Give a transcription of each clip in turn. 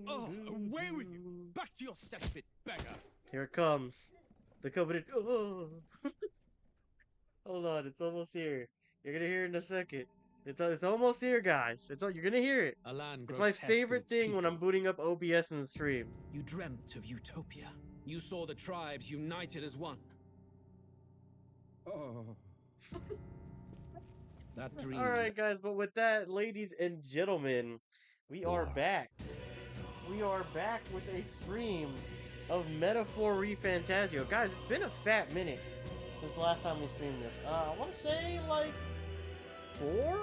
Oh, away with you! Back to your cesspit, beggar! Here it comes. The coveted. Oh. Hold on, it's almost here. You're gonna hear it in a second. It's almost here, guys. You're gonna hear it. A land It's my grotesque as favorite its thing when I'm people. booting up OBS in the stream. You dreamt of utopia. You saw the tribes united as one. Oh. That dream. Alright, guys, but with that, ladies and gentlemen, we are back. We are back with a stream of Metaphor Refantazio. Guys, it's been a fat minute since the last time we streamed this. I want to say, like, 4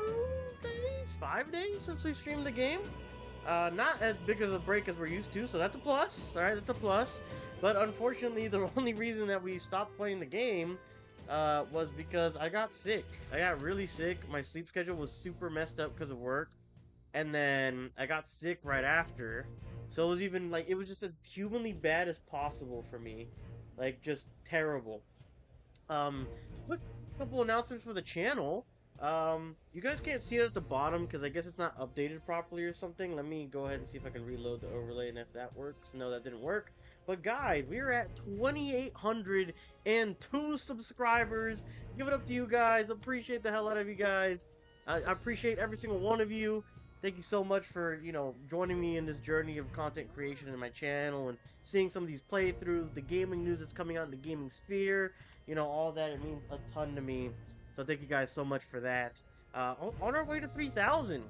days? 5 days since we streamed the game? Not as big of a break as we're used to, so that's a plus. Alright, that's a plus. But unfortunately, the only reason that we stopped playing the game was because I got sick. I got really sick. My sleep schedule was super messed up because of work. And then I got sick right after. So it was even, like, it was just as humanly bad as possible for me. Like, just terrible. Quick couple announcements for the channel. You guys can't see it at the bottom because I guess it's not updated properly or something. Let me go ahead and see if I can reload the overlay and if that works. No, that didn't work. But guys, we are at 2,802 subscribers. Give it up to you guys. Appreciate the hell out of you guys. I appreciate every single one of you. Thank you so much for, you know, joining me in this journey of content creation in my channel and seeing some of these playthroughs, the gaming news that's coming out in the gaming sphere, you know, all that. It means a ton to me. So thank you guys so much for that. On our way to 3,000.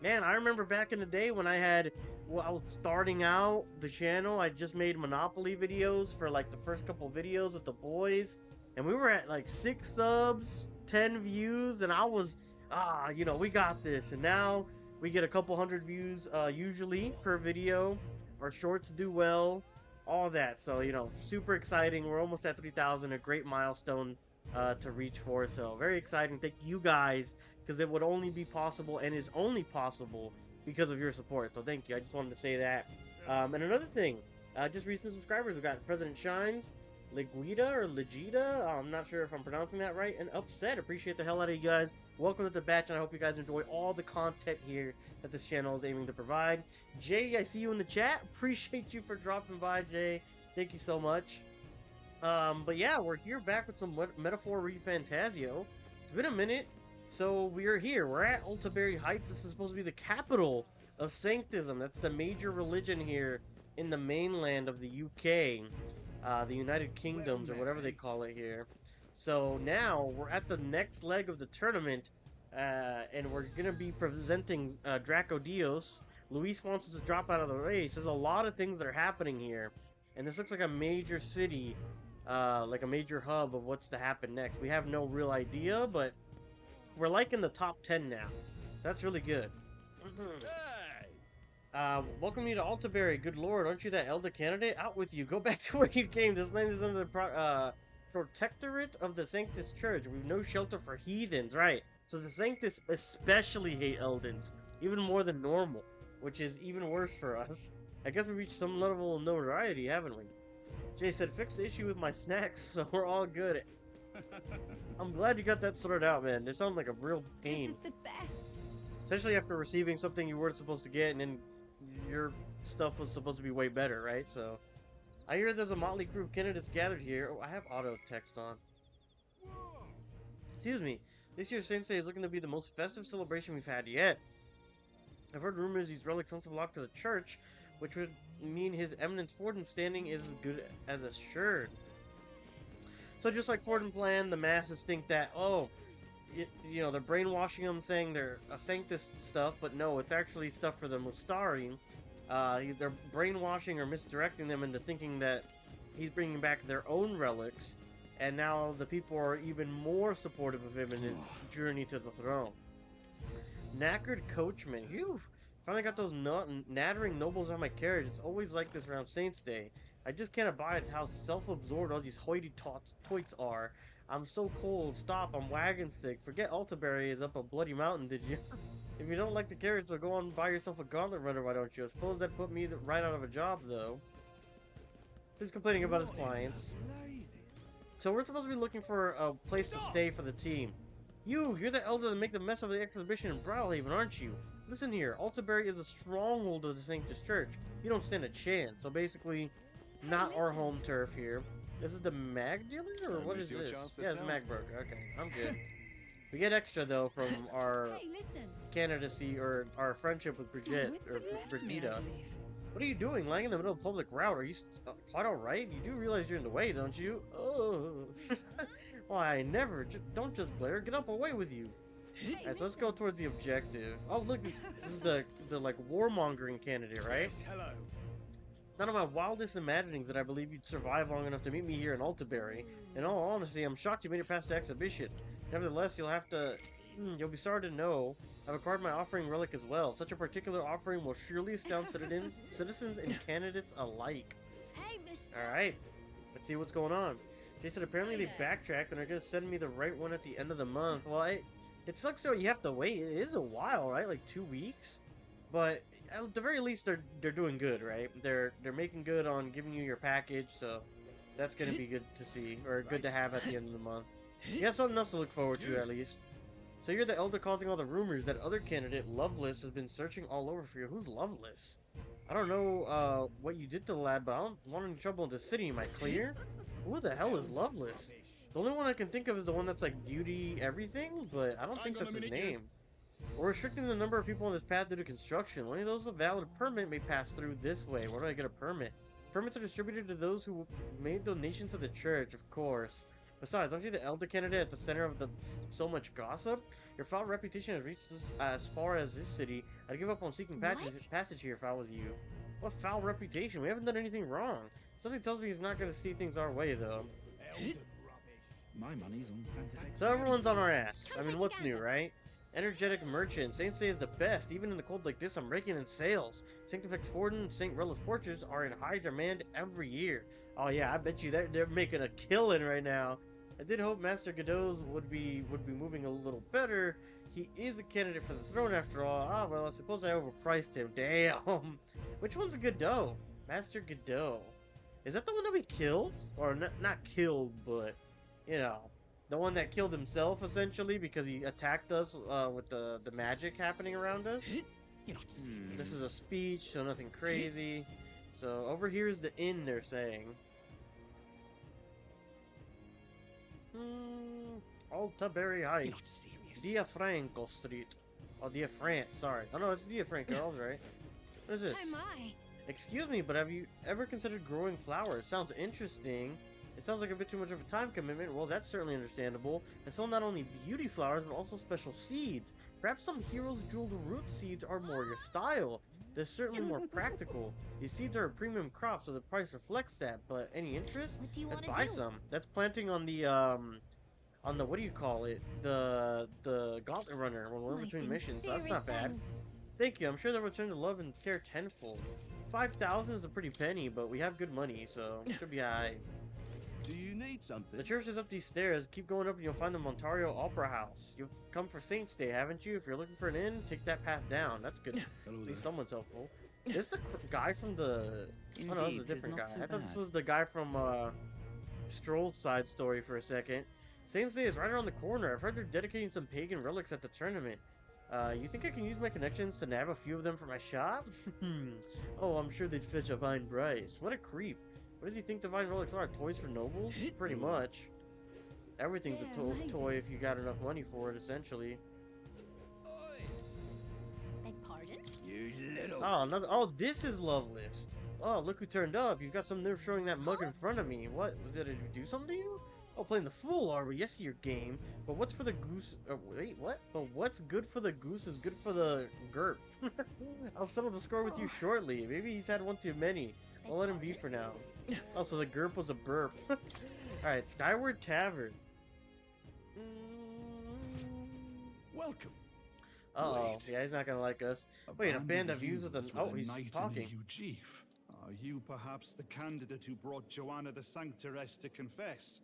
Man, I remember back in the day when I was starting out the channel. I just made Monopoly videos for like the first couple videos with the boys. And we were at like 6 subs, 10 views, and I was, you know, we got this. And now we get a couple hundred views usually per video. Our shorts do well, all that. So, you know, super exciting. We're almost at 3,000, a great milestone to reach for. So very exciting. Thank you guys, because it would only be possible and is only possible because of your support. So thank you. I just wanted to say that. And another thing, just recent subscribers. We got President Shines, Leguida or Legita. I'm not sure if I'm pronouncing that right. And Upset. Appreciate the hell out of you guys. Welcome to the batch, and I hope you guys enjoy all the content here that this channel is aiming to provide. Jay, I see you in the chat. Appreciate you for dropping by, Jay. Thank you so much. But yeah, we're here back with some Metaphor Refantazio. It's been a minute, so we're here. We're at Altabury Heights. This is supposed to be the capital of Sanctism. That's the major religion here in the mainland of the UK, the United Kingdoms, or whatever they call it here. So now we're at the next leg of the tournament, and we're gonna be presenting Draco Dios. Luis wants us to drop out of the race. There's a lot of things that are happening here, and this looks like a major city. Like a major hub of what's to happen next. We have no real idea, but we're like in the top 10 now. That's really good. Welcome you to Altabury. Good lord, aren't you that elder candidate? Out with you. Go back to where you came. This land is under the protectorate of the Sanctus Church. We've no shelter for heathens, right? So the Sanctus especially hate Eldens, even more than normal, which is even worse for us. I guess we reached some level of notoriety, haven't we? Jay said, fix the issue with my snacks, so we're all good. I'm glad you got that sorted out, man. It sounded like a real pain. This is the best. Especially after receiving something you weren't supposed to get, and then your stuff was supposed to be way better, right? So, I hear there's a motley crew of candidates gathered here. Oh, I have auto text on. Excuse me. This year's Sensei is looking to be the most festive celebration we've had yet. I've heard rumors these relics once belonged to the church, which would mean his eminence Forden standing is as good as assured. So just like Forden planned, the masses think that, oh, you know, they're brainwashing him, saying they're a Sanctus stuff, but no, it's actually stuff for the Mustari. They're brainwashing or misdirecting them into thinking that he's bringing back their own relics, and now the people are even more supportive of him in his journey to the throne. Knackered coachman. Phew! Finally got those nattering nobles on my carriage. It's always like this around Saints' Day. I just can't abide how self-absorbed all these hoity-toits are. I'm so cold. Stop, I'm wagon sick. Forget Altabury is up a bloody mountain, did you? If you don't like the carriage, so go on and buy yourself a gauntlet runner, why don't you? I suppose that'd put me right out of a job, though. He's complaining about his clients. So we're supposed to be looking for a place to stay for the team. You're the elder to make the mess of the exhibition in Brawlhaven, aren't you? Listen here, Altabury is a stronghold of the Sanctus Church. You don't stand a chance. So basically, not our home turf here. This is the mag dealer, or what is this? Yeah, it's mag broker. Okay, I'm good. We get extra though from our candidacy or our friendship with Brigitte or Brigitta. What are you doing, lying in the middle of a public route? Are you quite all right? You do realize you're in the way, don't you? Oh, why never? Don't just glare. Get up, away with you. Alright, so let's go towards the objective. Oh, look, this is the like warmongering candidate, right? Yes, hello. None of my wildest imaginings that I believe you'd survive long enough to meet me here in Altabury. In all honesty, I'm shocked you made it past the exhibition. Nevertheless, you'll be sorry to know I've acquired my offering relic as well. Such a particular offering will surely astound citizens and candidates alike. Alright, let's see what's going on. They said apparently they backtracked and are going to send me the right one at the end of the month. Well, it sucks though you have to wait. It is a while, right? Like 2 weeks? But at the very least, they're doing good, right? They're making good on giving you your package, so that's gonna be good to see, or good to have at the end of the month. You have something else to look forward to, at least. So you're the elder causing all the rumors. That other candidate, Loveless, has been searching all over for you. Who's Loveless? I don't know what you did to the lad, but I don't want any trouble in the city. Am I clear? Who the hell is Loveless? The only one I can think of is the one that's like beauty everything, but I don't think that's his name. We're restricting the number of people on this path due to construction. Only those with a valid permit may pass through this way. Where do I get a permit? Permits are distributed to those who made donations to the church, of course. Besides, aren't you the elder candidate at the center of so much gossip? Your foul reputation has reached as far as this city. I'd give up on seeking passage here if I was you. What foul reputation? We haven't done anything wrong. Something tells me he's not going to see things our way, though. My money's on Santa. So everyone's on our ass. I mean, what's new, right? Energetic merchant. Saint Say is the best. Even in the cold like this, I'm raking in sales. Sanctifex Forden and St. Rella's portraits are in high demand every year. Oh yeah, I bet you they're making a killing right now. I did hope Master Godot's would be moving a little better. He is a candidate for the throne after all. Ah, well, I suppose I overpriced him. Damn. Which one's a Godot? Master Godot. Is that the one that we killed? Or not killed, but, you know, the one that killed himself, essentially, because he attacked us with the magic happening around us? This is a speech, so nothing crazy. So, over here is the inn, they're saying. Altabury Heights. Diafranco Street. Oh, Diafrance, sorry. Oh no, it's Diafranco, I was right. What is this? Oh my. Excuse me, but have you ever considered growing flowers? Sounds interesting. It sounds like a bit too much of a time commitment. Well, that's certainly understandable. And so not only beauty flowers, but also special seeds. Perhaps some heroes' jeweled root seeds are more your style. They're certainly more practical. These seeds are a premium crop, so the price reflects that. But any interest? What do you Let's want buy to do? some. That's planting on the what do you call it? The gauntlet runner when we're My between missions. So that's sincerest not bad. thanks. Thank you. I'm sure they'll return to love and care tenfold. 5,000 is a pretty penny, but we have good money, so it should be alright. Do you need something? The church is up these stairs. Keep going up and you'll find the Montario Opera House. You've come for Saints Day, haven't you? If you're looking for an inn, take that path down. That's good. Hello At least there. someone's helpful. Is this the guy from the... Oh no, Indeed, it's a different guy. 'tis not I so thought this bad. was the guy from Strohl's side story for a second. Saints Day is right around the corner. I've heard they're dedicating some pagan relics at the tournament. You think I can use my connections to nab a few of them for my shop? Oh, I'm sure they'd fetch a fine price. What a creep. What does he think divine relics are? Toys for nobles? Pretty much. Everything's a They're amazing. toy if you got enough money for it, essentially. Beg pardon? You little. Oh, another. Oh, this is Loveless. Oh, look who turned up. You've got some nerve showing that mug in front of me. What? Did it do something to you? Oh, playing the fool, are we? Yes, your game. But what's for the goose? Wait, what? But what's good for the goose is good for the GURP. I'll settle the score with you shortly. Maybe he's had one too many. I'll let him be for now. Oh, so the GURP was a burp. Alright, Skyward Tavern. Welcome. Uh-oh. Wait. Yeah, he's not gonna like us. Wait, a band of youths with an... Oh, he's talking. Chief. Are you perhaps the candidate who brought Joanna the Sanctoress to confess?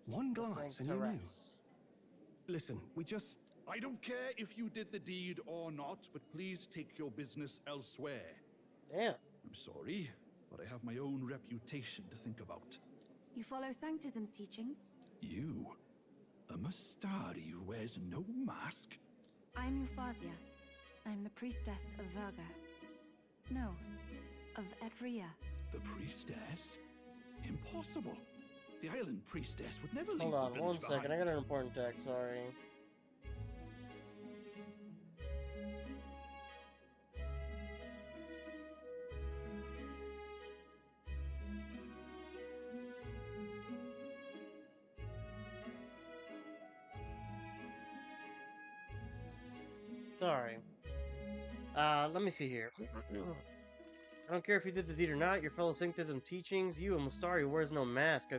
One glance and you knew. Sanctoress. Listen, we just... I don't care if you did the deed or not, but please take your business elsewhere. Damn. I'm sorry, but I have my own reputation to think about. You follow Sanctism's teachings? You? A Mustari who wears no mask? I'm Euphrasia. I'm the priestess of Verga. No, of Edria. The priestess? Impossible. The island priestess would never leave Hold the on, village 1 second. I behind. got an important text. Sorry. Sorry. Let me see here. I don't care if you did the deed or not, your fellow syncretism teachings, you, a Mustari who wears no mask,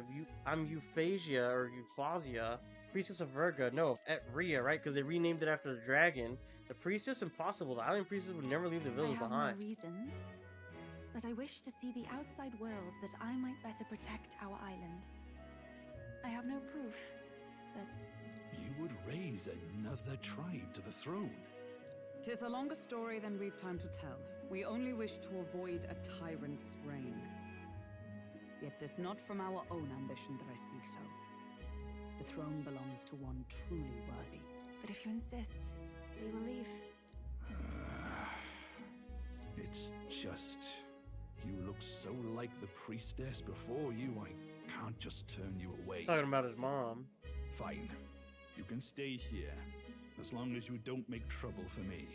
I'm Euphrasia, or Euphausia, priestess of Verga, no, of Etria, right? Because they renamed it after the dragon. The priestess, impossible, the island priestess would never leave the village I have behind. no reasons, but I wish to see the outside world that I might better protect our island. I have no proof, but You would raise another tribe to the throne. 'Tis a longer story than we've time to tell. We only wish to avoid a tyrant's reign. Yet 'tis not from our own ambition that I speak so. The throne belongs to one truly worthy. but if you insist, we will leave. It's just... You look so like the priestess before you, I can't just turn you away. Talking about his mom. Fine. You can stay here, as long as you don't make trouble for me.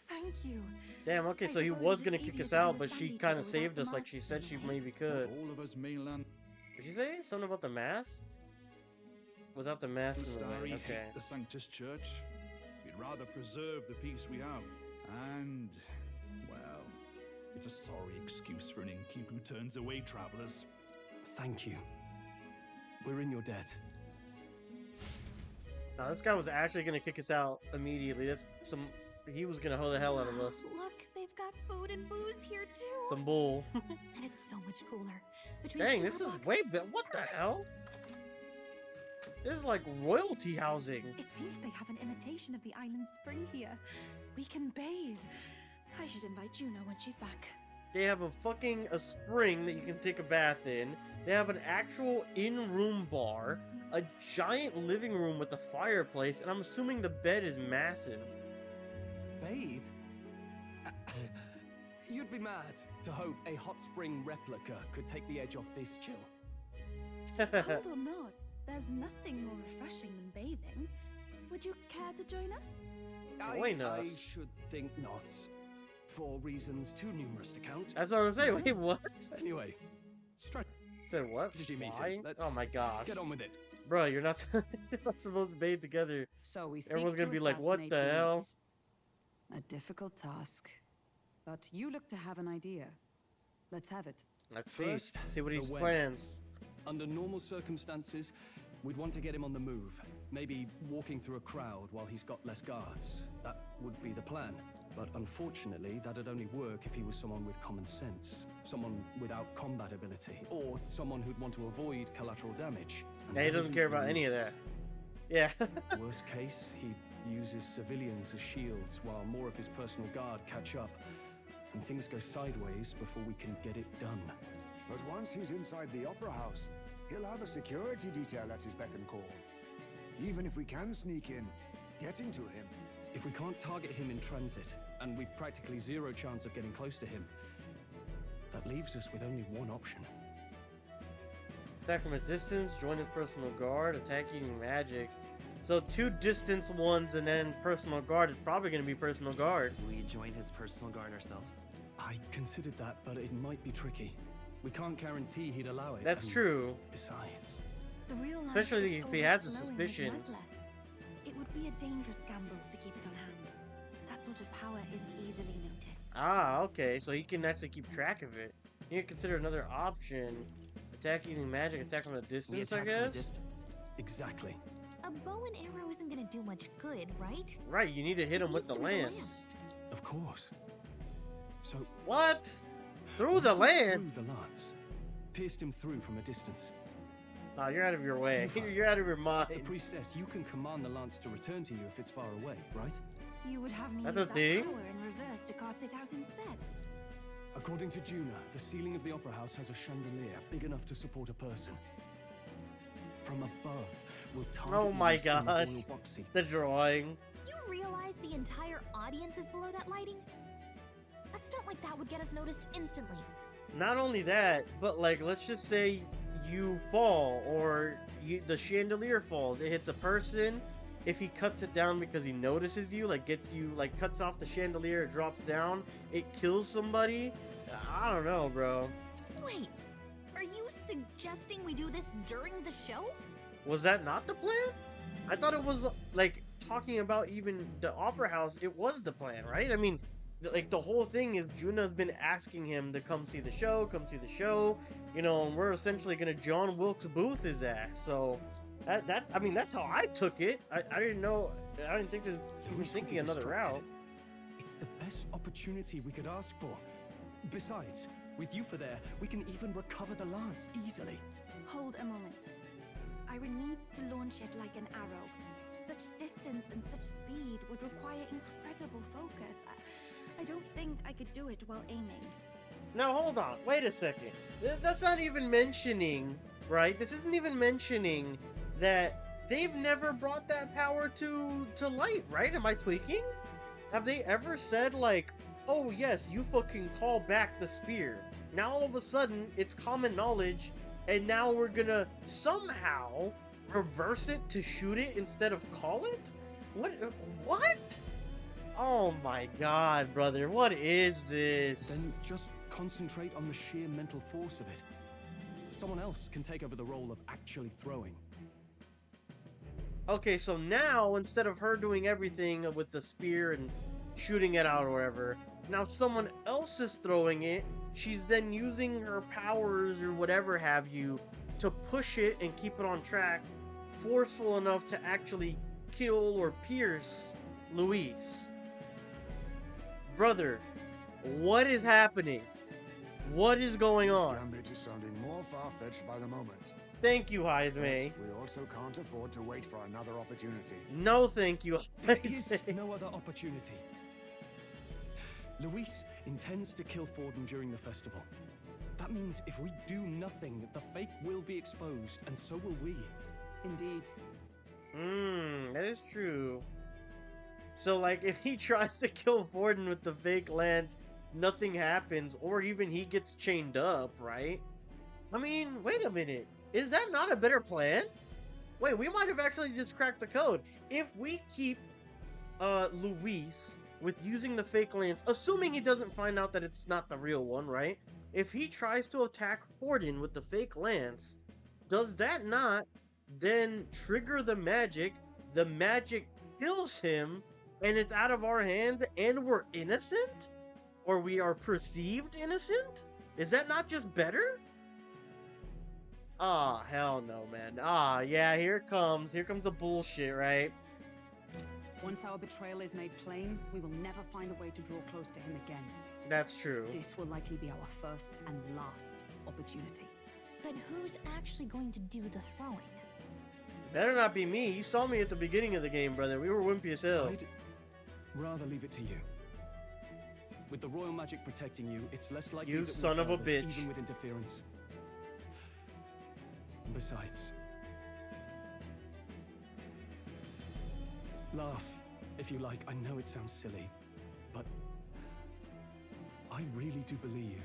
Thank you. Damn, okay, I so he suppose was it gonna is kick easier us to out, but understand she each kind other of without saved the us like she masks said in she the way. maybe could. All of us mainland Did she say something about the mask? Without the mask in the Mustari way, okay. hate the Sanctus Church. We'd rather preserve the peace we have. And, well, it's a sorry excuse for an innkeep who turns away travelers. Thank you. We're in your debt. Now, this guy was actually gonna kick us out immediately. That's some... He was gonna hoe the hell out of us. Look, they've got food and booze here too. Some bull. And it's so much cooler. Between Dang, two this is blocks. way better. What the hell? This is like royalty housing. It seems they have an imitation of the island spring here. We can bathe. I should invite Juno when she's back. They have a spring that you can take a bath in. They have an actual in-room bar, a giant living room with a fireplace, and I'm assuming the bed is massive. Bathe? You'd be mad to hope a hot spring replica could take the edge off this chill. Cold or not, there's nothing more refreshing than bathing. Would you care to join us? Join I us. should think not. For reasons too numerous to count. That's what I was saying. Wait, what? Anyway, stretch. Said what? Strategy meeting. Fly? Let's Oh my gosh. get on with it. Bro, you're not, you're not supposed to bathe together. So we seek Everyone's to gonna be like, what assassinate the hell? Grius. A difficult task. But you look to have an idea. Let's have it. Let's see. First, See what he the when. plans. Under normal circumstances, we'd want to get him on the move. Maybe walking through a crowd while he's got less guards. That would be the plan. But unfortunately, that'd only work if he was someone with common sense. Someone without combat ability. Or someone who'd want to avoid collateral damage. And Yeah, he that doesn't isn't care about any of Grius. that. Yeah. Worst case, he'd use his civilians as shields while more of his personal guard catch up. And things go sideways before we can get it done. But once he's inside the Opera House, he'll have a security detail at his beck and call. Even if we can sneak in, getting to him. If we can't target him in transit, and we've practically zero chance of getting close to him, that leaves us with only one option. Attack from a distance, join his personal guard, attack using magic. So 2 distance ones and then personal guard is probably going to be personal guard. Will we join his personal guard ourselves? I considered that, but it might be tricky. We can't guarantee he'd allow it. That's and true. Besides, The real life Especially is if he has the overflowing with suspicions. Redler. It would be a dangerous gamble to keep it on hand. That sort of power is easily noticed. Ah, okay. So he can actually keep track of it. You can consider another option. Attack using magic, attack from a We distance, I attack from a guess? distance. exactly. A bow and arrow isn't gonna do much good, right? Right, you need to hit him It with needs the to be lance. Of course. So What? Through the we flew lance? Through the lance. Pierced him through from a distance. Oh, you're out of your way. Eva, You're out of your As the mind. priestess, you can command the lance to return to you if it's far away, right? You would have me That's use a that thing? power in reverse to cast it out instead. According to Januh, the ceiling of the opera house has a chandelier big enough to support a person. From above, we'll target Oh you my using the gosh. royal box seats. The drawing. You realize the entire audience is below that lighting? A stunt like that would get us noticed instantly. Not only that, but like, let's just say you fall, or the chandelier falls. It hits a person. If he cuts it down because he notices you, like gets you, like cuts off the chandelier, it drops down, it kills somebody. I don't know, bro. Wait, are you suggesting we do this during the show? Was that not the plan? I thought it was, like, talking about even the opera house, it was the plan, right? I mean, like, the whole thing is Juna's been asking him to come see the show, you know, and we're essentially gonna John Wilkes Booth his ass. So I mean, that's how I took it. I didn't know, I didn't think he was thinking another route. It's the best opportunity we could ask for. Besides, with you for there, we can even recover the lance easily. Hold a moment. I would need to launch it like an arrow. Such distance and such speed would require incredible focus. I don't think I could do it while aiming. Now hold on, wait a second. That's not even mentioning, right? This isn't even mentioning that they've never brought that power to light, right? Am I tweaking? Have they ever said like, oh yes, you fucking call back the spear? Now all of a sudden it's common knowledge, and now we're gonna somehow reverse it to shoot it instead of call it? What? Oh my god, brother, what is this? Then just concentrate on the sheer mental force of it. Someone else can take over the role of actually throwing. Okay, so now, instead of her doing everything with the spear and shooting it out or whatever, now someone else is throwing it. She's then using her powers or whatever have you to push it and keep it on track, forceful enough to actually kill or pierce Luis. Brother, what is happening? What is going on? This gambit is sounding more far-fetched by the moment. Thank you, heismay. We also can't afford to wait for another opportunity. No, thank you, There is no other opportunity. Luis intends to kill Forden during the festival. That means if we do nothing, the fake will be exposed, and so will we. Indeed. That is true. So, like, if he tries to kill Forden with the fake lance, nothing happens, or even he gets chained up, right? I mean, wait a minute. Is that not a better plan? Wait, we might have actually just cracked the code. If we keep Luis with using the fake lance, assuming he doesn't find out that it's not the real one, right? If he tries to attack Forden with the fake lance, does that not then trigger the magic? The magic kills him, and it's out of our hands, and we're innocent? Or we are perceived innocent? Is that not just better? Ah, hell no, man. Ah, yeah, here it comes. Here comes the bullshit, right? Once our betrayal is made plain, we will never find a way to draw close to him again. That's true. This will likely be our first and last opportunity. But who's actually going to do the throwing? Better not be me. You saw me at the beginning of the game, brother. We were wimpy as hell. I'd rather leave it to you. With the royal magic protecting you, it's less likely You that son we'll of a fail this, bitch. even with interference. Besides, laugh if you like. I know it sounds silly, but I really do believe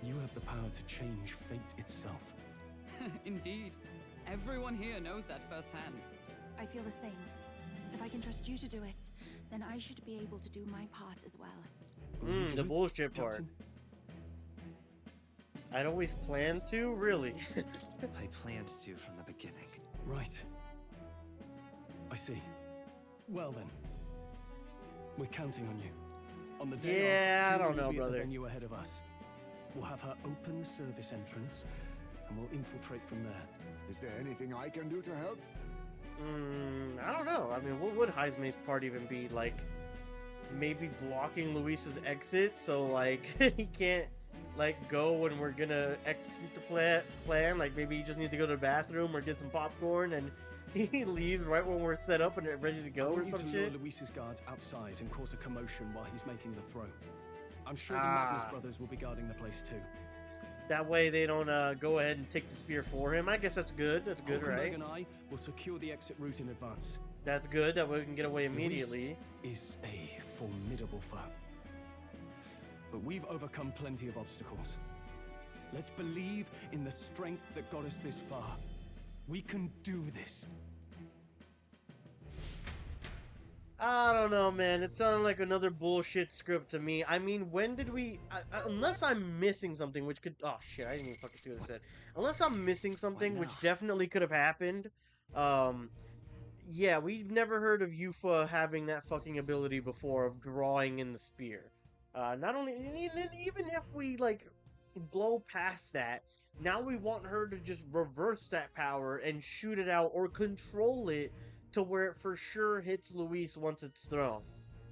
you have the power to change fate itself. Indeed. Everyone here knows that firsthand. I feel the same. If I can trust you to do it, then I should be able to do my part as well. The bullshit part. Captain? I'd always planned to? Really? I planned to from the beginning. Right. I see. Well then, we're counting on you. On the day Yeah, of, I don't Julie will know, be at the brother. venue ahead of us. We'll have her open the service entrance, and we'll infiltrate from there. Is there anything I can do to help? I don't know. I mean, what would Heismay's part even be? Like, maybe blocking Luis's exit so, like, he can't, like, go when we're gonna execute the plan? Like, maybe he just needs to go to the bathroom or get some popcorn and he leaves right when we're set up and ready to go I or want you some to shit? lure Luis's guards outside and cause a commotion while he's making the throw. I'm sure the Magnus brothers will be guarding the place too. That way they don't go ahead and take the spear for him. I guess that's good. That's good, Hulkenberg right? and I will secure the exit route in advance. That's good that we can get away immediately. Luis is a formidable foe. But we've overcome plenty of obstacles. Let's believe in the strength that got us this far. We can do this. I don't know, man. It sounded like another bullshit script to me. I mean, when did we... unless I'm missing something, which could... Oh, shit, I didn't even fucking see what I said. Unless I'm missing something, which definitely could have happened. Yeah, we've never heard of Yufa having that fucking ability before of drawing in the spear. Not only... Even if we, like, blow past that, now we want her to just reverse that power and shoot it out or control it to where it for sure hits Luis once it's thrown.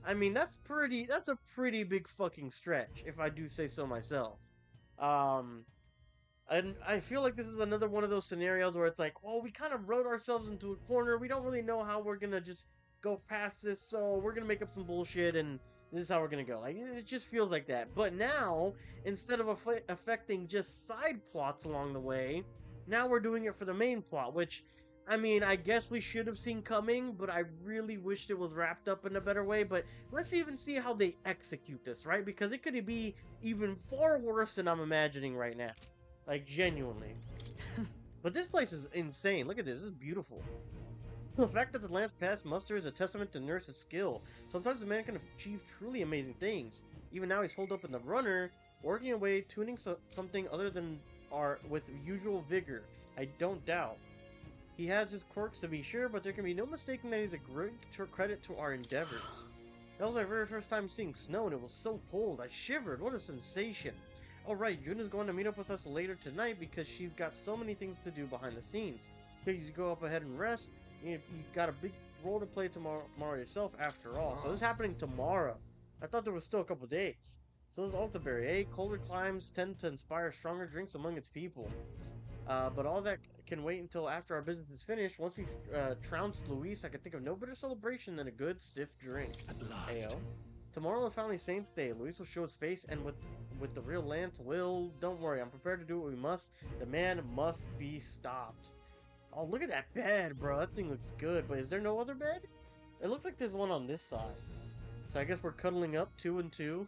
I mean, that's a pretty big fucking stretch, if I do say so myself. And I feel like this is another one of those scenarios where it's like, well, we kind of wrote ourselves into a corner. We don't really know how we're gonna just go past this, so we're gonna make up some bullshit, and this is how we're gonna go. Like, it just feels like that. But now, instead of affecting just side plots along the way, now we're doing it for the main plot, which... I mean, I guess we should have seen coming, but I really wished it was wrapped up in a better way. But let's even see how they execute this, right? Because it could be even far worse than I'm imagining right now. Like, genuinely. But this place is insane. Look at this. This is beautiful. The fact that the lance passed muster is a testament to Nurse's skill. Sometimes a man can achieve truly amazing things. Even now he's holed up in the runner, working away, tuning something other than with usual vigor. I don't doubt. He has his quirks to be sure, but there can be no mistaking that he's a great credit to our endeavors. That was my very first time seeing snow, and it was so cold. I shivered. What a sensation. Alright, Junah's going to meet up with us later tonight because she's got so many things to do behind the scenes. Please go up ahead and rest. You got a big role to play tomorrow yourself after all. So this is happening tomorrow. I thought there was still a couple days. So this is Altabury, eh? Colder climes tend to inspire stronger drinks among its people. But all that can wait until after our business is finished. Once we've trounced Luis, I can think of no better celebration than a good stiff drink. At last. Ayo. Tomorrow is finally Saints' Day. Luis will show his face, and with the real Lance will... Don't worry, I'm prepared to do what we must. The man must be stopped. Oh, look at that bed, bro. That thing looks good. But is there no other bed? It looks like there's one on this side. So I guess we're cuddling up 2 and 2.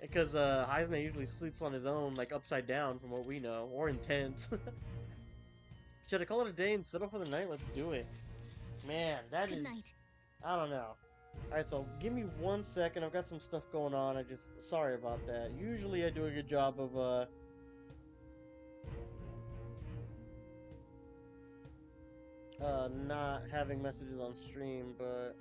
Because heismay usually sleeps on his own, like upside down from what we know. Or in tents. Should I call it a day and settle for the night? Let's do it. Man, that is... night. I don't know. Alright, so give me 1 second. I've got some stuff going on. Sorry about that. Usually I do a good job of, not having messages on stream, but...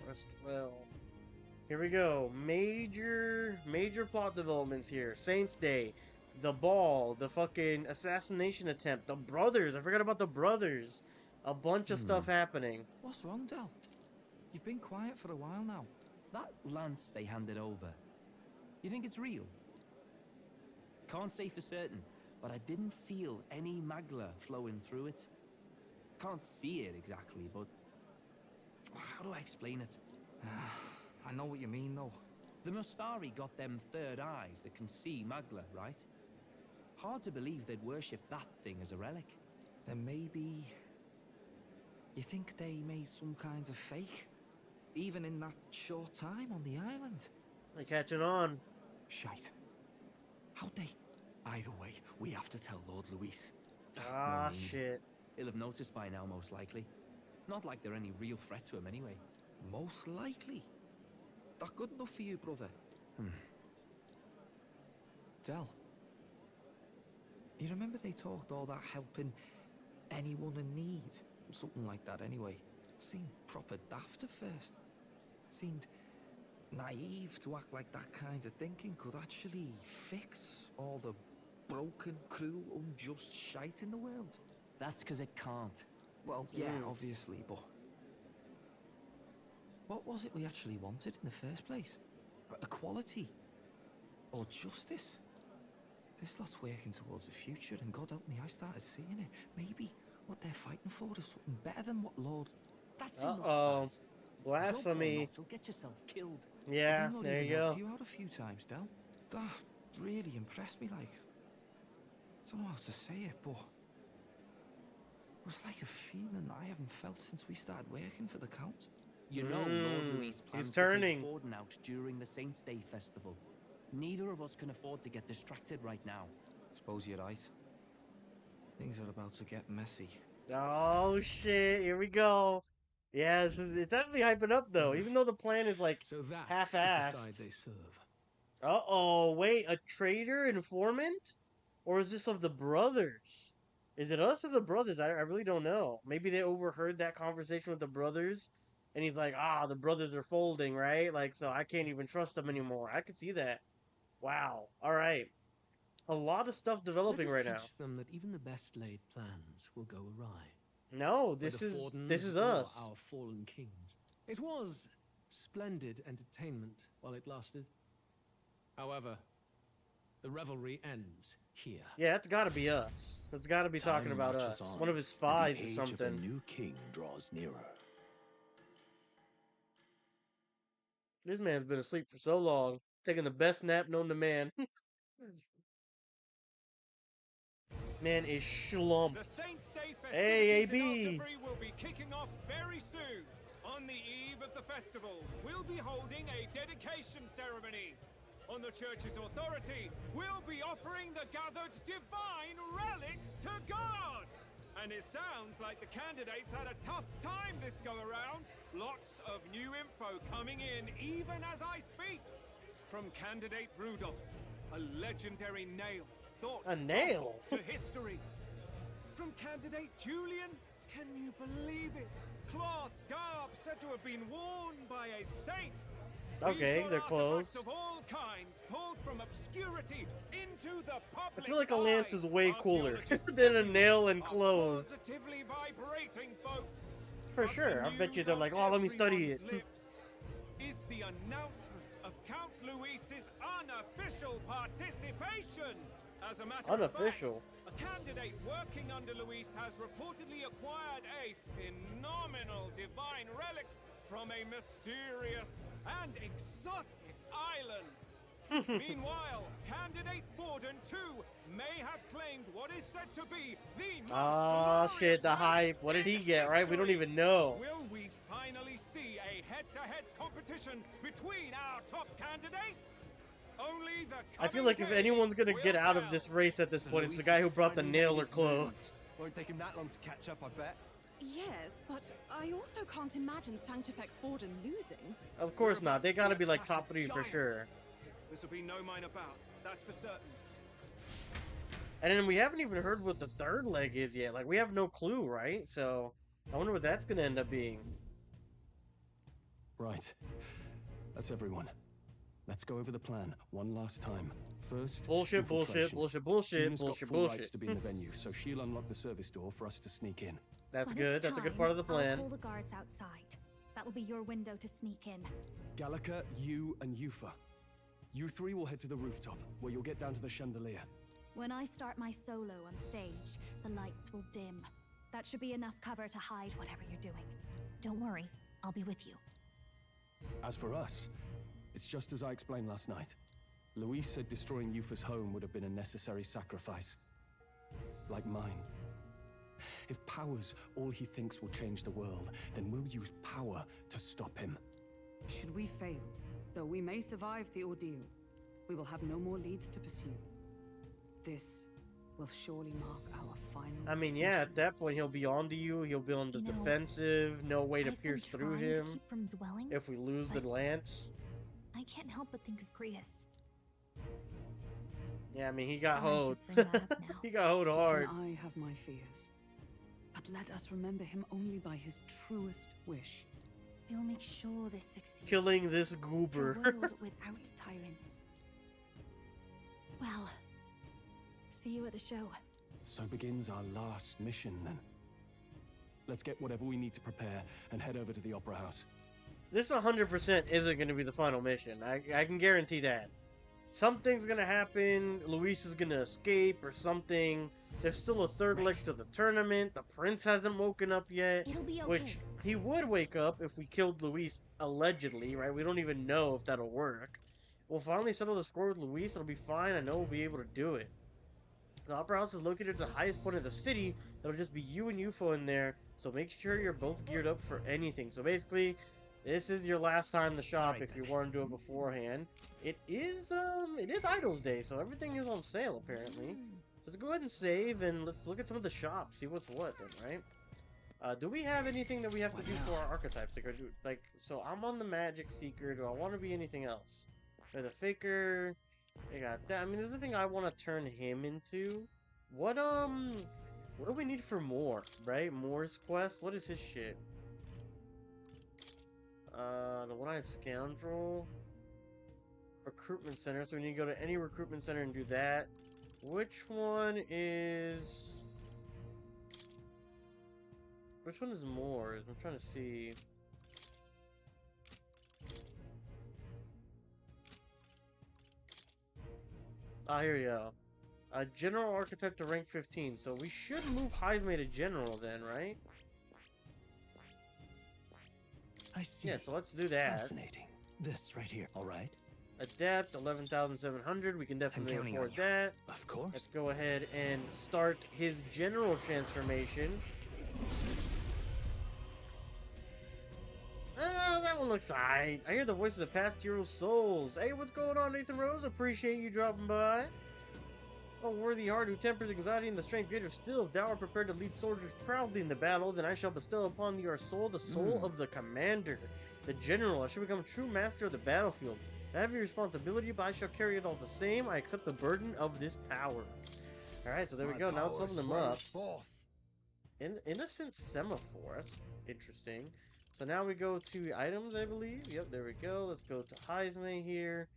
Rest well. Here we go. Major plot developments here. Saints' Day. The ball. The fucking assassination attempt. The brothers. I forgot about the brothers. A bunch of stuff happening. What's wrong, Del? You've been quiet for a while now. That lance they handed over. You think it's real? Can't say for certain, but I didn't feel any magla flowing through it. Can't see it exactly, but... How do I explain it? I know what you mean, though. The Mustari got them third eyes that can see magla, right? Hard to believe they'd worship that thing as a relic. Then maybe... You think they made some kind of fake? Even in that short time on the island? They're catching on. Shite. How'd they? Either way, we have to tell Lord Luis. Ah, No need. shit. He'll have noticed by now, most likely. Not like they're any real threat to him anyway. Most likely. That good enough for you, brother? Del. You remember they talked all that helping anyone in need? Something like that anyway. Seemed proper daft at first. Seemed naive to act like that kind of thinking could actually fix all the broken, cruel, unjust shite in the world. That's because it can't. Well, yeah, obviously, but... What was it we actually wanted in the first place? Equality? Or justice? This lot's working towards a future, and God help me, I started seeing it. Maybe what they're fighting for is something better than what Lord... That's Uh-oh. enough, Baz. Blasphemy. You'll get yourself killed. Yeah, Did not there even you help go. you out a few times, Del. That really impressed me, like. I don't know how to say it, but... It was like a feeling I haven't felt since we started working for the Count. You know, Lord Luis plans He's to take turning. Forden out during the Saints' Day festival. Neither of us can afford to get distracted right now. Suppose you're right. Things are about to get messy. Oh shit, here we go. Yeah, it's definitely hyping up though, even though the plan is like So that is the half-assed. side they serve. Uh-oh, wait, a traitor informant? Or is this of the brothers? Is it us or the brothers? I really don't know. Maybe they overheard that conversation with the brothers, and he's like, the brothers are folding, right? Like, so I can't even trust them anymore. I could see that. Wow. All right. A lot of stuff developing Let us right now. teach them that even the best laid plans will go awry. No, this Whether is Fordens or us. our fallen kings. It was splendid entertainment while it lasted. However, the revelry ends here. Yeah, it's got to be us. It's got to be talking about us. One of his spies or something. The new king draws nearer. This man's been asleep for so long, taking the best nap known to man. Man is schlumped. The Saints' Day Hey, festivities in AB. Altabury will be kicking off very soon. On the eve of the festival, we'll be holding a dedication ceremony. On the church's authority, we'll be offering the gathered divine relics to God. And it sounds like the candidates had a tough time this go around. Lots of new info coming in even as I speak. From candidate Rudolph, a legendary nail. A nail? To history. From candidate Julian, can you believe it? Cloth garb said to have been worn by a saint. Okay, they're clothes. Of all kinds pulled from obscurity into the public. I feel like a lance is way cooler Archaeologists than a nail and clothes. Positively vibrating, folks. For sure. I bet you they're like, oh, let me study it. Lips is the announcement of Count Luis's unofficial participation. As a matter Unofficial. of fact, a candidate working under Luis has reportedly acquired a phenomenal divine relic from a mysterious and exotic island. Meanwhile, candidate Forden too may have claimed what is said to be the most shit, the hype. What did he get, right? We don't even know. Will we finally see a head-to-head competition between our top candidates? Only the I feel like if anyone's gonna get out of this race at this point, it's the guy who brought the nail or clothes. Won't take him that long to catch up, I bet. Yes, but I also can't imagine Sanctifex Forden losing. Of course not. They gotta be like top 3 for sure. This will be no minor bout, that's for certain. And then we haven't even heard what the third leg is yet. Like, we have no clue, right? So, I wonder what that's gonna end up being. Right. That's everyone. Let's go over the plan one last time. First, bullshit, bullshit, infiltration. bullshit, bullshit, June's got bullshit, full rights bullshit. to be in the venue, so she'll unlock the service door for us to sneak in. That's When good. it's That's a good time, part of the plan. I'll call the guards outside. That'll be your window to sneak in. Gallica, you, and Yufa. You three will head to the rooftop, where you'll get down to the chandelier. When I start my solo on stage, the lights will dim. That should be enough cover to hide whatever you're doing. Don't worry, I'll be with you. As for us, it's just as I explained last night. Luis said destroying Yufa's home would have been a necessary sacrifice. Like mine. If power's all he thinks will change the world, then we'll use power to stop him. Should we fail, though we may survive the ordeal, we will have no more leads to pursue. This will surely mark our final. I mean, yeah, at that point, he'll be onto you. He'll be on the defensive. No way to pierce through him. To keep from dwelling, if we lose the lance. I can't help but think of Grius. Yeah, I mean, he got Sorry to hoed. bring that up now. He got hoed hard. Even I have my fears. But let us remember him only by his truest wish. We'll make sure this succeeds. Killing this goober. A world without tyrants. Well, see you at the show. So begins our last mission, then. Let's get whatever we need to prepare and head over to the Opera House. This 100% isn't going to be the final mission. I can guarantee that. something's gonna happen. Luis is gonna escape or something. There's still a third leg to the tournament. The prince hasn't woken up yet. It'll be okay. Which he would wake up if we killed Luis, allegedly, right? We don't even know if that'll work. We'll finally settle the score with Luis. It'll be fine. I know we'll be able to do it. The Opera House is located at the highest point of the city. It'll just be you and UFO in there. So make sure you're both geared up for anything. So basically, this is your last time to shop if you want to do it beforehand. It is Idols Day, so everything is on sale apparently. Let's go ahead and save and let's look at some of the shops, see what's what then, right? Do we have anything that we have to do for our archetypes? Like, so I'm on the Magic Seeker. Do I want to be anything else? There's a Faker. I got that. I mean, there's the thing I want to turn him into. What do we need for Moore, right? Moore's quest. What is his shit? The One-Eyed Scoundrel. Recruitment Center. So we need to go to any recruitment center and do that. Which one is Moore's? I'm trying to see. Ah, here we go. General Architect to rank 15. So we should move heismay to General then, right? I see. Yeah, so let's do that. Fascinating. This right here, all right? Adept, 11,700. We can definitely afford that. Of course. Let's go ahead and start his General transformation. Oh, that one looks alright. I hear the voices of past hero souls. Hey, what's going on, Nathan Rose? Appreciate you dropping by. Oh, worthy heart who tempers anxiety and the strength greater still. If thou art prepared to lead soldiers proudly in the battle, then I shall bestow upon thee your soul, the soul of the commander, the general. I shall become true master of the battlefield. I have your responsibility, but I shall carry it all the same. I accept the burden of this power. Alright, so there we go. Now let's level them up. Innocent Semaphore. That's interesting. So now we go to items, I believe. Yep, there we go. Let's go to heismay here.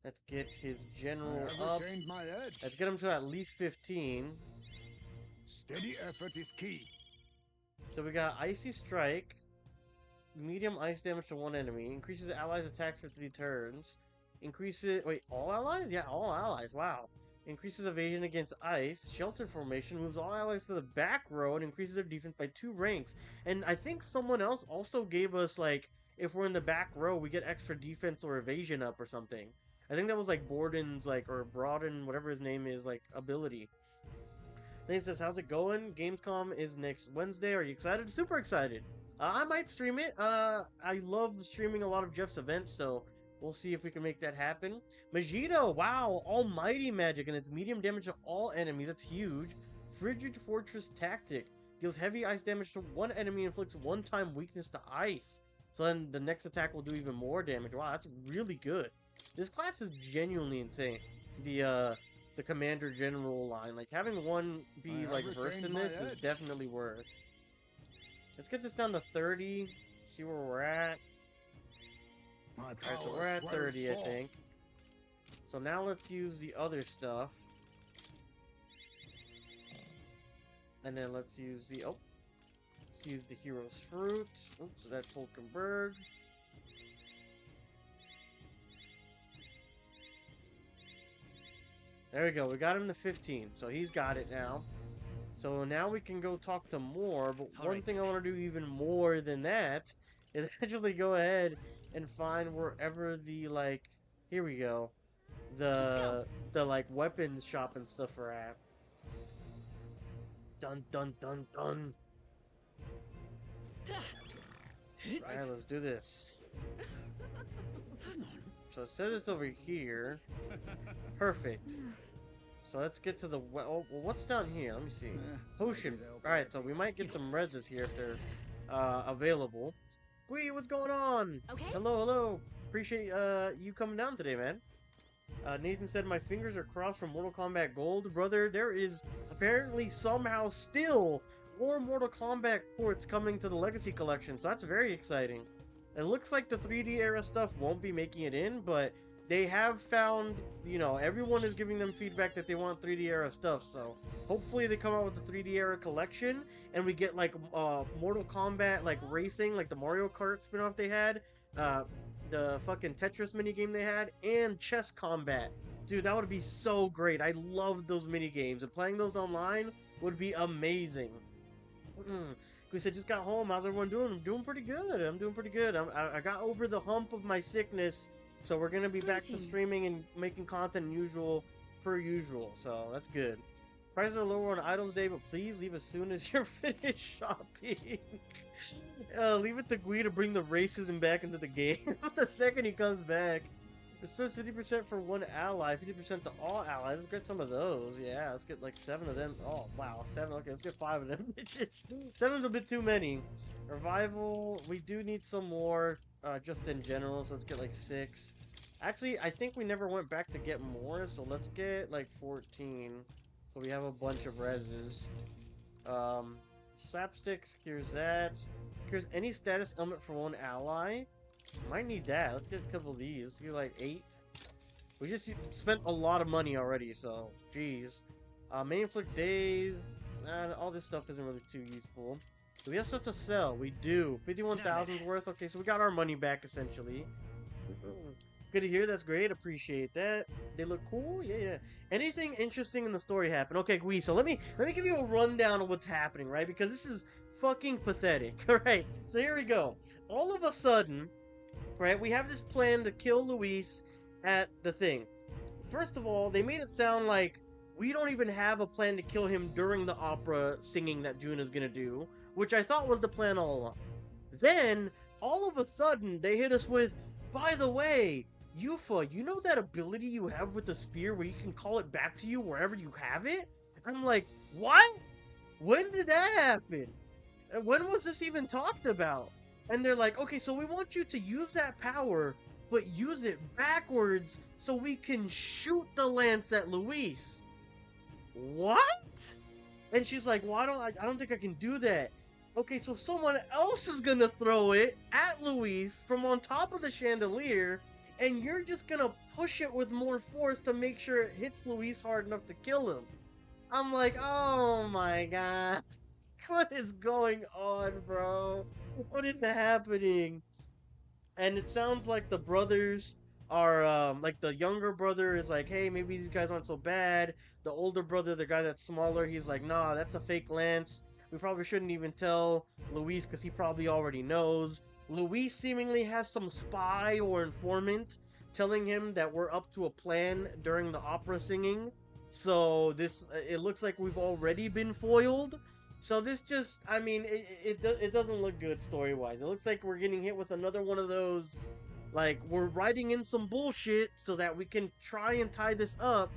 Let's get his general up. Let's get him to at least 15. Steady effort is key. So we got Icy Strike. Medium ice damage to one enemy. Increases allies' attacks for 3 turns. Increases... Wait, all allies? Yeah, all allies. Wow. Increases evasion against ice. Shelter formation. Moves all allies to the back row and increases their defense by 2 ranks. And I think someone else also gave us, like, if we're in the back row, we get extra defense or evasion up or something. I think that was, like, Borden's, like, or Broaden, whatever his name is, like, ability. Then he says, how's it going? Gamescom is next Wednesday. Are you excited? Super excited. I might stream it. I love streaming a lot of Jeff's events, so we'll see if we can make that happen. Majito, wow, almighty magic, and it's medium damage to all enemies. That's huge. Frigid Fortress Tactic deals heavy ice damage to one enemy, inflicts one-time weakness to ice. So then the next attack will do even more damage. Wow, that's really good. This class is genuinely insane. The Commander General line, like having one be like versed in this is definitely worth. Let's get this down to 30, see where we're at. Alright, so we're at 30, I think. So now let's use the other stuff. And then let's use the, let's use the Hero's Fruit. Oops, so that's Hulkenberg. There we go, we got him to 15, so he's got it now. So now we can go talk to Moore, but one thing I want to do even more than that is actually go ahead and find wherever the, like, here we go, the like, weapons shop and stuff are at. Dun, dun, dun, dun. Alright, let's do this. So it says it's over here. Perfect. So let's get to the... well, what's down here? Let me see. Potion. Alright, so we might get some reses here if they're available. Gui, what's going on? Okay. Hello, hello. Appreciate you coming down today, man. Nathan said, my fingers are crossed from Mortal Kombat Gold. Brother, there is apparently somehow still more Mortal Kombat ports coming to the Legacy Collection, so that's very exciting. It looks like the 3D era stuff won't be making it in, but they have found, you know, everyone is giving them feedback that they want 3D era stuff, so hopefully they come out with the 3D era collection, and we get, like, Mortal Kombat, like, racing, like the Mario Kart spin-off they had, the fucking Tetris minigame they had, and chess combat. Dude, that would be so great. I loved those mini games, and playing those online would be amazing. We said, just got home. How's everyone doing? I'm doing pretty good. I'm doing pretty good. I got over the hump of my sickness, so we're gonna be back to streaming and making content per usual. So that's good. Prices are lower on Idles Day, but please leave as soon as you're finished shopping. Leave it to Gui to bring the racism back into the game. The second he comes back. It starts 50% for one ally, 50% to all allies. Let's get some of those. Yeah, let's get like 7 of them. Oh, wow, 7. Okay, let's get 5 of them. 7's a bit too many. Revival, we do need some more, just in general, so let's get like 6. Actually, I think we never went back to get more, so let's get like 14. So we have a bunch of reses. Slapsticks, here's that. Here's any status element for one ally. Might need that. Let's get a couple of these. Let's get like 8. We just spent a lot of money already, so jeez. Main inflict days. All this stuff isn't really too useful. Do we have stuff to sell? We do. 51,000 worth. Okay, so we got our money back essentially. Good to hear. That's great. Appreciate that. They look cool. Yeah. Anything interesting in the story happen? Okay, Gui. So let me give you a rundown of what's happening, right? Because this is fucking pathetic. All right. So here we go. All of a sudden, right, we have this plan to kill Luis at the thing. First of all, they made it sound like we don't even have a plan to kill him during the opera singing that June is gonna do, which I thought was the plan all along. Then, all of a sudden, they hit us with, by the way, Yufa, you know that ability you have with the spear where you can call it back to you wherever you have it? I'm like, what? When did that happen? When was this even talked about? And they're like, okay, so we want you to use that power, but use it backwards so we can shoot the lance at Luis. What? And she's like, well, I don't think I can do that. Okay, so someone else is gonna throw it at Luis from on top of the chandelier, and you're just gonna push it with more force to make sure it hits Luis hard enough to kill him. I'm like, oh my god. What is going on, bro? What is happening? And it sounds like the brothers are, like the younger brother is like, hey, maybe these guys aren't so bad. The older brother, the guy that's smaller, he's like, nah, that's a fake lance. We probably shouldn't even tell Luis because he probably already knows. Luis seemingly has some spy or informant telling him that we're up to a plan during the opera singing. So it looks like we've already been foiled. So this just, I mean, it doesn't look good story-wise. It looks like we're getting hit with another one of those, like, we're writing in some bullshit so that we can try and tie this up,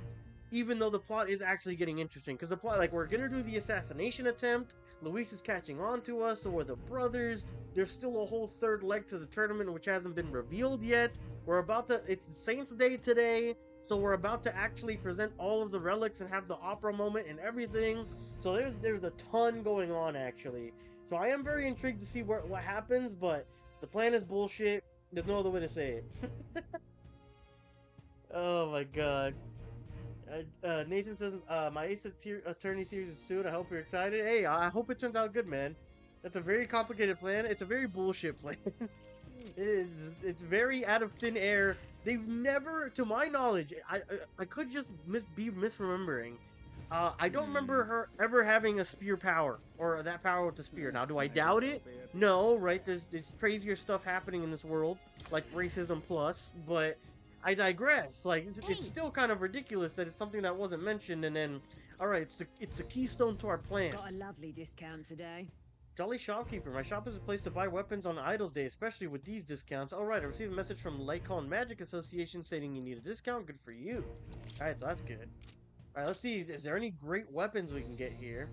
even though the plot is actually getting interesting. Because the plot, like, we're gonna do the assassination attempt, Luis is catching on to us, so we're the brothers, there's still a whole third leg to the tournament which hasn't been revealed yet, it's Saints Day today, so we're about to actually present all of the relics and have the opera moment and everything. So there's a ton going on, actually. So I am very intrigued to see what happens, but the plan is bullshit. There's no other way to say it. Oh my god. Nathan says, my Ace Attorney series is soon. I hope you're excited. Hey, I hope it turns out good, man. That's a very complicated plan. It's a very bullshit plan. It's very out of thin air. They've never, to my knowledge, I could just be misremembering. I don't remember her ever having a spear power, or that power with the spear. Now, do I doubt it? No, right? There's crazier stuff happening in this world, like racism plus, but I digress. Like, it's still kind of ridiculous that it's something that wasn't mentioned, and then, alright, it's the keystone to our plan. Got a lovely discount today. Jolly Shopkeeper, my shop is a place to buy weapons on Idles Day, especially with these discounts. Alright, I received a message from Lycon Magic Association stating you need a discount. Good for you. Alright, so that's good. Alright, let's see. Is there any great weapons we can get here?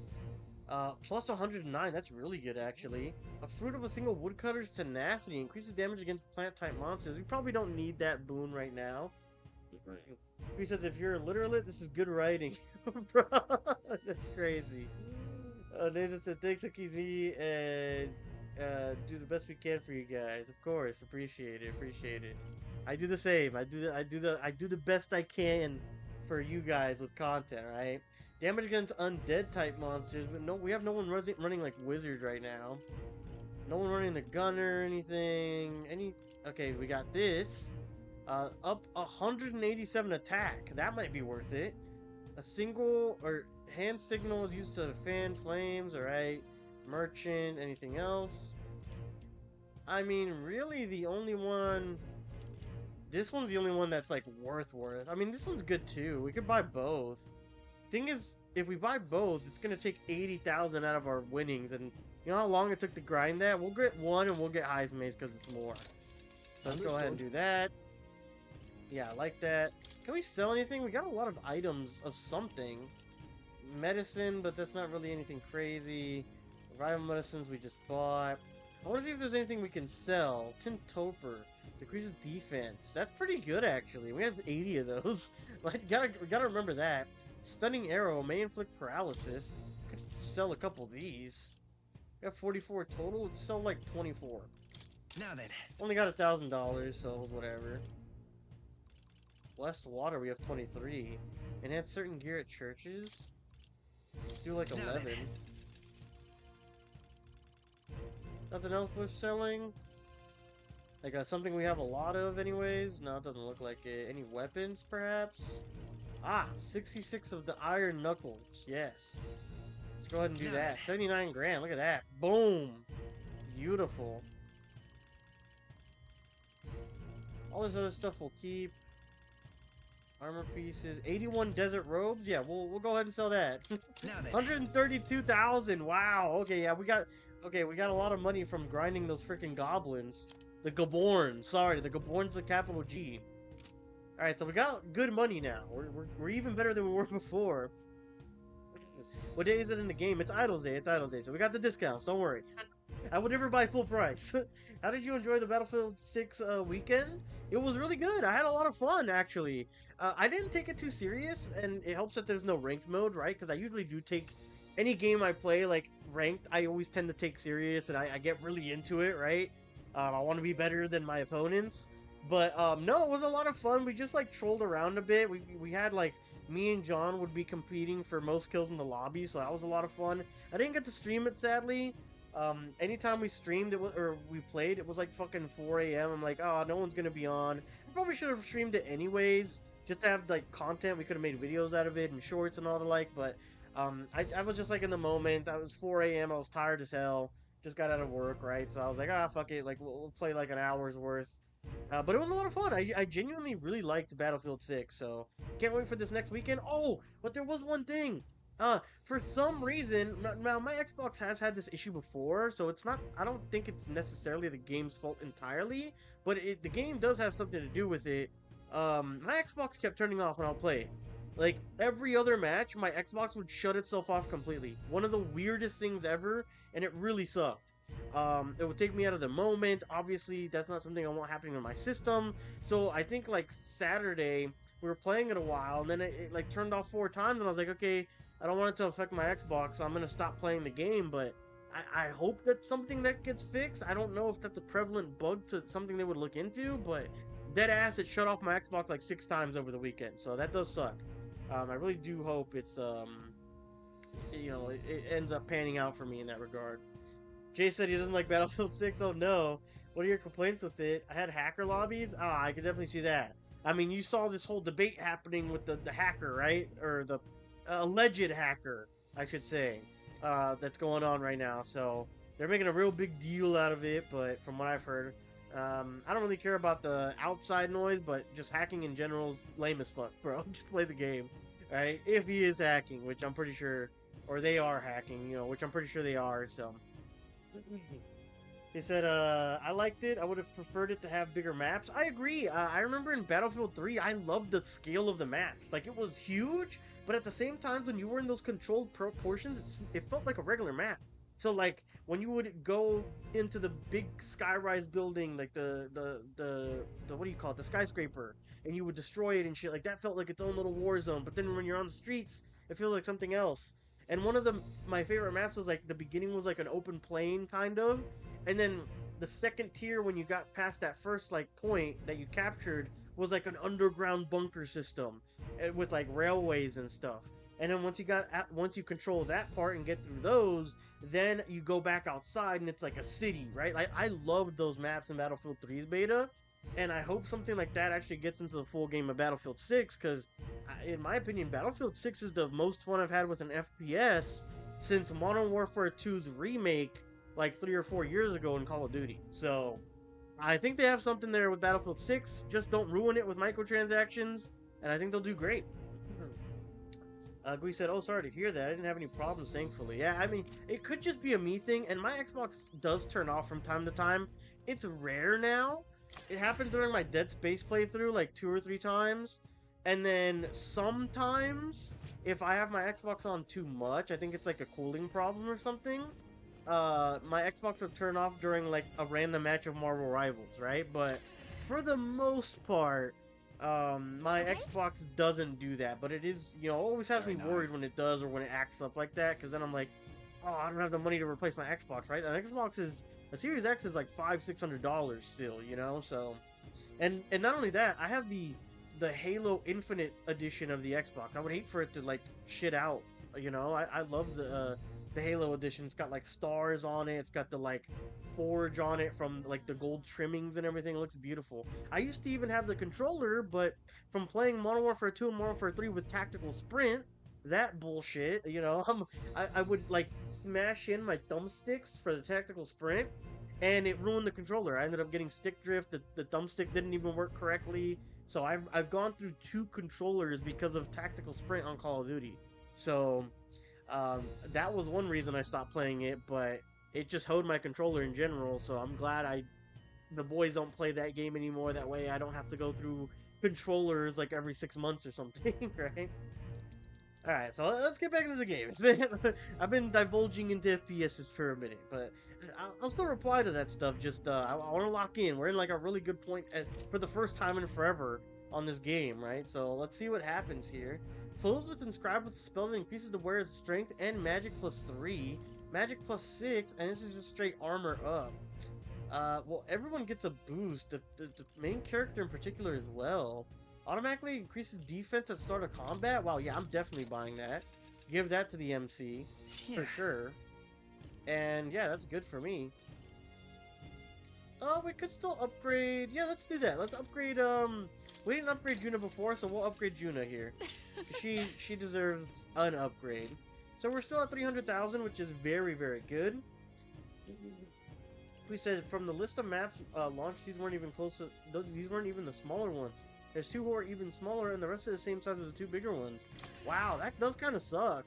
Plus 109. That's really good, actually. A fruit of a single woodcutter's tenacity. Increases damage against plant-type monsters. We probably don't need that boon right now. He says, if you're illiterate, this is good writing. Bro, that's crazy. Nathan said, thanks, Cookies, me, and do the best we can for you guys. Of course, appreciate it. I do the same. I do the best I can for you guys with content, right? Damage against undead type monsters, but no, we have no one running like wizard right now. No one running the gunner or anything. Okay, we got this. Up 187 attack. That might be worth it. A single or hand signal is used to fan flames. Alright. Merchant. Anything else? I mean, really the only one... This one's the only one that's like worth. I mean, this one's good too. We could buy both. Thing is, if we buy both, it's gonna take 80,000 out of our winnings, and you know how long it took to grind that? We'll get one and we'll get heismays because it's more. So let's go ahead and do that. Yeah, I like that. Can we sell anything? We got a lot of items of something. Medicine, but that's not really anything crazy. Revival medicines we just bought. I want to see if there's anything we can sell. Tin Toper. Decreases defense. That's pretty good, actually. We have 80 of those. Like, we gotta remember that. Stunning Arrow may inflict paralysis. Could sell a couple of these. We got 44 total. Let's sell like 24. Now then. Only got $1,000, so whatever. Blessed Water, we have 23. Enhance certain gear at churches. Let's do like 11. Nothing else worth selling? Like something we have a lot of anyways? No, it doesn't look like it. Any weapons, perhaps? Ah, 66 of the Iron Knuckles. Yes. Let's go ahead and do that. 79 grand. Look at that. Boom. Beautiful. All this other stuff we'll keep. Armor pieces. 81 desert robes. Yeah, we'll go ahead and sell that. 132,000. Wow. Okay, yeah, we got a lot of money from grinding those freaking goblins. The Gaborns. Sorry, the Gaborns with a capital G. Alright, so we got good money now. We're even better than we were before. What day is it in the game? It's Idols Day. It's Idols Day. So we got the discounts. Don't worry. I would never buy full price. How did you enjoy the Battlefield 6 weekend? It was really good. I had a lot of fun, actually. I didn't take it too serious, and it helps that there's no ranked mode, right? Because I usually do take... Any game I play, like, ranked, I always tend to take serious, and I get really into it, right? I want to be better than my opponents. But, no, it was a lot of fun. We just, like, trolled around a bit. We had, like... Me and John would be competing for most kills in the lobby, so that was a lot of fun. I didn't get to stream it, sadly. Anytime we streamed it or we played, it was like fucking 4 a.m. I'm like, oh, no one's gonna be on. I probably should have streamed it anyways, just to have like content. We could have made videos out of it and shorts and all the like. But I was just like in the moment. I was 4 a.m. I was tired as hell. Just got out of work, right? So I was like, ah, fuck it. Like we'll play like an hour's worth. But it was a lot of fun. I genuinely really liked Battlefield 6, so can't wait for this next weekend. Oh, but there was one thing. For some reason, now my Xbox has had this issue before, so it's not, I don't think it's necessarily the game's fault entirely, but the game does have something to do with it. My Xbox kept turning off when I'll play. Like, every other match, my Xbox would shut itself off completely. One of the weirdest things ever, and it really sucked. It would take me out of the moment. Obviously, that's not something I want happening on my system. So I think like Saturday, we were playing it a while, and then it like turned off 4 times, and I was like, okay, I don't want it to affect my Xbox, so I'm gonna stop playing the game. But I hope that's something that gets fixed. I don't know if that's a prevalent bug to something they would look into, but dead ass, it shut off my Xbox like 6 times over the weekend, so that does suck. I really do hope it's you know, it ends up panning out for me in that regard. Jay said he doesn't like Battlefield 6. Oh no. What are your complaints with it? I had hacker lobbies? Ah, I could definitely see that. I mean, you saw this whole debate happening with the hacker, right? Or the alleged hacker, I should say, that's going on right now. So they're making a real big deal out of it, but from what I've heard, I don't really care about the outside noise, but just hacking in general is lame as fuck, bro. Just play the game, right? If he is hacking, which I'm pretty sure, or they are hacking, you know, which I'm pretty sure they are, so... He said, I liked it. I would have preferred it to have bigger maps. I agree. I remember in Battlefield 3, I loved the scale of the maps. Like, it was huge, but at the same time, when you were in those controlled proportions, it felt like a regular map. So, like, when you would go into the big skyrise building, like the what do you call it? The skyscraper, and you would destroy it and shit, like, that felt like its own little war zone. But then when you're on the streets, it feels like something else. And one of my favorite maps was like the beginning was like an open plain kind of, and then the second tier when you got past that first like point that you captured was like an underground bunker system with like railways and stuff. And then once you control that part and get through those, then you go back outside and it's like a city, right? Like I loved those maps in Battlefield 3's beta. And I hope something like that actually gets into the full game of Battlefield 6, because in my opinion, Battlefield 6 is the most fun I've had with an FPS since Modern Warfare 2's remake like 3 or 4 years ago in Call of Duty. So I think they have something there with Battlefield 6. Just don't ruin it with microtransactions, and I think they'll do great. Gui said, "Oh, sorry to hear that. I didn't have any problems, thankfully." Yeah, I mean, it could just be a me thing, and my Xbox does turn off from time to time. It's rare now. It happened during my Dead Space playthrough like 2 or 3 times, and then sometimes if I have my Xbox on too much, I think it's like a cooling problem or something, my Xbox will turn off during like a random match of Marvel Rivals, right? But for the most part, my Xbox doesn't do that, but it is, you know, always has me worried when it does or when it acts up like that, because then I'm like, oh, I don't have the money to replace my Xbox, right? An Xbox is, a Series X is like $500-600 still, you know, so, and not only that, I have the Halo Infinite edition of the Xbox. I would hate for it to like shit out, you know. I love the Halo edition. It's got like stars on it. It's got the like forge on it from like the gold trimmings and everything. It looks beautiful. I used to even have the controller, but from playing Modern Warfare 2 and Modern Warfare 3 with tactical sprint, that bullshit, you know, I would like smash in my thumbsticks for the tactical sprint, and it ruined the controller. I ended up getting stick drift. The thumbstick didn't even work correctly. So I've gone through 2 controllers because of tactical sprint on Call of Duty. So that was one reason I stopped playing it, but it just hoed my controller in general. So I'm glad the boys don't play that game anymore. That way I don't have to go through controllers like every 6 months or something, right? All right, so let's get back into the game. I've been divulging into FPSs for a minute, but I'll still reply to that stuff. Just I want to lock in. We're in like a really good point for the first time in forever on this game, right? So let's see what happens here. Clothes with inscribed with the spell that increases the wearer's strength and magic +3, magic +6, and this is just straight armor up. Well, everyone gets a boost. The main character in particular as well. Automatically increases defense at start of combat. Wow, yeah, I'm definitely buying that. Give that to the MC for sure. And yeah, that's good for me. Oh, we could still upgrade. Yeah, let's do that. Let's upgrade. We didn't upgrade Januh before, so we'll upgrade Januh here. She deserves an upgrade. So we're still at 300,000, which is very, very good. We said from the list of maps launched, these weren't even close to. These weren't even the smaller ones. There's 2 who are even smaller, and the rest are the same size as the 2 bigger ones. Wow, that does kind of suck.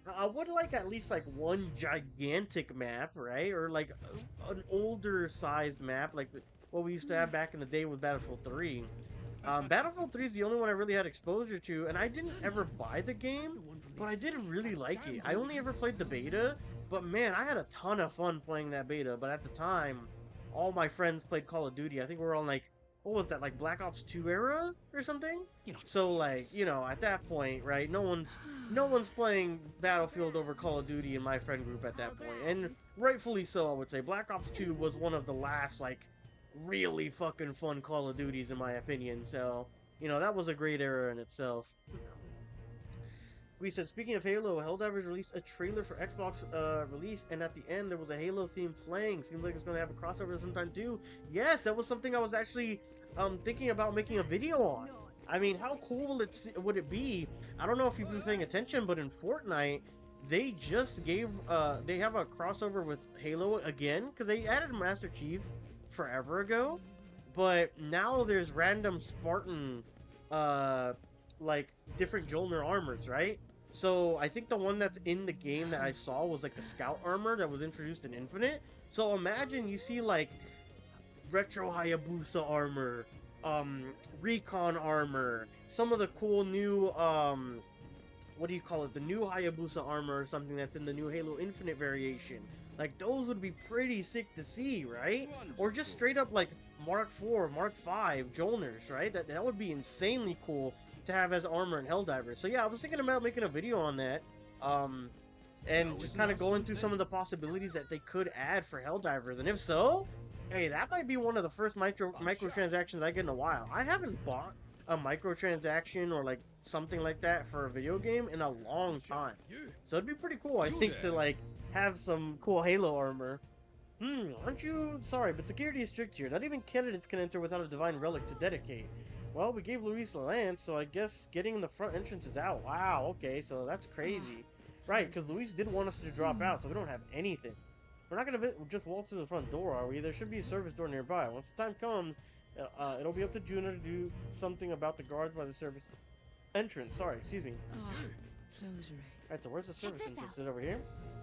I would like at least like one gigantic map, right? Or like an older sized map, like what we used to have back in the day with Battlefield 3. Battlefield 3 is the only one I really had exposure to, and I didn't ever buy the game, but I did really like it. I only ever played the beta, but man, I had a ton of fun playing that beta. But at the time, all my friends played Call of Duty. I think we were on like, what was that, like Black Ops 2 era or something? So like, you know, at that point, right, no one's playing Battlefield over Call of Duty in my friend group at that point. And rightfully so, I would say. Black Ops 2 was one of the last like really fucking fun Call of Duties in my opinion. So, you know, that was a great era in itself. We said, speaking of Halo, Helldivers released a trailer for Xbox release, and at the end there was a Halo theme playing. Seems like it's going to have a crossover sometime too. Yes, that was something I was actually thinking about making a video on. I mean, how cool would it be? I don't know if you've been paying attention, but in Fortnite, they just gave, they have a crossover with Halo again, because they added Master Chief forever ago, but now there's random Spartan, like, different Jolner armors, right? So I think the one that's in the game that I saw was like the scout armor that was introduced in Infinite. So imagine you see like retro Hayabusa armor, recon armor, some of the cool new what do you call it, the new Hayabusa armor or something that's in the new Halo Infinite variation. Like those would be pretty sick to see, right? Or just straight up like Mark 4, Mark 5 Jolners, right? That would be insanely cool to have as armor in Helldivers. So yeah, I was thinking about making a video on that, and just kind of going through some of the possibilities that they could add for Helldivers. And if so, hey, that might be one of the first microtransactions I get in a while. I haven't bought a microtransaction or like something like that for a video game in a long time. So it'd be pretty cool, I think, to like have some cool Halo armor. Aren't you? Sorry, but security is strict here. Not even candidates can enter without a divine relic to dedicate. Well, we gave Luis a lance, so I guess getting in the front entrance is out. Wow, okay, so that's crazy. Right, because Luis did want us to drop out, so we don't have anything. We're not going to just waltz to the front door, are we? There should be a service door nearby. Once the time comes, it'll be up to Januh to do something about the guards by the service entrance. Sorry, excuse me. Alright, so where's the service entrance? Is it over here?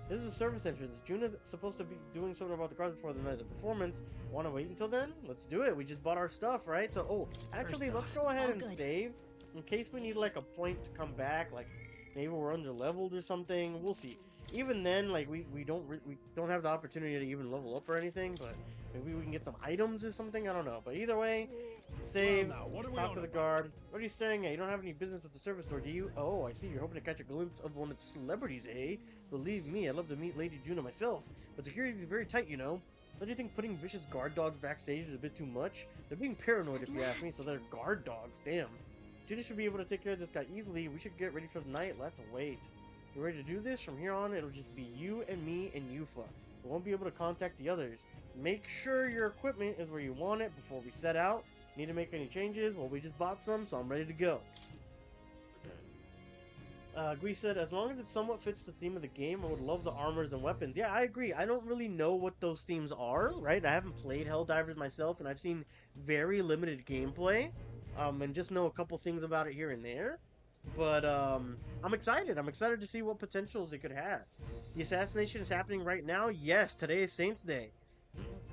This is a service entrance. Januh's supposed to be doing something about the guards before the night of the performance. Want to wait until then? Let's do it. We just bought our stuff, right? So, oh, actually, let's go ahead and save. In case we need, like, a point to come back. Like, maybe we're under-leveled or something. We'll see. Even then, like, we don't have the opportunity to even level up or anything, but maybe we can get some items or something. I don't know. But either way, save, talk to the guard. What are you staring at? You don't have any business at the service door, do you? Oh, I see. You're hoping to catch a glimpse of one of the celebrities, eh? Believe me, I'd love to meet Lady Januh myself, but security is very tight, you know. Don't you think putting vicious guard dogs backstage is a bit too much? They're being paranoid, if you ask me, so they're guard dogs. Damn. Januh should be able to take care of this guy easily. We should get ready for the night. Let's wait. You ready to do this? From here on, it'll just be you and me and Yufa. We won't be able to contact the others. Make sure your equipment is where you want it before we set out. Need to make any changes? Well, we just bought some, so I'm ready to go. Gui said, as long as it somewhat fits the theme of the game, I would love the armors and weapons. Yeah, I agree. I don't really know what those themes are, right? I haven't played Helldivers myself, and I've seen very limited gameplay, and just know a couple things about it here and there. But, I'm excited. I'm excited to see what potentials it could have. The assassination is happening right now? Yes, today is Saints Day.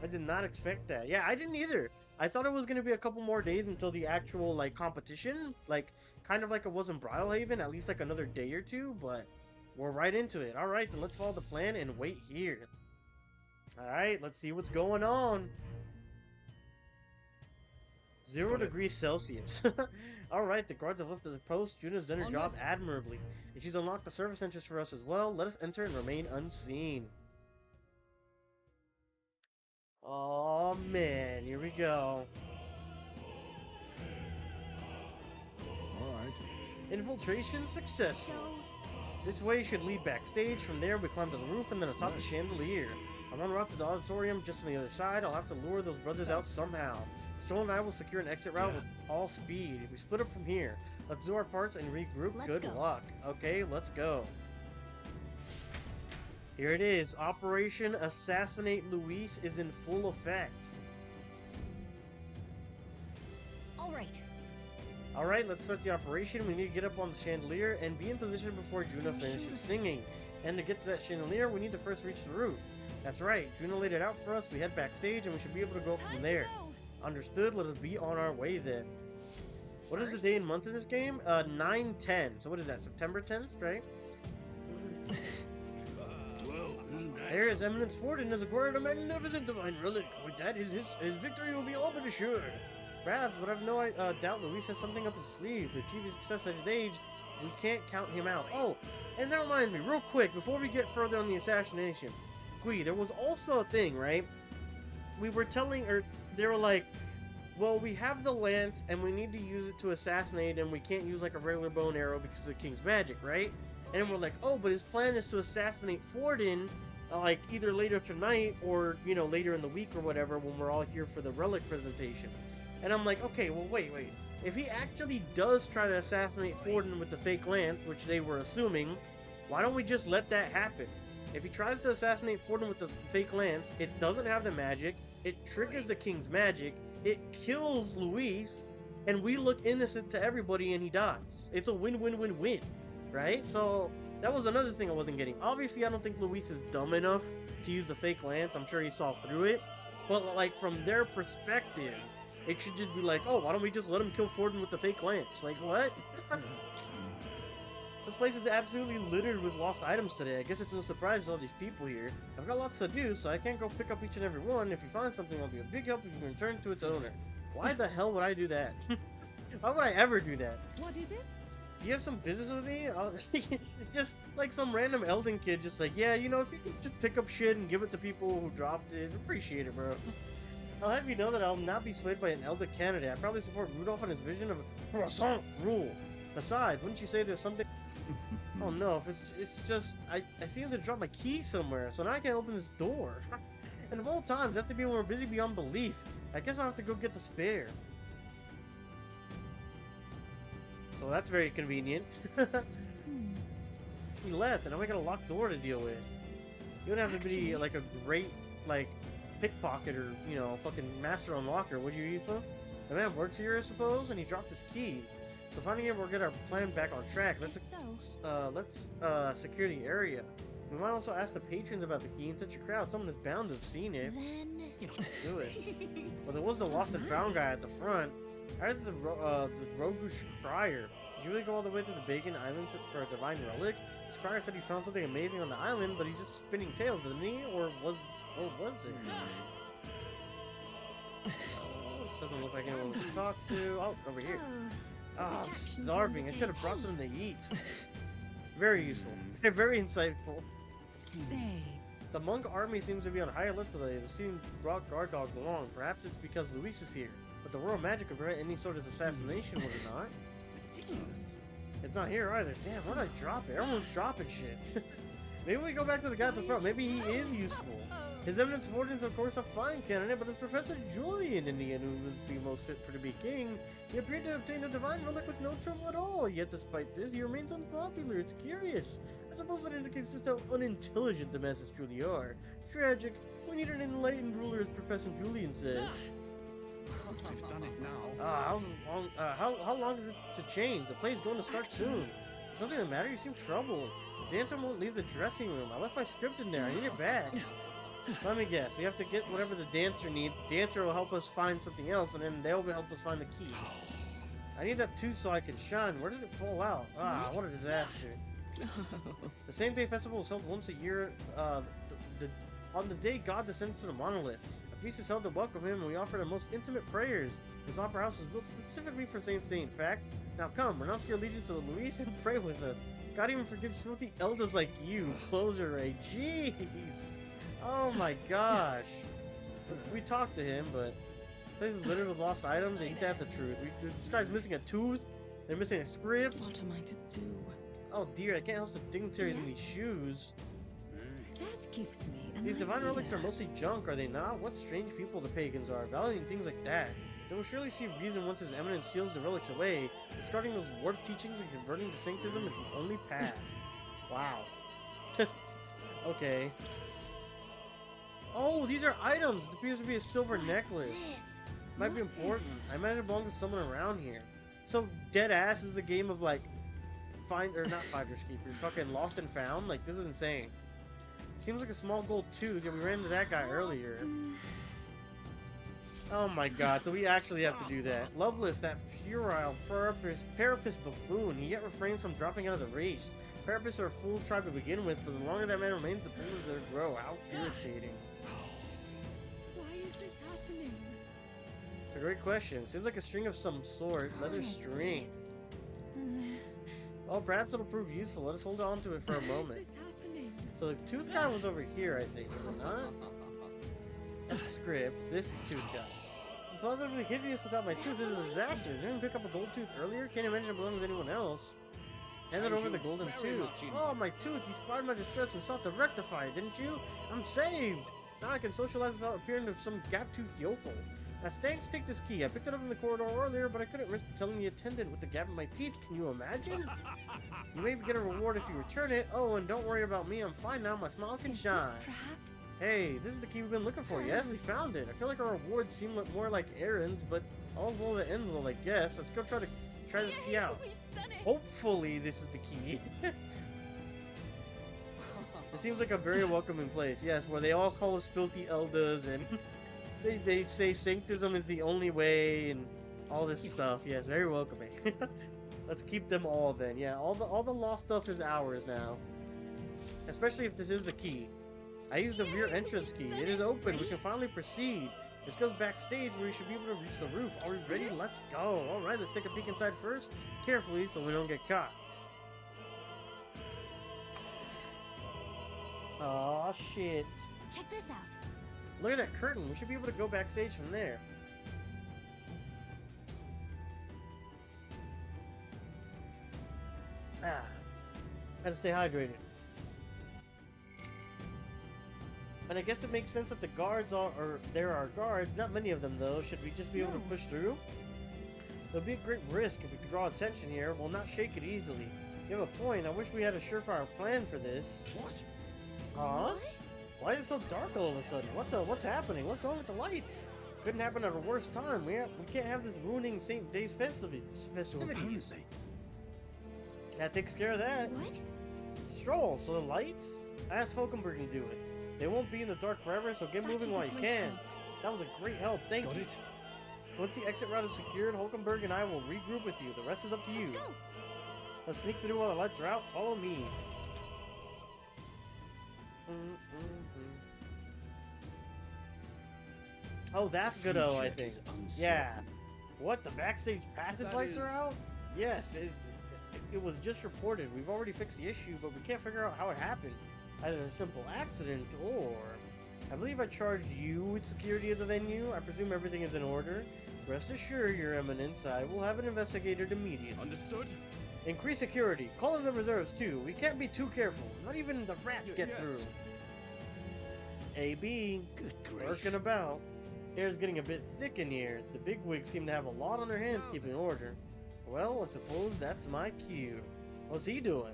I did not expect that. Yeah, I didn't either. I thought it was going to be a couple more days until the actual, like, competition. Like, kind of like it was in Bridlehaven, at least, like, another day or two. But we're right into it. Alright, then let's follow the plan and wait here. Alright, let's see what's going on. 0 degrees Celsius. Alright, the guards have left the post. Januh's done her job admirably. And she's unlocked the service entrance for us as well. Let us enter and remain unseen. Oh man, here we go. Alright. Infiltration successful. This way should lead backstage. From there, we climb to the roof and then atop the chandelier. I'm en route to the auditorium just on the other side. I'll have to lure those brothers out somehow. Strohl and I will secure an exit route with all speed. We split up from here. Let's do our parts and regroup. Good luck. Okay, let's go. Here it is. Operation Assassinate Luis is in full effect. Alright, let's start the operation. We need to get up on the chandelier and be in position before Januh finishes singing. And to get to that chandelier, we need to first reach the roof. That's right. Januh laid it out for us. We head backstage and we should be able to go from there. Understood. Let us be on our way then. What is the day and month of this game? 9/10. So what is that? September 10th, right? There is Eminence Forden has acquired a magnificent divine relic. With that, his victory will be all but assured. Perhaps, but I've no doubt Luis has something up his sleeve. To achieve his success at his age, we can't count him out. Oh, and that reminds me, real quick, before we get further on the assassination, Gui, there was also a thing, right? We were telling, or they were like, well, we have the lance, and we need to use it to assassinate, and we can't use, like, a regular bow and arrow because of the king's magic, right? And we're like, oh, but his plan is to assassinate Forden, like, either later tonight, or, you know, later in the week or whatever, when we're all here for the relic presentation. And I'm like, okay, well, wait. If he actually does try to assassinate Forden with the fake lance, which they were assuming, why don't we just let that happen? If he tries to assassinate Forden with the fake lance, it doesn't have the magic, it triggers the king's magic, it kills Luis, and we look innocent to everybody and he dies. It's a win-win-win-win, right? So, that was another thing I wasn't getting. Obviously, I don't think Luis is dumb enough to use the fake lance. I'm sure he saw through it. But, like, from their perspective, it should just be like, oh, why don't we just let him kill Forden with the fake lance? Like, what? This place is absolutely littered with lost items today. I guess it's no surprise with all these people here. I've got lots to do, so I can't go pick up each and every one. If you find something, I'll be a big help if you can return to its owner. Why the hell would I do that? Why would I ever do that? What is it? Do you have some business with me? Just like some random Elden kid, just like, yeah, you know, if you could just pick up shit and give it to people who dropped it, appreciate it, bro. I'll have you know that I'll not be swayed by an Elder candidate. I probably support Rudolph and his vision of a croissant rule. Besides, wouldn't you say there's something... Oh no, if it's just... I seem to drop my key somewhere, so now I can't open this door. And of all times, that's to be when we're busy beyond belief. I guess I'll have to go get the spare. So that's very convenient. He left, and now we got a locked door to deal with. You don't have to be like a great, like, pickpocket or, you know, fucking master unlocker, would you, Aoife? The man works here, I suppose, and he dropped his key. So finding it, we'll get our plan back on track. Let's secure the area. We might also ask the patrons about the key in such a crowd. Someone is bound to have seen it. Then... You know, let's do it. Well, there was the lost and found guy at the front. I heard the roguish crier. Did you really go all the way to the Bacon Island for a divine relic? This crier said he found something amazing on the island, but he's just spinning tales, didn't he? Or was it? This doesn't look like anyone to talk to. Oh, over here. Oh, I'm starving. I should have brought something to eat. Very useful. They're very insightful. Say. The monk army seems to be on high alert today. We've seen brought guard dogs along. Perhaps it's because Luis is here. But the royal magic could prevent any sort of assassination, would it not? It's not here either. Damn, why did I drop it? Everyone's dropping shit. Maybe we go back to the guy at the front. Maybe he is useful. His Eminence Warden's of course a fine candidate, but it's Professor Julian in the end who would be most fit for to be king. He appeared to obtain a divine relic with no trouble at all, yet despite this, he remains unpopular. It's curious. I suppose that indicates just how unintelligent the masses truly are. Tragic. We need an enlightened ruler, as Professor Julian says. I've done it now. How long is it to change? The play's going to start soon. Is something the matter? You seem troubled. The dancer won't leave the dressing room. I left my script in there. I need it back. Let me guess. We have to get whatever the dancer needs. The dancer will help us find something else, and then they'll help us find the key. I need that tooth so I can shine. Where did it fall out? Ah, what a disaster. The same day festival is held once a year. On the day God descends to the monolith. A feast is held to welcome him, and we offer the most intimate prayers. This opera house was built specifically for Saint Stay, in fact. Now come, renounce your allegiance to Luis and pray with us. God even forgives filthy elders like you. Closer, Ray. Jeez. Oh my gosh. We talked to him, but this place is littered with lost items. Ain't that the truth? This guy's missing a tooth. They're missing a script. What am I to do? Oh dear, I can't house the dignitaries in these shoes. That gives me an These divine idea. relics are mostly junk, are they not? What strange people the pagans are, valuing things like that. They will surely see reason once his eminence steals the relics away. Discarding those warped teachings and converting to sanctism is the only path. Wow. Okay. Oh, these are items! This appears to be a silver necklace. Might be important. I imagine it belongs to someone around here. So, dead ass is a game of like not finders keepers, fucking lost and found. Like, this is insane. Seems like a small gold tooth. Yeah, we ran into that guy earlier. Oh my god, so we actually have to do that. Loveless, that puerile parapist buffoon, he yet refrains from dropping out of the race. Parapists are a fool's tribe to begin with, but the longer that man remains, the bigger they grow. How irritating. Why is this happening? It's a great question. Seems like a string of some sort. Leather string. Oh, perhaps it'll prove useful. Let us hold on to it for a moment. So the tooth guy was over here, I think, was it not? That's a script. This is tooth guy. I'm positively hideous without my tooth. This is a disaster. Didn't pick up a gold tooth earlier? Can't imagine it belongs to anyone else. Handed over the golden tooth. Oh, my tooth! You spied my distress and sought to rectify it, didn't you? I'm saved! Now I can socialize without appearing to some gap-toothed yokel. Now, thanks, take this key. I picked it up in the corridor earlier, but I couldn't risk telling the attendant with the gap in my teeth. Can you imagine? You may get a reward if you return it. Oh, and don't worry about me. I'm fine now. My smile can shine. Perhaps? Hey, this is the key we've been looking for. Yes, we found it. I feel like our rewards seem more like errands, but all's well that ends well, I guess. Let's go try this key out. Hopefully, this is the key. It seems like a very welcoming place. Yes, where they all call us filthy elders and they say sanctism is the only way and all this stuff. Yes, very welcoming. Let's keep them all then. Yeah, all the lost stuff is ours now. Especially if this is the key. I used the rear entrance key. It is open. We can finally proceed. This goes backstage where we should be able to reach the roof. Are we ready? Let's go. Alright, let's take a peek inside first. Carefully so we don't get caught. Aw, shit. Check this out. Look at that curtain. We should be able to go backstage from there. Gotta stay hydrated. And I guess it makes sense that the guards are, or there are guards, not many of them though. Should we just be able to push through? It would be a great risk if we could draw attention here. We'll not shake it easily. You have a point. I wish we had a surefire plan for this. What? Huh? Why is it so dark all of a sudden? What's happening? What's wrong with the lights? Couldn't happen at a worse time. We can't have this ruining St. Day's festivities. That takes care of that. What? Strohl. So the lights? Ask Hulkenberg to do it. They won't be in the dark forever, so get moving while you can. That was a great help. Thank you. Once the exit route is secured, Hulkenberg and I will regroup with you. The rest is up to you. Let's go. Let's sneak through while the lights are out. Follow me. Oh, that's Godot, I think. Yeah. What? The backstage passage lights are out? Yes. It was just reported. We've already fixed the issue, but we can't figure out how it happened. Either a simple accident or... I believe I charged you with security of the venue. I presume everything is in order. Rest assured, Your Eminence, I will have it investigated immediately. Understood? Increase security. Call in the reserves, too. We can't be too careful. Not even the rats get through. AB. Good grief. Lurking about. Air's getting a bit thick in here. The bigwigs seem to have a lot on their hands keeping order. Well, I suppose that's my cue. What's he doing?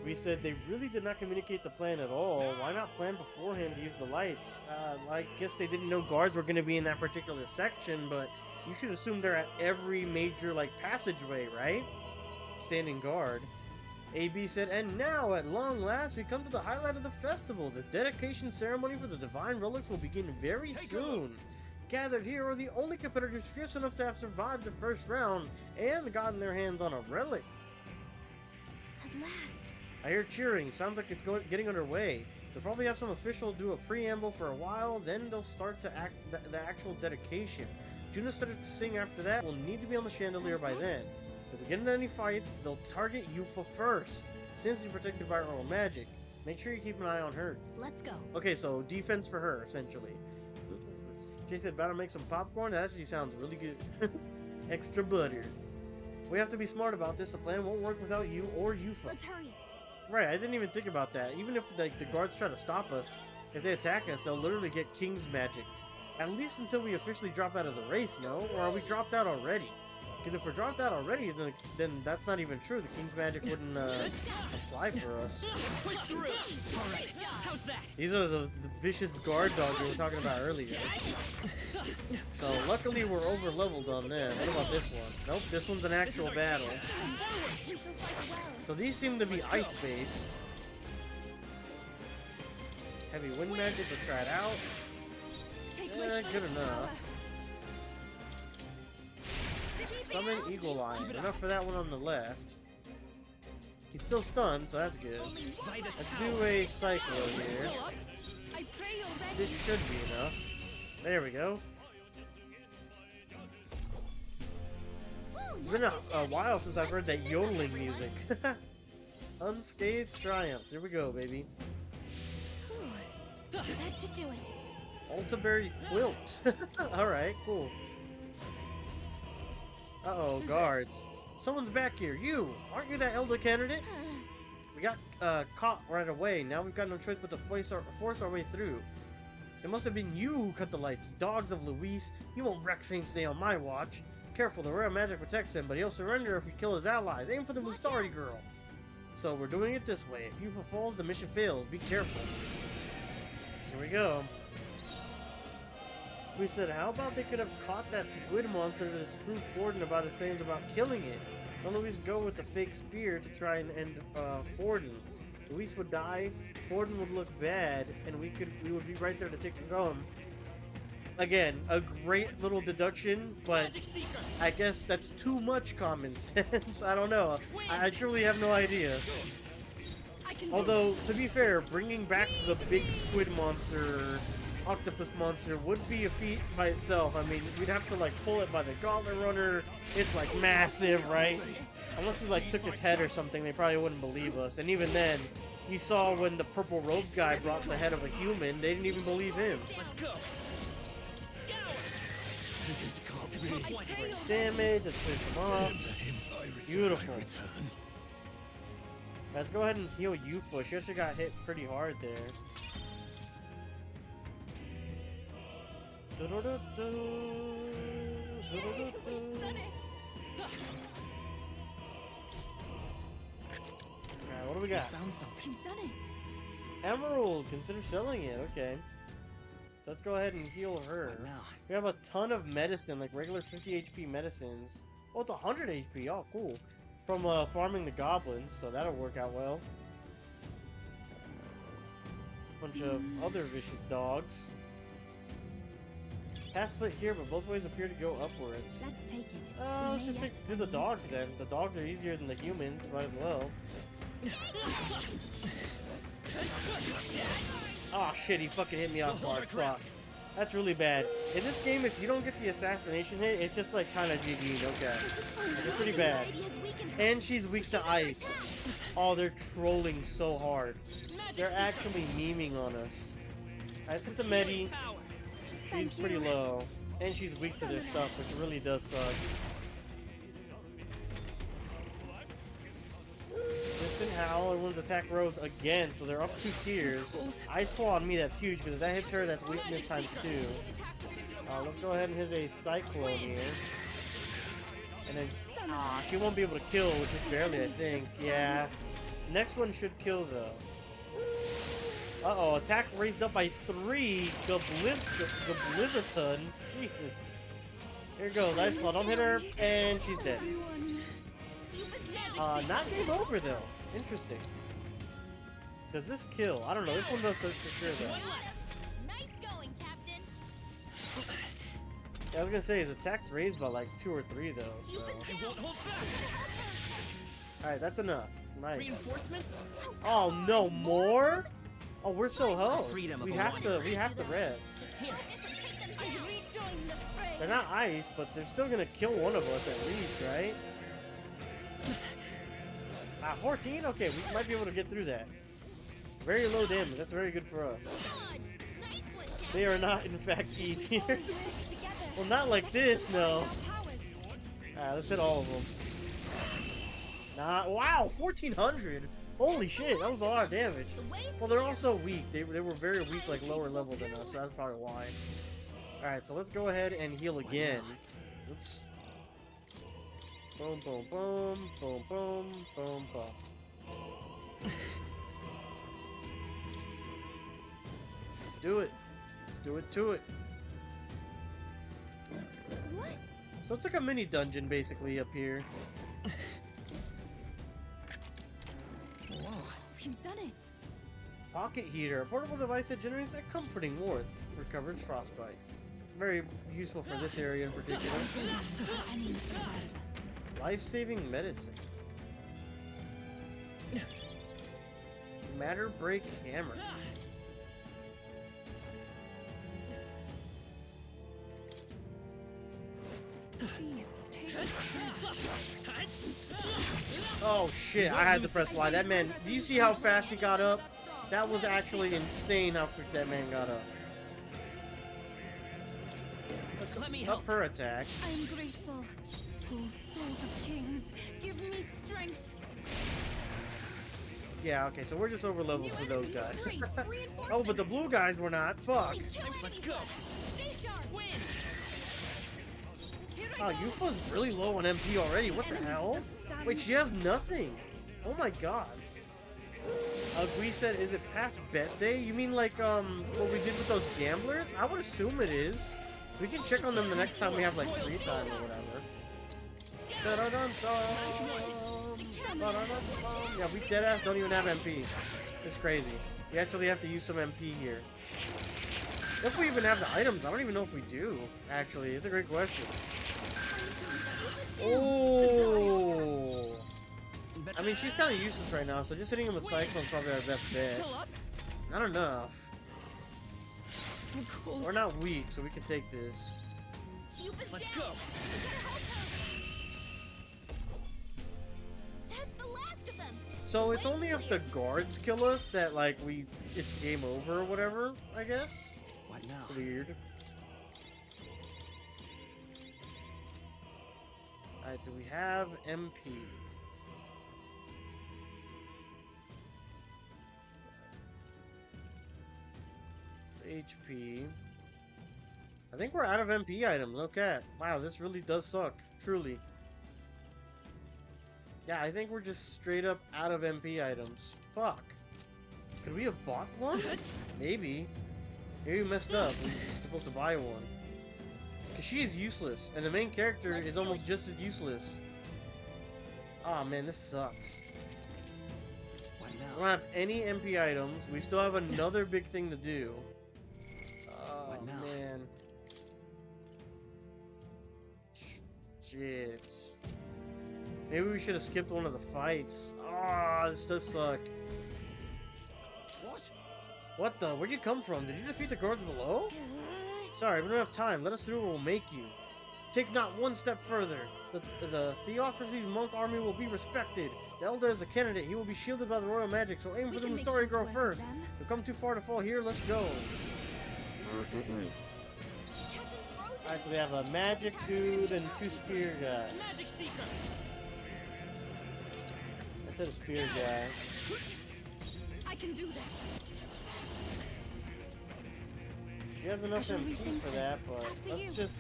We said they really did not communicate the plan at all. Why not plan beforehand to use the lights? I guess they didn't know guards were going to be in that particular section, but you should assume they're at every major, passageway, right? Standing guard. AB said, and now, at long last, we come to the highlight of the festival. The dedication ceremony for the divine relics will begin very soon. Gathered here are the only competitors fierce enough to have survived the first round and gotten their hands on a relic. At last. I hear cheering. Sounds like it's getting underway. They'll probably have some official do a preamble for a while, then they'll start to the actual dedication. Januh started to sing after that. We'll need to be on the chandelier by then. If we get into any fights, they'll target Yufa first, since you're protected by her own magic. Make sure you keep an eye on her. Let's go. Okay, so defense for her, essentially. Jay said, better make some popcorn? That actually sounds really good. Extra butter. We have to be smart about this. The plan won't work without you or Yufa. Let's hurry. Right, I didn't even think about that. Even if the guards try to stop us, if they attack us, they'll literally get King's magic. At least until we officially drop out of the race, no? Or are we dropped out already? Because if we're dropped out already, then that's not even true. The King's magic wouldn't apply for us. Push through. All right. How's that? These are the vicious guard dogs we were talking about earlier. So luckily we're over leveled on them. What about this one? Nope, this one's an actual battle. So these seem to be ice based. Heavy wind magic, let's try it out. Good enough. Summon Eagle Eye. Enough for that one on the left. He's still stunned, so that's good. Let's do a cyclo here. This should be enough. There we go. It's been a while since I've heard that yodeling music. Unscathed Triumph. Here we go, baby. That should do it. Altabury Quilt. Alright, cool. Uh-oh, guards. Someone's back here. You! Aren't you that elder candidate? We got caught right away. Now we've got no choice but to force our way through. It must have been you who cut the lights. Dogs of Luis. You won't wreck Saint Day on my watch. Careful, the rare magic protects him, but he'll surrender if we kill his allies. Aim for the Mustari girl. So we're doing it this way. If Yufa falls, the mission fails. Be careful. Here we go. We said, how about they could have caught that squid monster to spoof Forden about his claims about killing it? Let Luis go with the fake spear to try and end Forden. Luis would die, Forden would look bad, and we would be right there to take the throne. Again, a great little deduction, but I guess that's too much common sense. I don't know. I truly have no idea. Although, to be fair, bringing back the big squid monster, octopus monster, would be a feat by itself. I mean, we'd have to, pull it by the gauntlet runner. It's, massive, right? Unless we, took its head or something, they probably wouldn't believe us. And even then, you saw when the purple robe guy brought the head of a human, they didn't even believe him. Let's go. Damage, let's finish him off. Beautiful. Let's go ahead and heal Yufa. She actually got hit pretty hard there. We've done it. Alright, what do we got? Found something. You've done it. Emerald. Consider selling it. Okay. So let's go ahead and heal her. We have a ton of medicine, like regular 50 HP medicines. Oh, it's 100 HP. Oh, cool. From farming the goblins, so that'll work out well. Bunch of other vicious dogs. Path split here, but both ways appear to go upwards. Let's take it. Let's just do the dogs then. The dogs are easier than the humans, might as well. Oh shit, he fucking hit me off guard. Fuck. That's really bad. In this game, if you don't get the assassination hit, it's just like kind of GG'd. Okay. It's pretty bad. And she's weak to ice. Oh, they're trolling so hard. They're actually memeing on us. I set the Medi. She's pretty low. And she's weak to their stuff, which really does suck. Distant Howl, everyone's attack rose again, so they're up 2 tiers. Ice Claw on me, that's huge, because if that hits her, that's weakness times 2. Let's go ahead and hit a Cyclone here. And then, she won't be able to kill, which is barely, I think. Yeah. Next one should kill, though. Uh-oh, attack raised up by 3. Gablizaton. Jesus. Here goes, Ice Claw, don't hit her, and she's dead. Not game over, though. Interesting. Does this kill? I don't know, this one does for sure, though. Nice going, Captain. Yeah, I was gonna say, his attack's raised by like 2 or 3, though, so... Alright, that's enough. Nice. Oh, no more? Oh, we're so low. We have to rest. They're not ice, but they're still gonna kill one of us at least, right? 14? Okay, we might be able to get through that. Very low damage. That's very good for us. They are not, in fact, easier. Well, not like this, no. Alright, let's hit all of them. Wow, 1400! Holy shit, that was a lot of damage. Well, they're also weak. They were very weak, like lower level than us, so that's probably why. Alright, so let's go ahead and heal again. Oops. Boom, boom, boom, boom, boom, boom, boom. Do it. Let's do it to it. What? So it's like a mini dungeon, basically, up here. Whoa, you've done it. Pocket heater, a portable device that generates a comforting warmth. Recovers frostbite. Very useful for this area in particular. Life-saving medicine. Matter break hammer. Please, take it. Oh shit, I had to press Y. That man, do you see how fast he got up? That was actually insane how quick that man got up. Let's up her attack. I am grateful. Oh, souls of kings, give me strength. Yeah, okay, so we're just over level for those guys. Oh, but the blue guys were not. Fuck. Let's go. Oh, Yufa's really low on MP already. What the hell? Wait, she has nothing. Oh my god. Gui said, is it past bet day? You mean like what we did with those gamblers? I would assume it is. We can check on them the next time we have like free time or whatever. Yeah, we deadass don't even have MP. It's crazy. We actually have to use some MP here. If we even have the items, I don't even know if we do. Actually, it's a great question. Oh! I mean, she's kind of useless right now, so just hitting him with Cyclone's probably our best bet. Not enough. We're not weak, so we can take this. Let's go. That's the last of them. So it's only if the guards kill us that like it's game over or whatever, I guess. What now? It's weird. Alright, do we have MP? HP. I think we're out of MP items. Okay. Wow, this really does suck. Truly. Yeah, I think we're just straight up out of MP items. Fuck. Could we have bought one? Maybe. Maybe we messed up. We were supposed to buy one. Because she is useless. And the main character is almost just as useless. Aw, oh, man, this sucks. We don't have any MP items. We still have another big thing to do. Oh, man. Shit. Maybe we should have skipped one of the fights. Ah, oh, this does suck. What? What the? Where'd you come from? Did you defeat the guards below? Sorry, we don't have time. Let us through or we'll make you. Take not one step further. The Theocracy's monk army will be respected. The Elder is a candidate. He will be shielded by the royal magic, so aim for the story girl first. We've come too far to fall here. Let's go. Alright, so we have a magic dude and 2 spear guys. Magic seeker. I said a spear guy. I can do this. She has enough MP for that, but let's just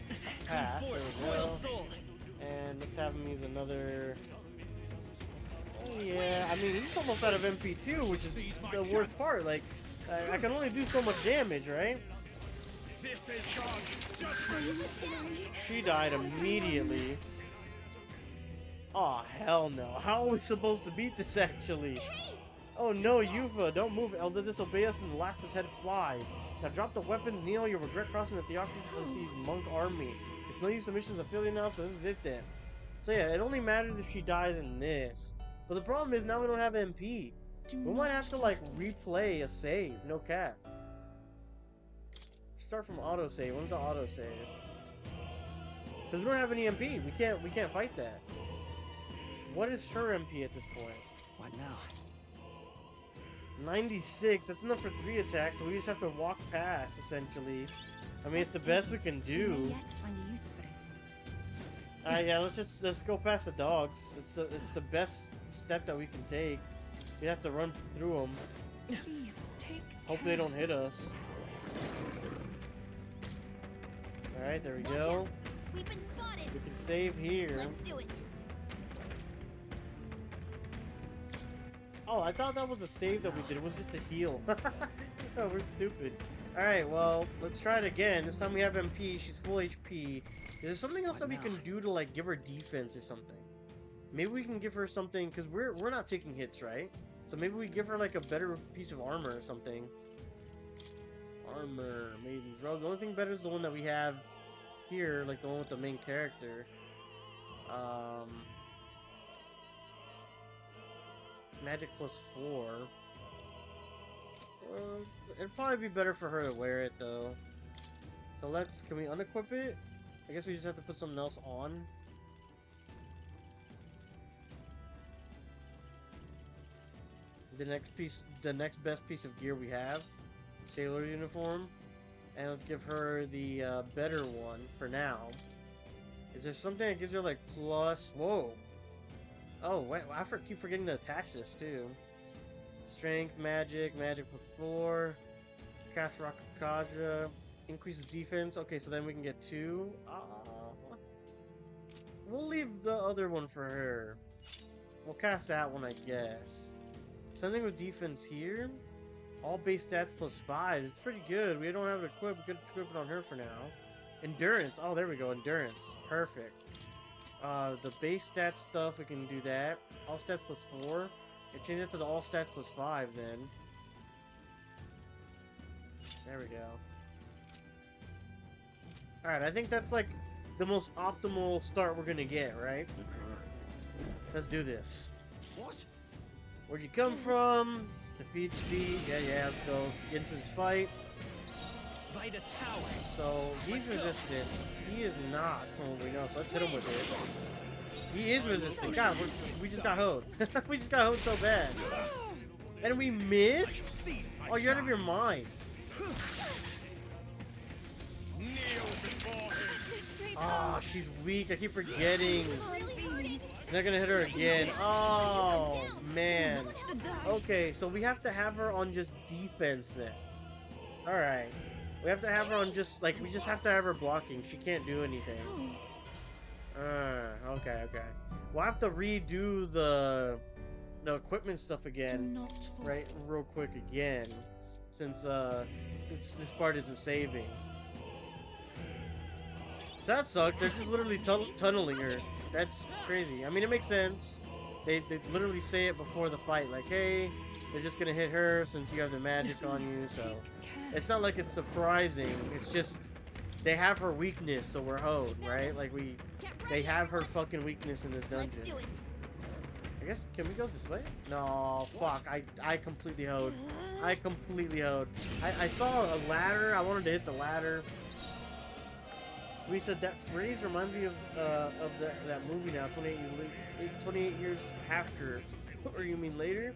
pass. There we go. And let's have him use another. Oh, yeah, I mean, he's almost out of MP too, which is the worst part. Like, I can only do so much damage, right? This is God's judgment. She died immediately. Oh hell no! How are we supposed to beat this actually? Oh no, Yufa! Don't move, Elder. Disobey us and the last head flies. Now drop the weapons, Neo. You'll regret crossing the Theocracy's monk army. It's no use the mission's affiliate now, so this is it then. So yeah, it only matters if she dies in this. But the problem is now we don't have MP. We might have to like replay a save. No cap. Start from autosave. When's the autosave? Because we don't have any MP. We can't fight that. What is her MP at this point? What now? 96. That's enough for 3 attacks, so we just have to walk past, essentially. I mean, it's the best we can do. Alright, yeah, let's go past the dogs. It's the best step that we can take. We have to run through them. Please take. Hope they don't hit us. Alright, there we go. We've been spotted. We can save here. Let's do it. Oh, I thought that was a save that we did. It was just a heal. Oh, we're stupid. Alright, well, let's try it again. This time we have MP. She's full HP. Is there something else that we can do to, like, give her defense or something? Maybe we can give her something, because we're not taking hits, right? So maybe we give her, like, a better piece of armor or something. Armor, Maiden's Robe. The only thing better is the one that we have here, like the one with the main character. Magic +4. It'd probably be better for her to wear it though. So can we unequip it? I guess we just have to put something else on. The next best piece of gear we have. Sailor uniform. And let's give her the better one for now. Is there something that gives her like plus... Whoa. Oh, wait, I keep forgetting to attach this too. Strength, magic +4. Cast Rakakaja. Increases defense. Okay, so then we can get 2. We'll leave the other one for her. We'll cast that one, I guess. Something with defense here. All base stats +5. It's pretty good. We don't have it equipped. We could equip it on her for now. Endurance. Oh, there we go. Endurance. Perfect. The base stats stuff, we can do that. All stats +4. And change it to the all stats +5 then. There we go. Alright, I think that's like the most optimal start we're gonna get, right? Let's do this. What? Where'd you come from? Defeat speed. Yeah, let's go. Get into this fight. Vitus power. So he's resistant. He is not, from what we know. So let's hit him with it. He is resistant. God, we just got hoed. We just got hoed so bad. And we missed? Oh, you're out of your mind. Oh, she's weak. I keep forgetting. They're gonna hit her again. Oh, man. Okay, so we have to have her on just defense then. Alright. We have to have her on just, like, we just have to have her blocking. She can't do anything. Okay. We'll have to redo the equipment stuff again, right, real quick again, since this part isn't saving. So that sucks. They're just literally tunneling her. That's crazy. I mean, it makes sense. They literally say it before the fight, like, hey, they're just gonna hit her since you have the magic on you. So it's not like it's surprising. It's just they have her weakness, so we're hoed, right? Like they have her fucking weakness in this dungeon. I guess, can we go this way? No, fuck. I completely hoed. I saw a ladder. I wanted to hit the ladder. We said that phrase reminds me of that movie now, 28 years after. Or you mean later?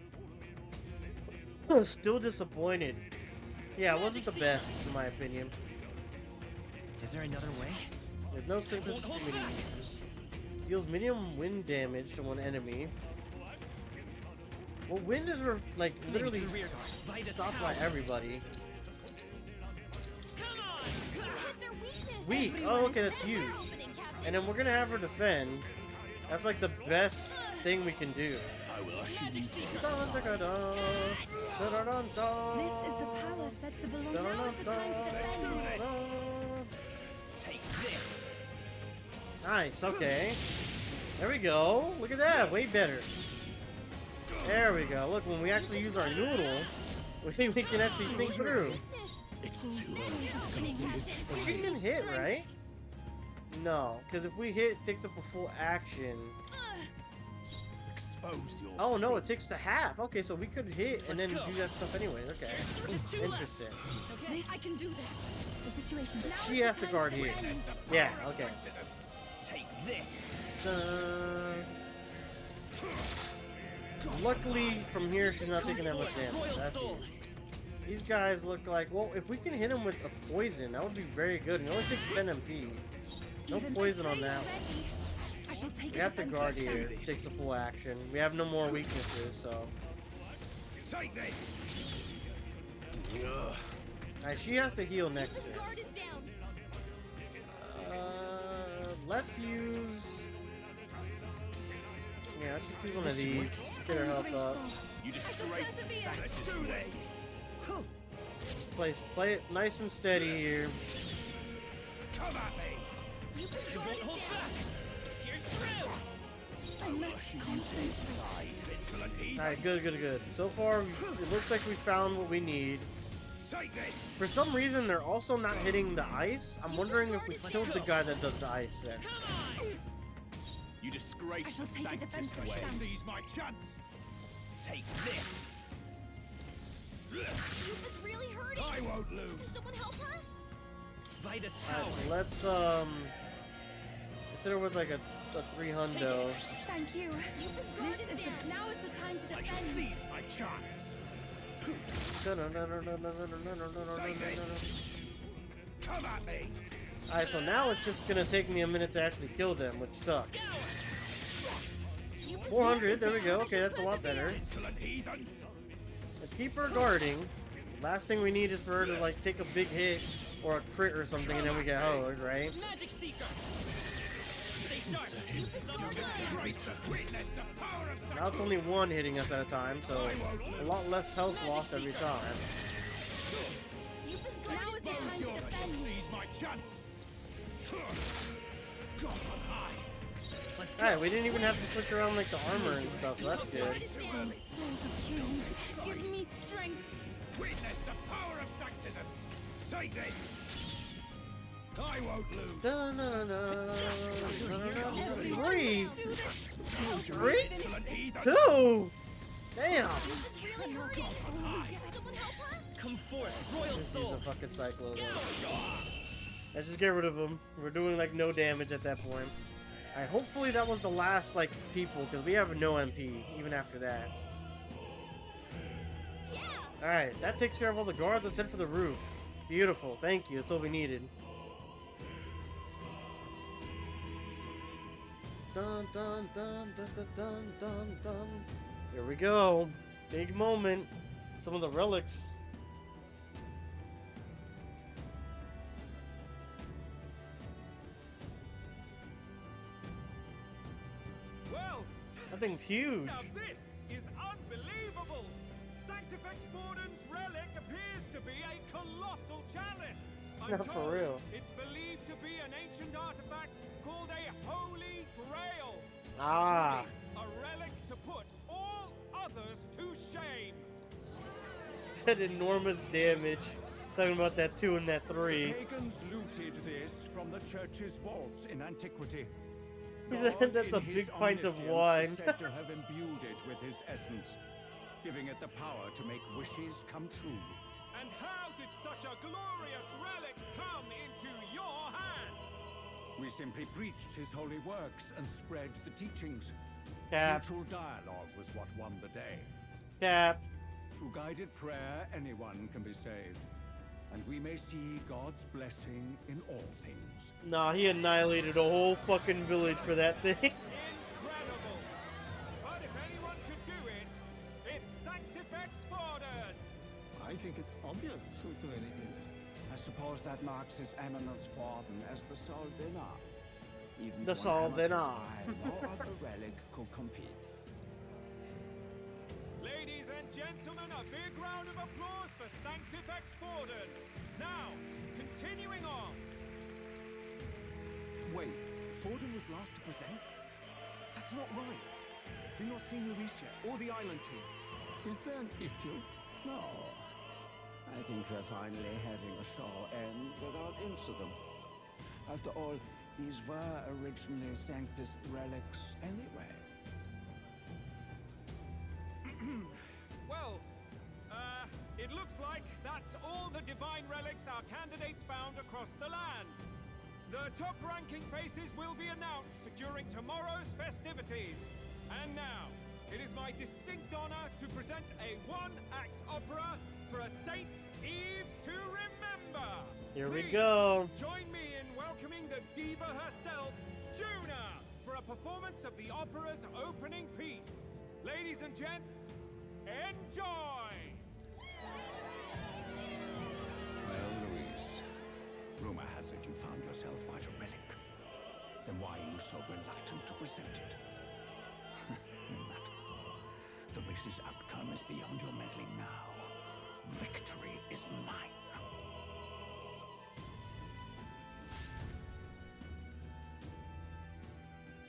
Still disappointed. Yeah, it wasn't the best, in my opinion. Is there another way? There's no sensitivity. Deals medium wind damage to one enemy. Well, wind is like literally stopped by everybody. Weak. Oh, okay, that's huge. And then we're gonna have her defend. That's like the best thing we can do. I will usher you to your This is the power said to belong. Now is the time to defend. Take this. Nice. Okay. There we go. Look at that. Way better. There we go. Look, when we actually use our noodle, we can actually think through. Well, she can hit, right? No, because if we hit, it takes up a full action. Oh no, it takes the half. Okay, so we could hit and then do that stuff anyway. Okay, interesting. Okay, I can do this. The situation. She has to guard here. Yeah. Okay. Take this. Luckily, from here, she's not taking that much damage. That's huge. These guys look like, well, if we can hit him with a poison, that would be very good. It only takes 10 MP. No poison on that one. We have to guard here. It takes the full action. We have no more weaknesses, so. Take this. Alright, she has to heal next turn. Let's use. Yeah, let's just use one of these. Get her health up. You disgrace the sanctus. Do this. Let's play it nice and steady here. Come at me. You won't hold back. Here's through. I will usher you to his side. Alright, good. So far, it looks like we found what we need. Take this. For some reason, they're also not hitting the ice. I'm wondering if we killed the guy that does the ice then. You disgrace the sanctus way. Seize my chance. Take this. It's really hurting. I won't lose. Can someone help her? Vitus power. Let's consider with like a 300. Thank you. Now is the time to defend. I shall seize my chance. Come at me. Alright, so now it's just gonna take me a minute to actually kill them, which sucks. 400, there we go. Okay, that's a lot better. Let's keep her guarding. Last thing we need is for her to like take a big hit or a crit or something, and then we get hoed, right? Now it's only one hitting us at a time, so a lot less health lost every time. Now is the time to defend. Seize my chance. God on high. Alright, we didn't even have to switch around like the armor and stuff, so that's good. Oh, souls of kings, give me strength. Witness the power of sanctism. Take this. I won't lose. Three. Two. Damn. Come forth, royal soul. He's a fucking cyclone. Let's just get rid of him. We're doing like no damage at that point. Alright, hopefully that was the last like people, because we have no MP even after that. Alright, that takes care of all the guards. Let's head for the roof. Beautiful, thank you. That's all we needed. Dun dun dun dun dun dun dun dun. Here we go. Big moment. Some of the relics. That thing's huge. Now this is unbelievable. Sanctifex Forden's relic appears to be a colossal chalice. I'm Not for told real. It's believed to be an ancient artifact called a Holy Grail. Ah. Truly, a relic to put all others to shame. Said enormous damage. Talking about that 2 and that 3. Pagans looted this from the church's vaults in antiquity. He said that's a in his big pint of omniscience, wine. is said to have imbued it with his essence, giving it the power to make wishes come true. And how did such a glorious relic come into your hands? We simply preached his holy works and spread the teachings. Cap. Mutual dialogue was what won the day. Cap. Through guided prayer, anyone can be saved. And we may see God's blessing in all things. Nah, he annihilated a whole fucking village for that thing. Incredible! But if anyone could do it, it's Sanctifex Forden! I think it's obvious whose relic it is. I suppose that marks His Eminence Forden as the sole winner. Even The to an sole winner. amateur's eye, no other relic could compete. Ladies and gentlemen, a big round of applause for Sanctifex Forden. Now, continuing on. Wait, Forden was last to present? That's not right. We've not seen Luis yet, or the island team. Is there an issue? No. I think we're finally having a show end without incident. After all, these were originally Sanctus relics anyway. Well, it looks like that's all the divine relics our candidates found across the land. The top-ranking faces will be announced during tomorrow's festivities. And now, it is my distinct honor to present a one-act opera for a Saint's Eve to remember. Here we Please go. join me in welcoming the diva herself, Januh, for a performance of the opera's opening piece. Ladies and gents, enjoy! Well, Luis, rumor has it you found yourself quite a relic. Then why are you so reluctant to present it? No matter. The race's outcome is beyond your meddling now. Victory is mine.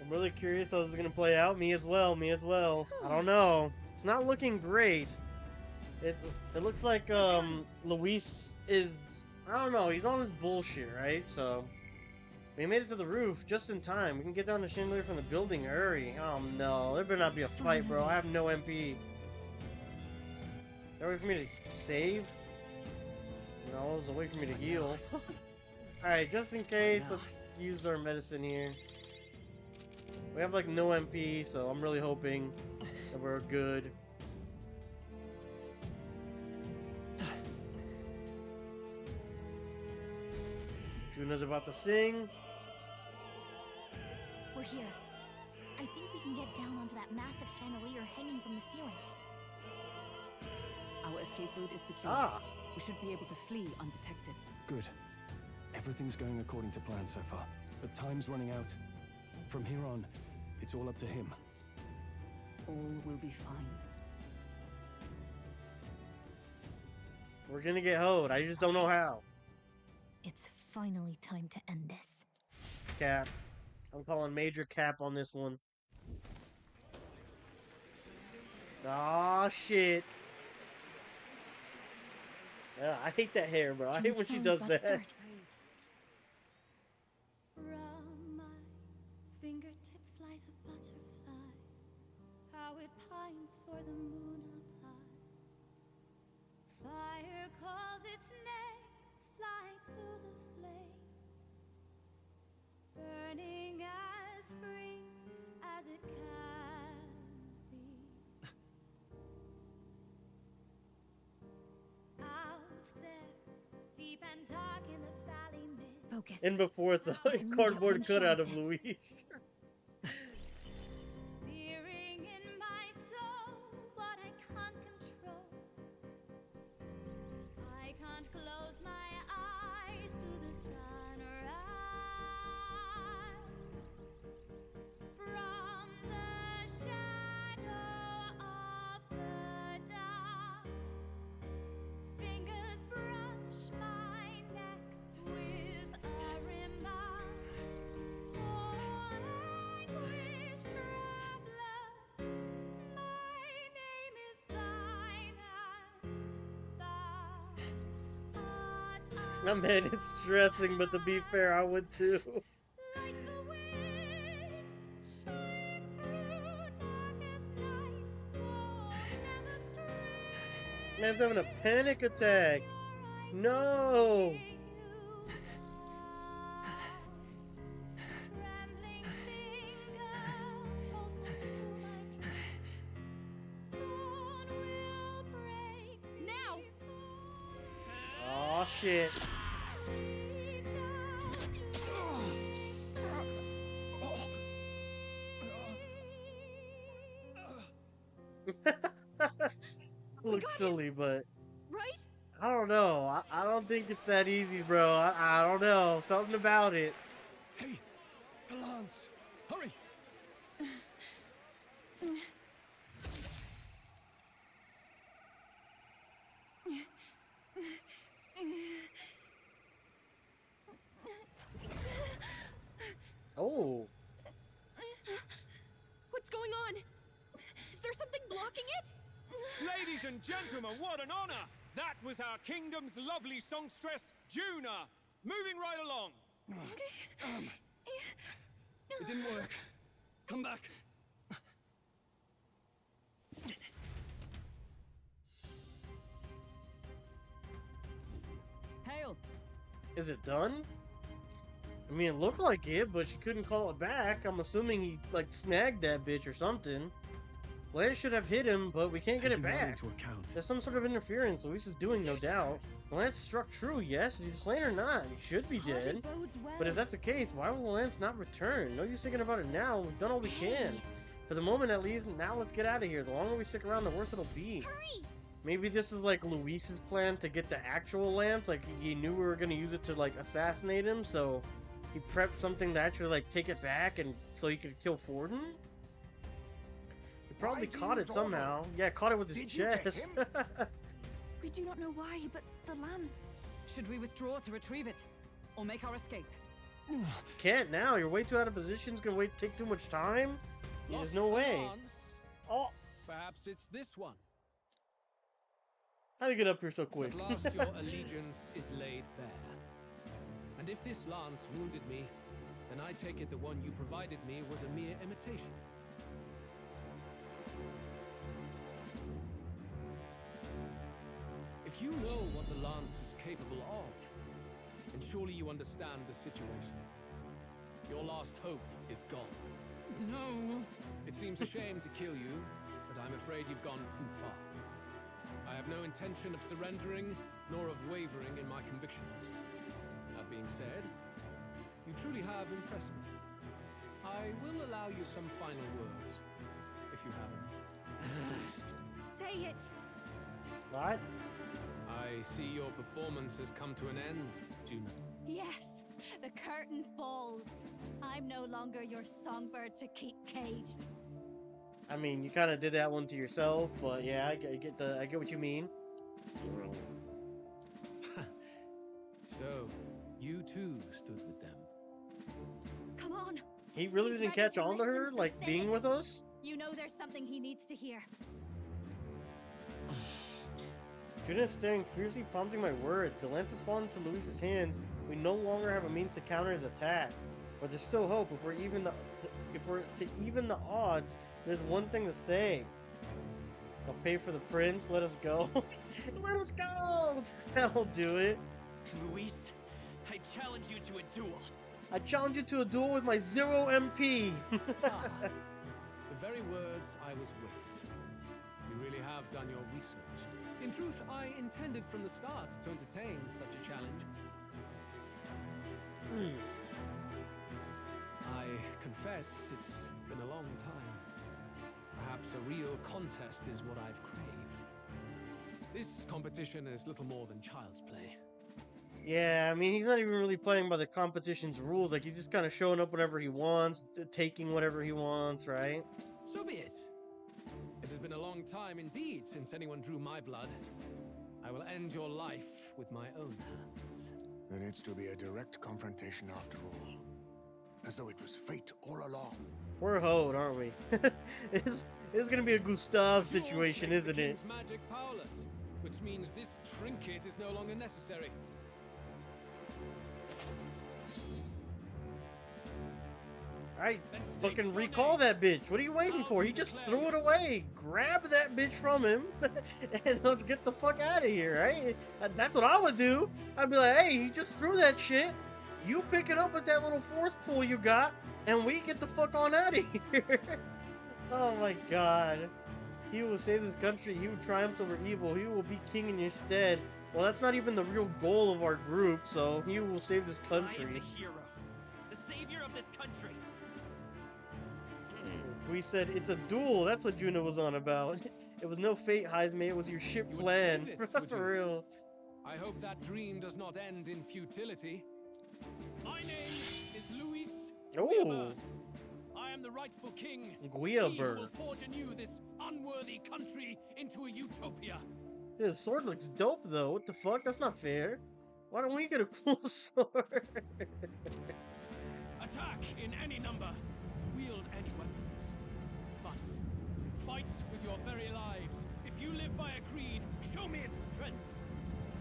I'm really curious how this is gonna play out. Me as well. Me as well. I don't know. It's not looking great. It looks like Luis is, I don't know. He's on his bullshit, right? So we made it to the roof just in time. We can get down to Chandelier from the building. Hurry! Oh no, there better not be a fight, bro. I have no MP. There a way for me to save? No, there's a way for me to heal. Alright, just in case, let's use our medicine here. We have like no MP, so I'm really hoping that we're good. Juna's about to sing. We're here. I think we can get down onto that massive chandelier hanging from the ceiling. Our escape route is secure. Ah. We should be able to flee undetected. Good. Everything's going according to plan so far, but time's running out. From here on, it's all up to him. All will be fine. We're gonna get hoed. I just don't know how. It's finally time to end this. Cap. I'm calling major cap on this one. Aw, shit. I hate that hair, bro. I hate when she does that. From my fingertip flies a butterfly, how it pines for the moon up high. Fire calls its name, fly to the flame, burning as free as it can be. Out there, deep and dark in the valley mid. Focus. And before it's a cardboard cutout of Luis. Fearing in my soul what I can't control. I can't close my eyes to the sunrise. From the shadows My man is stressing, but to be fair, I would too. Man's having a panic attack. No. Now. Oh shit. Looks silly, but right? I don't know. I don't think it's that easy, bro. I don't know. Something about it. Hey, the lance! Hurry! Oh. What's going on? Is there something blocking it? Ladies and gentlemen, what an honor! That was our kingdom's lovely songstress, Januh. Moving right along. It didn't work. Come back. Hail. Is it done? I mean, it looked like it, but she couldn't call it back. I'm assuming he, like, snagged that bitch or something. Lance should have hit him, but we can't get it back. There's some sort of interference Luis is doing, no doubt. Lance struck true, yes. Is he slain or not? He should be dead. But if that's the case, why will Lance not return? No use thinking about it now. We've done all we can. For the moment, at least. Now let's get out of here. The longer we stick around, the worse it'll be. Hurry! Maybe this is like Luis's plan to get the actual Lance. Like, he knew we were going to use it to, like, assassinate him, so he prepped something to actually, like, take it back and so he could kill Forden? Probably caught it somehow. Yeah, caught it with his chest. We do not know why, but the lance. Should we withdraw to retrieve it? Or make our escape? Can't now. You're way too out of position. It's gonna take too much time. There's no way. Oh. Perhaps it's this one. How'd you get up here so quick? At last your allegiance is laid bare. And if this lance wounded me, then I take it the one you provided me was a mere imitation. If you know what the lance is capable of, then surely you understand the situation. Your last hope is gone. No. It seems a shame to kill you, but I'm afraid you've gone too far. I have no intention of surrendering, nor of wavering in my convictions. That being said, you truly have impressed me. I will allow you some final words, if you have any. Say it! What? I see your performance has come to an end, Januh. Yes, the curtain falls. I'm no longer your songbird to keep caged. I mean, you kind of did that one to yourself, but yeah, I get what you mean. So, you too stood with them. Come on. He really He's didn't ready catch to on to listen, her, so like say being it. with us? You know there's something he needs to hear. Januh is staring fiercely, prompting my words. The lance has fallen into Luis's hands. We no longer have a means to counter his attack. But there's still hope. If we're to even the odds, there's one thing to say. I'll pay for the prince. Let us go. Let us go. That'll do it. Luis, I challenge you to a duel. I challenge you to a duel with my 0 MP. The very words I was waiting for. You really have done your research. In truth, I intended from the start to entertain such a challenge. I confess it's been a long time. Perhaps a real contest is what I've craved. This competition is little more than child's play. Yeah, I mean, he's not even really playing by the competition's rules. Like, he's just kind of showing up whenever he wants, taking whatever he wants, right? So be it. It has been a long time indeed since anyone drew my blood. I will end your life with my own hands. There needs to be a direct confrontation after all. As though it was fate all along. We're hoed, aren't we? it's gonna be a Gustav situation, isn't it? Magic powerless, which means this trinket is no longer necessary. Alright, fucking recall that bitch. What are you waiting for? He just threw it away. Grab that bitch from him and let's get the fuck out of here, right? That's what I would do. I'd be like, hey, he just threw that shit. You pick it up with that little force pull you got, and we get the fuck on out of here. Oh my god. He will save this country. He will triumph over evil. He will be king in your stead. Well, that's not even the real goal of our group, so he will save this country. I am the hero. The savior of this country. We said it's a duel. That's what Januh was on about. It was no fate, heismay. It was your ship plan. For real. I hope that dream does not end in futility. My name is Luis. Oh. I am the rightful king. Guiaberg. He who will forge anew this unworthy country into a utopia. This sword looks dope, though. What the fuck? That's not fair. Why don't we get a cool sword? Attack in any number. Wield any weapons. But fight with your very lives. If you live by a creed, show me its strength.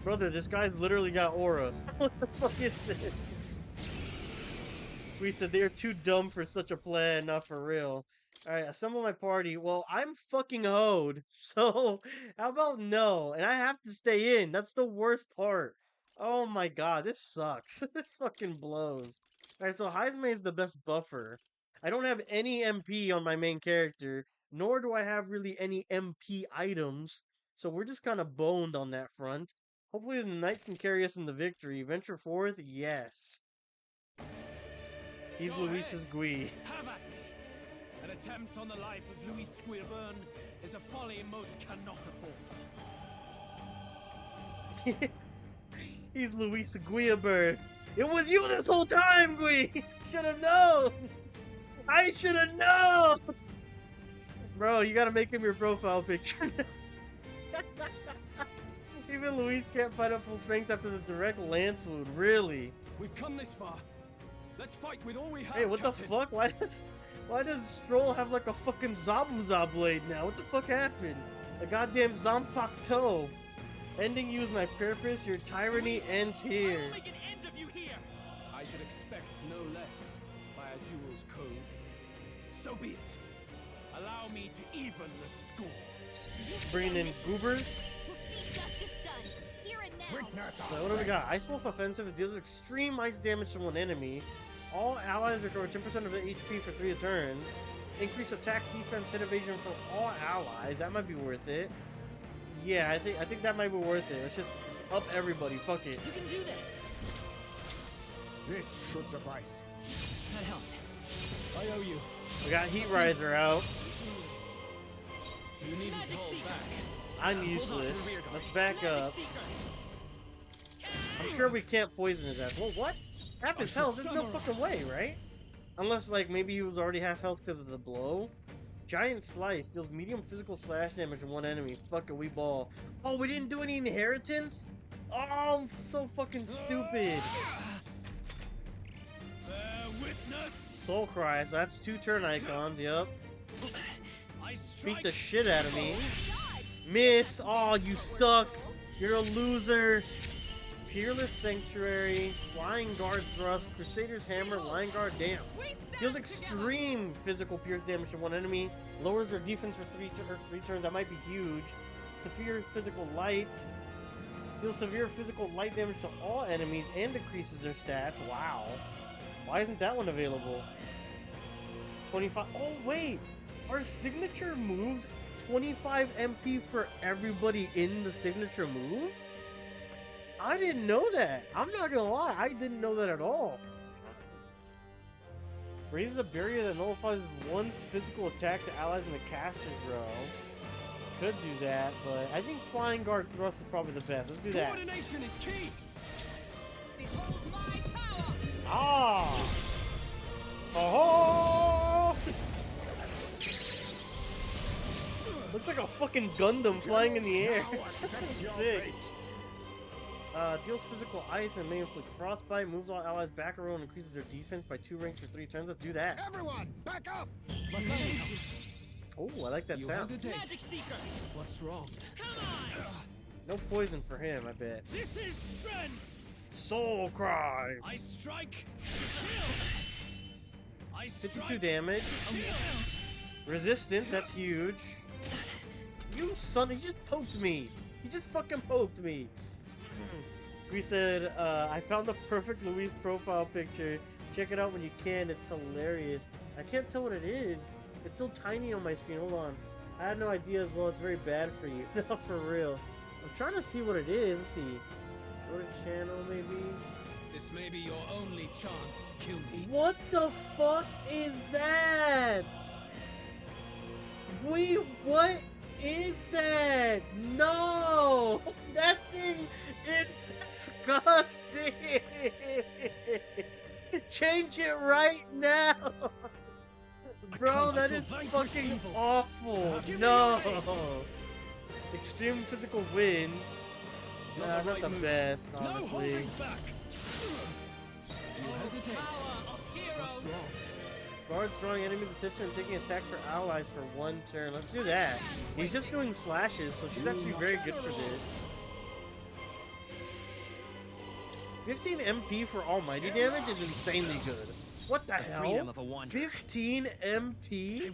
Brother, this guy's literally got aura. What the fuck is this? We said they're too dumb for such a plan, not for real. Alright, assemble my party. Well, I'm fucking hoed. So, how about no? And I have to stay in. That's the worst part. Oh my god, this sucks. This fucking blows. Alright, so heismay is the best buffer. I don't have any MP on my main character, nor do I have really any MP items. So we're just kind of boned on that front. Hopefully the knight can carry us in the victory. Venture forth? Yes. He's Luis's Gui. Have at me. An attempt on the life of Louis Squeerburn is a folly most cannot afford. He's Luis Guiaberg. It was you this whole time, Gui! Should have known! I should have known! Bro, you gotta make him your profile picture now. Even Luis can't fight up full strength after the direct lance wound. Really? We've come this far. Let's fight with all we have. Hey, what Captain. the fuck? Why does Strohl have like a fucking Zabuza blade now? What the fuck happened? A goddamn Somehotcookie. Ending you is my purpose. Your tyranny ends here. I will make an end of you here. I should expect no less by a duel's code. So be it. Allow me to even the score. Bringing in goobers. Witness So what do we got? Ice Wolf offensive. It deals extreme ice damage to one enemy. All allies recover 10% of the HP for 3 turns. Increase attack, defense, hit evasion for all allies. That might be worth it. Yeah, I think that might be worth it. Let's just up everybody. Fuck it. You can do this. This should suffice. That helped. I owe you. We got Heat Riser out. You needn't hold back. I'm useless. Let's back up. I'm sure we can't poison his ass. Well, what? Half his health? There's no fucking way, right? Unless, like, maybe he was already half health because of the blow. Giant Slice deals medium physical slash damage to one enemy. Fuck it, we ball. Oh, we didn't do any inheritance? Oh, I'm so fucking stupid. Soul Cry, so that's 2 turn icons, yup. Beat the shit out of me. Miss! Oh, you suck! You're a loser! Peerless Sanctuary, Flying Guard Thrust, Crusader's Hammer, Lion Guard, damn. Deals extreme physical pierce damage to one enemy, lowers their defense for 3 turns, that might be huge. Severe Physical Light, deals severe physical light damage to all enemies and decreases their stats, wow. Why isn't that one available? 25, oh wait! Are signature moves 25 MP for everybody in the signature move? I didn't know that. I'm not gonna lie, I didn't know that at all. Raises a barrier that nullifies one's physical attack to allies in the caster's row. Could do that, but I think Flying Guard Thrust is probably the best. Let's do that. Coordination is key. Behold my power. Ah! Oh! Looks like a fucking Gundam flying in the air. Sick. Deals physical ice and may inflict frostbite. Moves all allies back a row and increases their defense by 2 ranks for 3 turns. Let's do that. Everyone, back up! Oh, I like that sound. Magic Seeker. What's wrong? Come on. No poison for him, I bet. This is strength. Soul Cry. I strike. Kill. 52 damage. Resistant, that's huge. You son, he just poked me. He just fucking poked me. We said, I found the perfect Louise profile picture. Check it out when you can, it's hilarious. I can't tell what it is. It's so tiny on my screen, hold on. I had no idea as well, it's very bad for you. No, for real. I'm trying to see what it is, let's see. Go to channel, maybe? This may be your only chance to kill me. What the fuck is that? Wait, what is that? No! That thing is disgusting! Change it right now! Bro, that is fucking awful! No! Extreme physical wins. Nah, not the best, honestly. Guards drawing enemy's attention and taking attacks for allies for 1 turn. Let's do that. He's just doing slashes, so she's actually very good for this. 15 MP for almighty damage is insanely good. What the hell? 15 MP?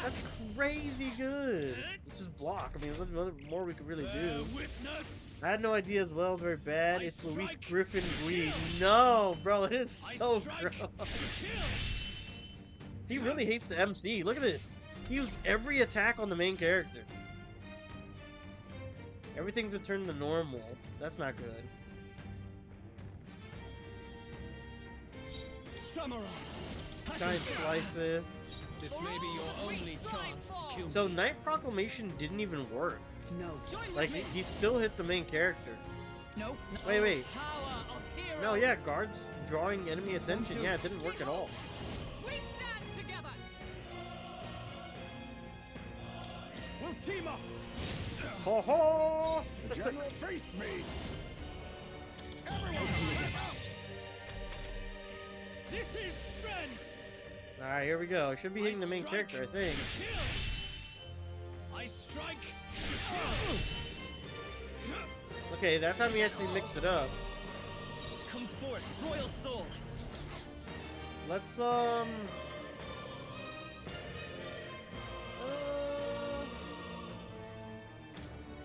That's crazy good. It's just block. I mean, there's nothing more we could really do. I had no idea as well. Very bad. It's Luis Griffin Greed. No, bro, it is so gross. He really hates the MC. Look at this. He used every attack on the main character. Everything's returned to normal. That's not good. Giant slices. This may be your only chance to kill me. So Night Proclamation didn't even work. No. Like he still hit the main character. No. Wait. No, yeah, guards drawing enemy attention. Yeah, it didn't work at all. We stand together. We'll team up. Ho ho! General, face me. Everyone, this is strength. All right, here we go. Should be hitting the main character, I think. I strike. Okay, that time he actually mixed it up. Come forth, royal soul. Let's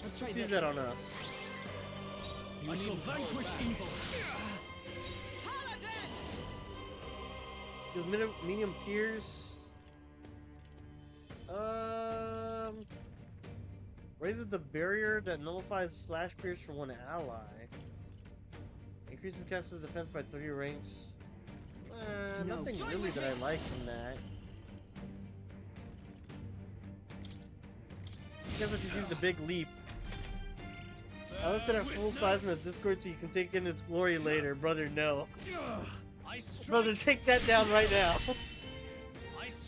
let's use that on us. I shall vanquish evil. Just medium pierce. Raises the barrier that nullifies slash pierce for 1 ally. Increases caster's defense by 3 ranks. Nothing really that I like from that. Guess I should use the big leap. I left it at full size in the Discord so you can take in its glory later. Brother, no. Brother, take that down right now.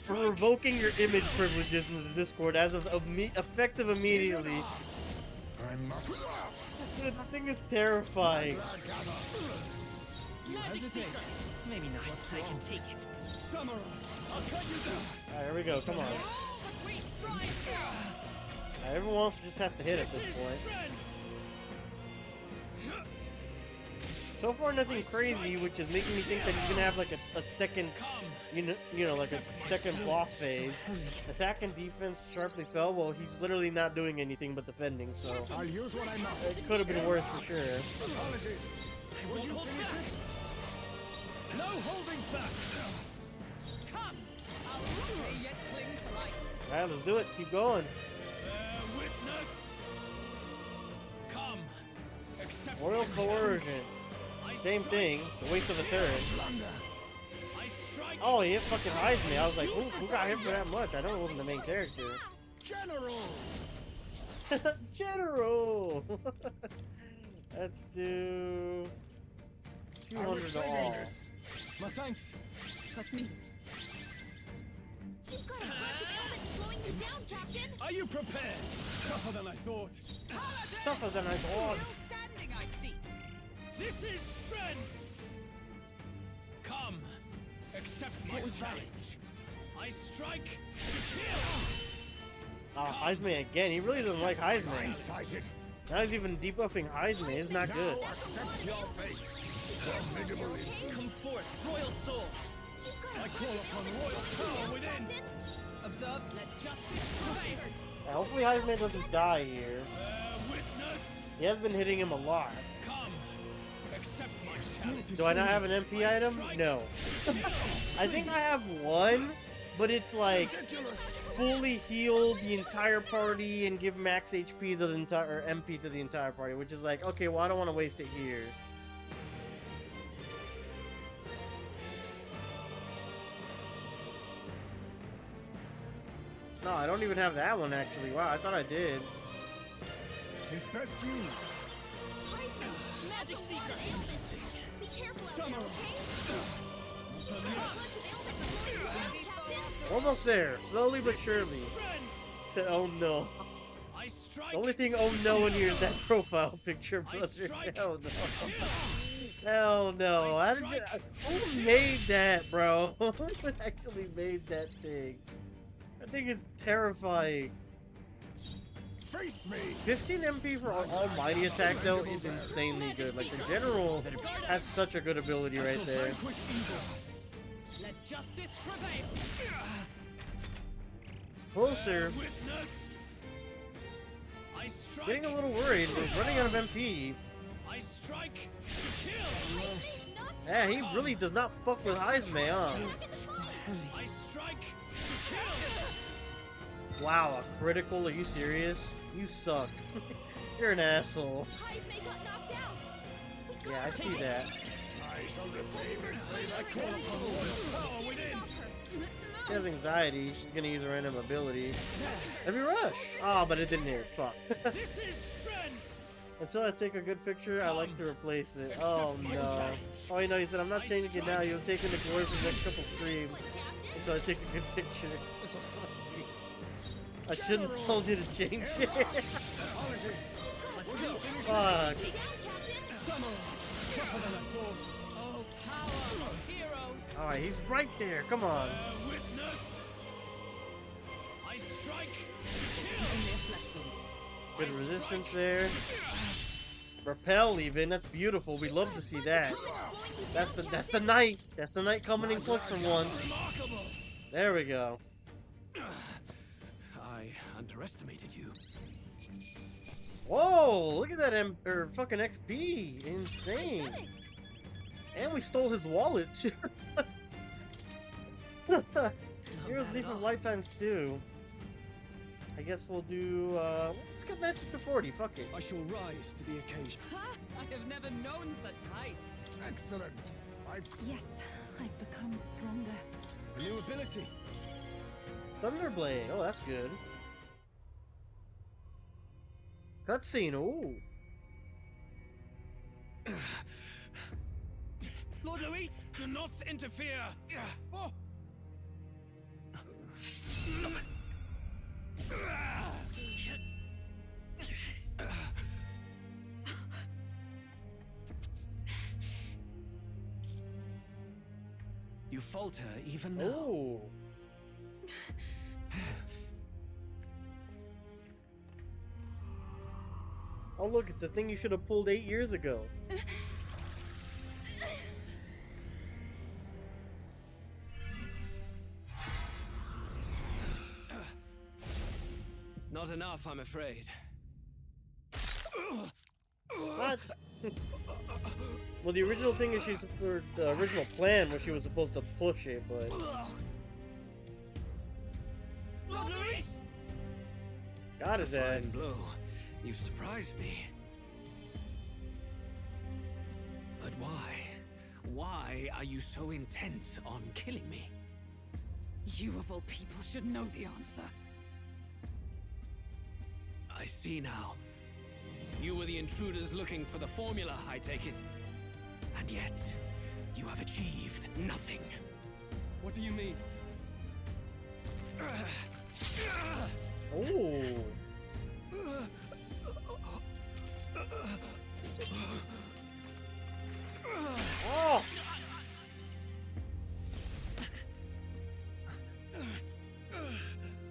For revoking your image privileges in the Discord as of effective immediately. Dude, that thing is terrifying. You hesitate. Maybe not. I can take it. Samurai, I'll cut you down. Alright, here we go. Come on. Alright, everyone else just has to hit at this point. So far, nothing crazy, which is making me think that he's gonna have like a second, you know, like a second boss phase. Attack and defense sharply fell. Well, he's literally not doing anything but defending, so I'll use what I must. It could have been worse for sure. Apologies. Would you finish it? No holding back. Come. I'll yet cling to life. Alright, let's do it. Keep going. Witness. Come. Accept Royal coercion. Same thing. The waste of a turn. Oh, he hit fucking heismay. I was like, ooh, who got him for that much? I know it wasn't the main character. General. General. Let's do 200 to all. My thanks. Let's meet. You've got a magic element slowing you down, Captain. Are you prepared? Tougher than I thought. Tougher than I thought. Still standing, I see. This is strength. Come, accept my challenge. I strike. Heismay again. He really doesn't like Heismay. Now he's even debuffing Heismay. It's not good. Accept your fate. Come forth, royal soul. I call upon royal power within. Observe, let justice prevail. Hopefully Heismay doesn't die here. Witness. He has been hitting him a lot. Come. Accept my challenge. Do I not have an MP item? No. I think I have one, but it's like fully heal the entire party and give max HP to the entire MP to the entire party, which is like, okay, well I don't want to waste it here. No, I don't even have that one actually. Wow, I thought I did. Tis best used. Magic seeker. Be careful out there, okay? Almost there, slowly but surely. Oh no. The only thing oh no in here is that profile picture, brother. Hell no. Hell no. How did you, who made that, bro? Who actually made that thing? That thing is terrifying. Face me. 15 MP for Almighty attack though is insanely good. Like the general has such a good ability right there. Let justice prevail. Closer. Getting a little worried. We're running out of MP. I strike. Kill. Yeah, he really does not fuck with Heismay, huh? I strike. Wow, a critical? Are you serious? You suck. You're an asshole. Yeah, I see that. I shall repay this blade. I call upon royal power within. She has anxiety. She's gonna use a random ability. Heavy rush! Oh, but it didn't hit. Fuck. This is strength. Until I take a good picture, I like to replace it. Oh no. Oh, you know, he said, I'm not changing it now. You'll take in the glory for the next couple streams. Until I take a good picture. I shouldn't have told you to change it. Fuck. Alright, he's right there. Come on. Good resistance there. Repel even. That's beautiful. We love to see that. That's the knight. That's the knight coming in close for once. There we go. I underestimated you. Whoa! Look at that fucking XP. Insane. And we stole his wallet too. Heroes leave from lifetimes too. I guess we'll do let's get magic to 40, fuck it. I shall rise to the occasion. I have never known such heights. Excellent. Yes, I've become stronger. New ability. Thunderblade. Oh, that's good. Cutscene. Ooh. Lord Luis, do not interfere. Oh. You falter even now. Oh. Oh look, it's the thing you should have pulled 8 years ago. Not enough, I'm afraid. What? Well, the original thing is the original plan was she was supposed to push it, but got his ass. Blow. You've surprised me. But why? Why are you so intent on killing me? You of all people should know the answer. I see now. You were the intruders looking for the formula, I take it. And yet, you have achieved nothing. What do you mean? Oh. Oh.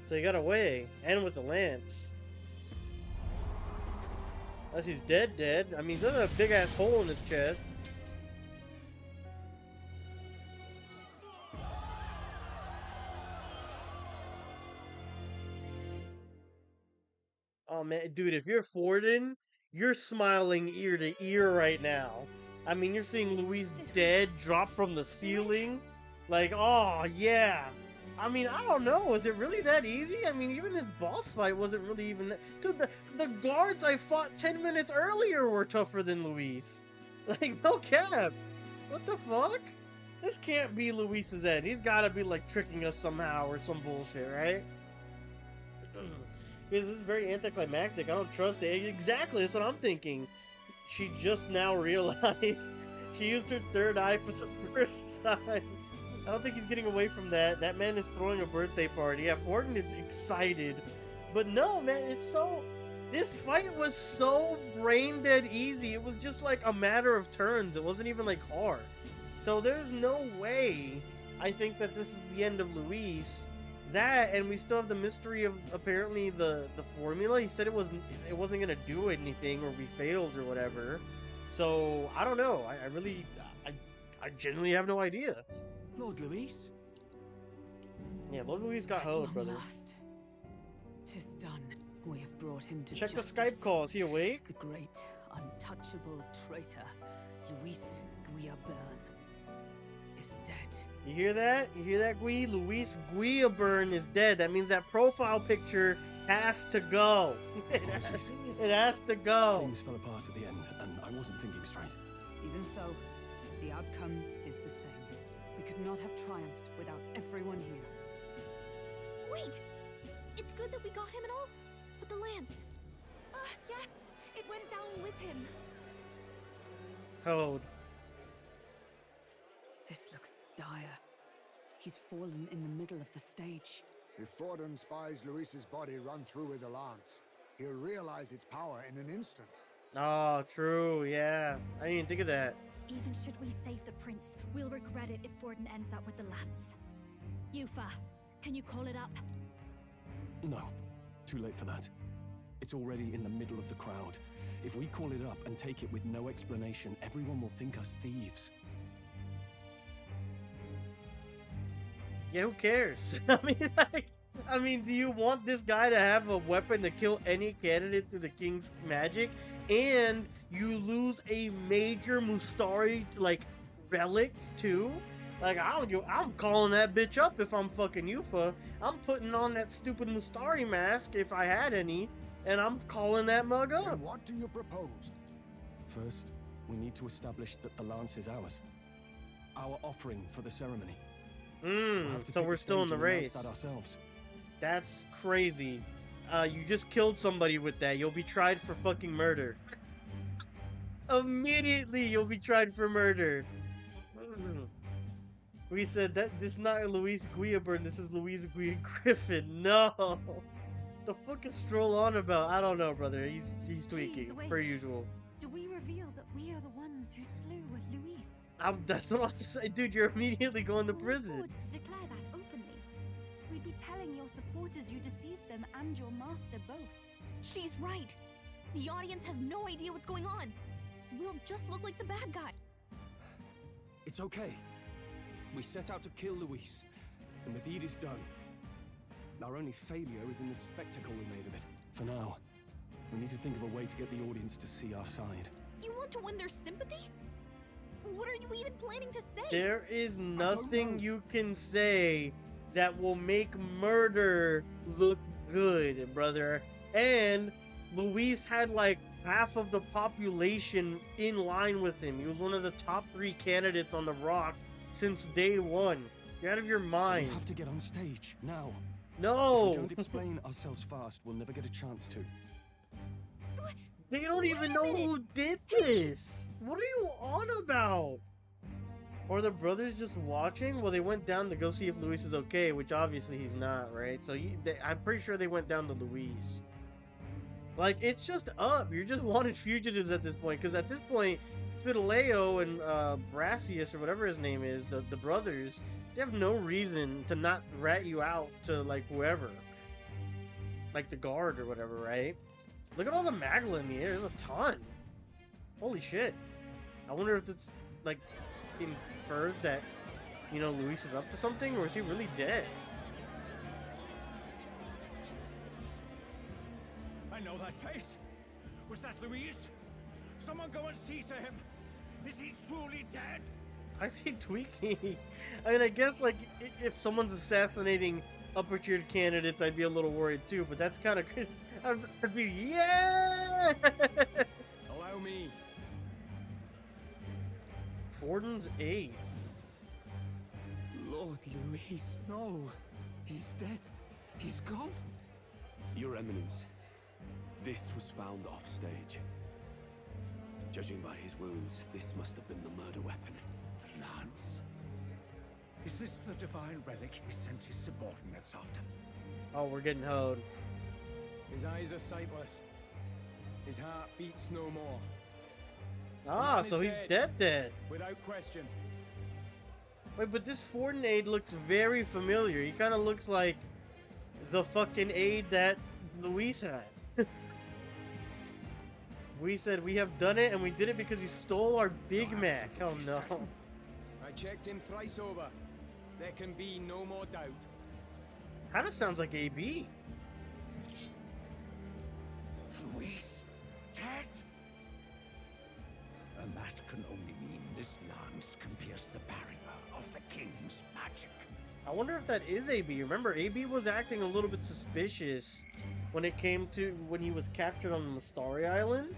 So he got away, and with the lance. Unless he's dead. I mean, there's a big ass hole in his chest. Oh man, dude, if you're Forden, you're smiling ear to ear right now. I mean, you're seeing Luis dead, drop from the ceiling. Like, oh yeah. I mean, I don't know. Is it really that easy? I mean, even his boss fight wasn't really even that... Dude, the guards I fought 10 minutes earlier were tougher than Luis. Like, no cap. What the fuck? This can't be Luis's end. He's gotta be, like, tricking us somehow or some bullshit, right? This is very anticlimactic. I don't trust it. Exactly, that's what I'm thinking. She just now realized she used her third eye for the first time. I don't think he's getting away from that. That man is throwing a birthday party. Yeah, Forden is excited. But no, man, it's so... This fight was so brain dead easy. It was just like a matter of turns. It wasn't even like hard. So there's no way I think that this is the end of Luis. That, and we still have the mystery of apparently the formula. He said it wasn't gonna do anything, or we failed or whatever. So I don't know. I genuinely have no idea. Lord Luis? Yeah, Lord Luis got hoed, brother. Last. 'Tis done. We have brought him to Check justice. the Skype call. Is he awake? The great, untouchable traitor, Luis Guillaburn, is dead. You hear that? You hear that, Gui? Luis Guillaburn is dead. That means that profile picture has to go. It has to go. Things fell apart at the end, and I wasn't thinking straight. Even so, the outcome is the same. We could not have triumphed without everyone here. Wait! It's good that we got him and all, but the lance... Yes! It went down with him. Hold. This looks dire. He's fallen in the middle of the stage. If Forden spies Luis's body run through with a lance, he'll realize its power in an instant. Oh, true, yeah. I didn't even think of that. Even should we save the prince, we'll regret it if Forden ends up with the lance. Yufa, can you call it up? No, too late for that. It's already in the middle of the crowd. If we call it up and take it with no explanation, everyone will think us thieves. Yeah, who cares? I mean, do you want this guy to have a weapon to kill any candidate through the king's magic, and you lose a major Mustari like relic too? Like, I'm calling that bitch up if I'm fucking Yufa. I'm putting on that stupid Mustari mask if I had any, and I'm calling that mug up. And what do you propose? First, we need to establish that the lance is ours. Our offering for the ceremony. So we're still in the race. That ourselves. That's crazy. You just killed somebody with that. You'll be tried for fucking murder. Immediately, you'll be tried for murder. We said that this is not Luis Guillaburn. This is Louise Griffin. No. The fuck is Strohl on about? I don't know, brother. He's tweaking, per usual. Do we reveal that we are the ones who slew Luis? That's what I'm saying, dude. You're immediately going to prison. Forward to declare that openly. We'd be telling your supporters you deceived them and your master both. She's right. The audience has no idea what's going on. We'll just look like the bad guy. It's okay. We set out to kill Luis, and the deed is done. Our only failure is in the spectacle we made of it. For now, we need to think of a way to get the audience to see our side. You want to win their sympathy? What are you even planning to say? There is nothing you can say that will make murder look good, brother. And Luis had like half of the population in line with him. He was one of the top 3 candidates on the Rock since day one. You're out of your mind. We have to get on stage now. No. If we don't explain ourselves fast, we'll never get a chance to. They don't even know who did this. What are you on about? Or the brothers just watching? Well, they went down to go see if Luis is okay, which obviously he's not, right? So I'm pretty sure they went down to Luis. Like, it's just up. You're just wanted fugitives at this point. Because at this point, Fidelio and Brassius, or whatever his name is, the brothers, they have no reason to not rat you out to, like, whoever. Like the guard or whatever, right? Look at all the Magla in the air. There's a ton. Holy shit. I wonder if it's, like, infers that, you know, Luis is up to something, or is he really dead? I know know that face. Was that Louise? Someone go and see to him. Is he truly dead? I see tweaking. I mean, I guess, like, if someone's assassinating upper-tiered candidates, I'd be a little worried, too, but that's kind of... I'd be, yeah! Allow me. Fortin's aid. Lord Louis, no. He's dead. He's gone. Your Eminence, this was found offstage. Judging by his wounds, this must have been the murder weapon. The lance? Is this the divine relic he sent his subordinates after? Oh, we're getting hoed. His eyes are sightless. His heart beats no more. Ah, so he's dead. Without question. Wait, but this Fortin aid looks very familiar. He kind of looks like the fucking aid that Luis had. We said we have done it, and we did it because he stole our Big Mac. Oh no. I checked him thrice over. There can be no more doubt. Kind of sounds like AB. Luis? Dead? And that can only mean this lance can pierce the barrier of the king's magic. I wonder if that is AB. Remember, AB was acting a little bit suspicious when it came to when he was captured on the Mystari Island.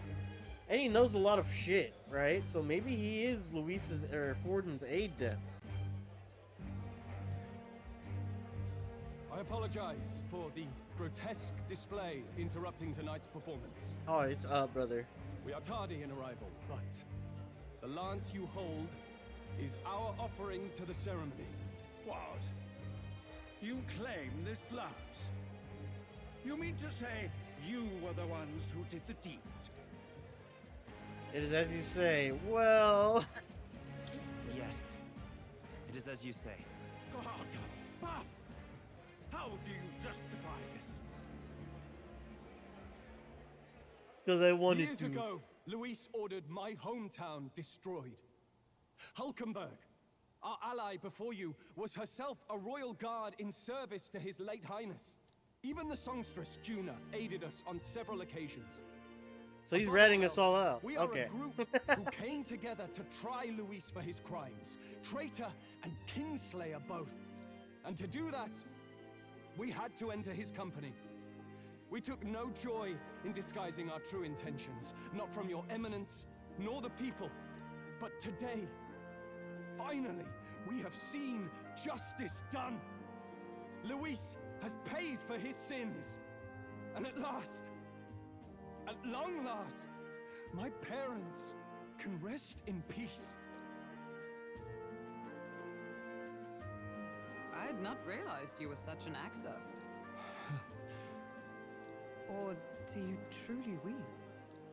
And he knows a lot of shit, right? So maybe he is Luis's or Fortin's aide then. I apologize for the grotesque display interrupting tonight's performance. Oh, it's up, brother. We are tardy in arrival, but the lance you hold is our offering to the ceremony. What? You claim this lance? You mean to say you were the ones who did the deed? It is as you say. Well... Yes. It is as you say. God, Buff! How do you justify this? Because I wanted Years to. ago, Luis ordered my hometown destroyed. Hulkenberg, our ally before you, was herself a royal guard in service to his late highness. Even the songstress, Januh, aided us on several occasions. So he's ratting us all out. We are Okay. a group who came together to try Luis for his crimes. Traitor and kingslayer both. And to do that, we had to enter his company. We took no joy in disguising our true intentions, not from your eminence, nor the people. But today, finally, we have seen justice done. Luis has paid for his sins. And at last, at long last, my parents can rest in peace. I had not realized you were such an actor. Or do you truly weep?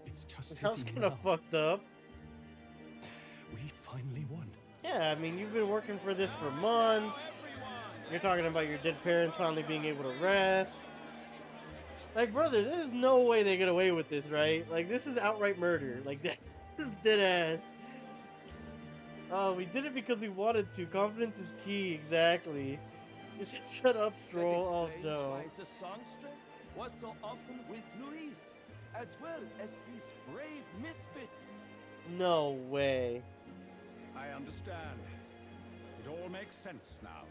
It's just That was kind of fucked up. We finally won. Yeah, I mean, you've been working for this for months. You're talking about your dead parents finally being able to rest. Like, brother, there's no way they get away with this, right? Like, this is outright murder. Like, this is dead ass. Oh, we did it because we wanted to. Confidence is key, exactly. He said, shut up, Stroll. Oh, no. Why the songstress was so often with Luis, as well as these brave misfits. No way. I understand. It all makes sense now.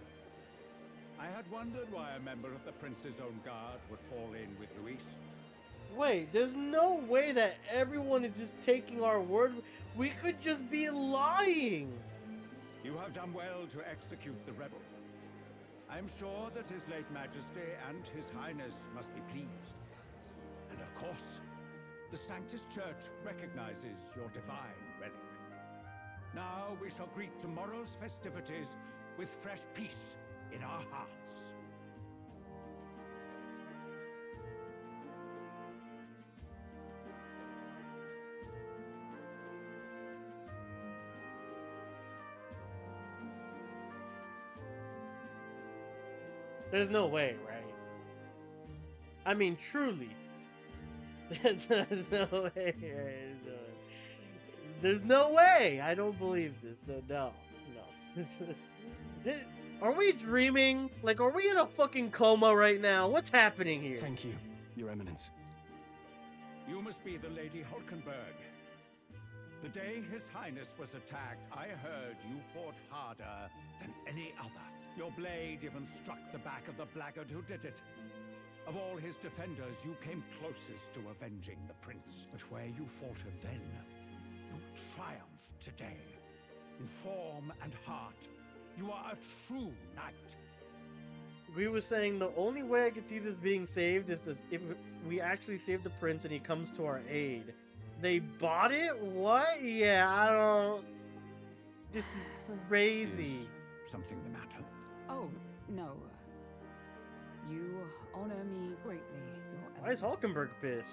I had wondered why a member of the Prince's own guard would fall in with Luis. Wait, there's no way that everyone is just taking our word. We could just be lying. You have done well to execute the rebel. I am sure that His late Majesty and His Highness must be pleased. And of course, the Sanctus Church recognizes your divine relic. Now we shall greet tomorrow's festivities with fresh peace in our hearts. There's no way, right? I mean, truly. There's no way. There's no way. I don't believe this. So no. Are we dreaming? Like, are we in a fucking coma right now? What's happening here? Thank you, Your Eminence. You must be the Lady Hulkenberg. The day His Highness was attacked, I heard you fought harder than any other. Your blade even struck the back of the blackguard who did it. Of all his defenders, you came closest to avenging the prince. But where you faltered then, you triumph today. In form and heart, you are a true knight. We were saying the only way I could see this being saved is if we actually save the prince and he comes to our aid. They bought it? What? Yeah, I don't... This is crazy. Is something the matter? Oh, no. You honor me greatly, Your Why is Eminence. Hulkenberg pissed?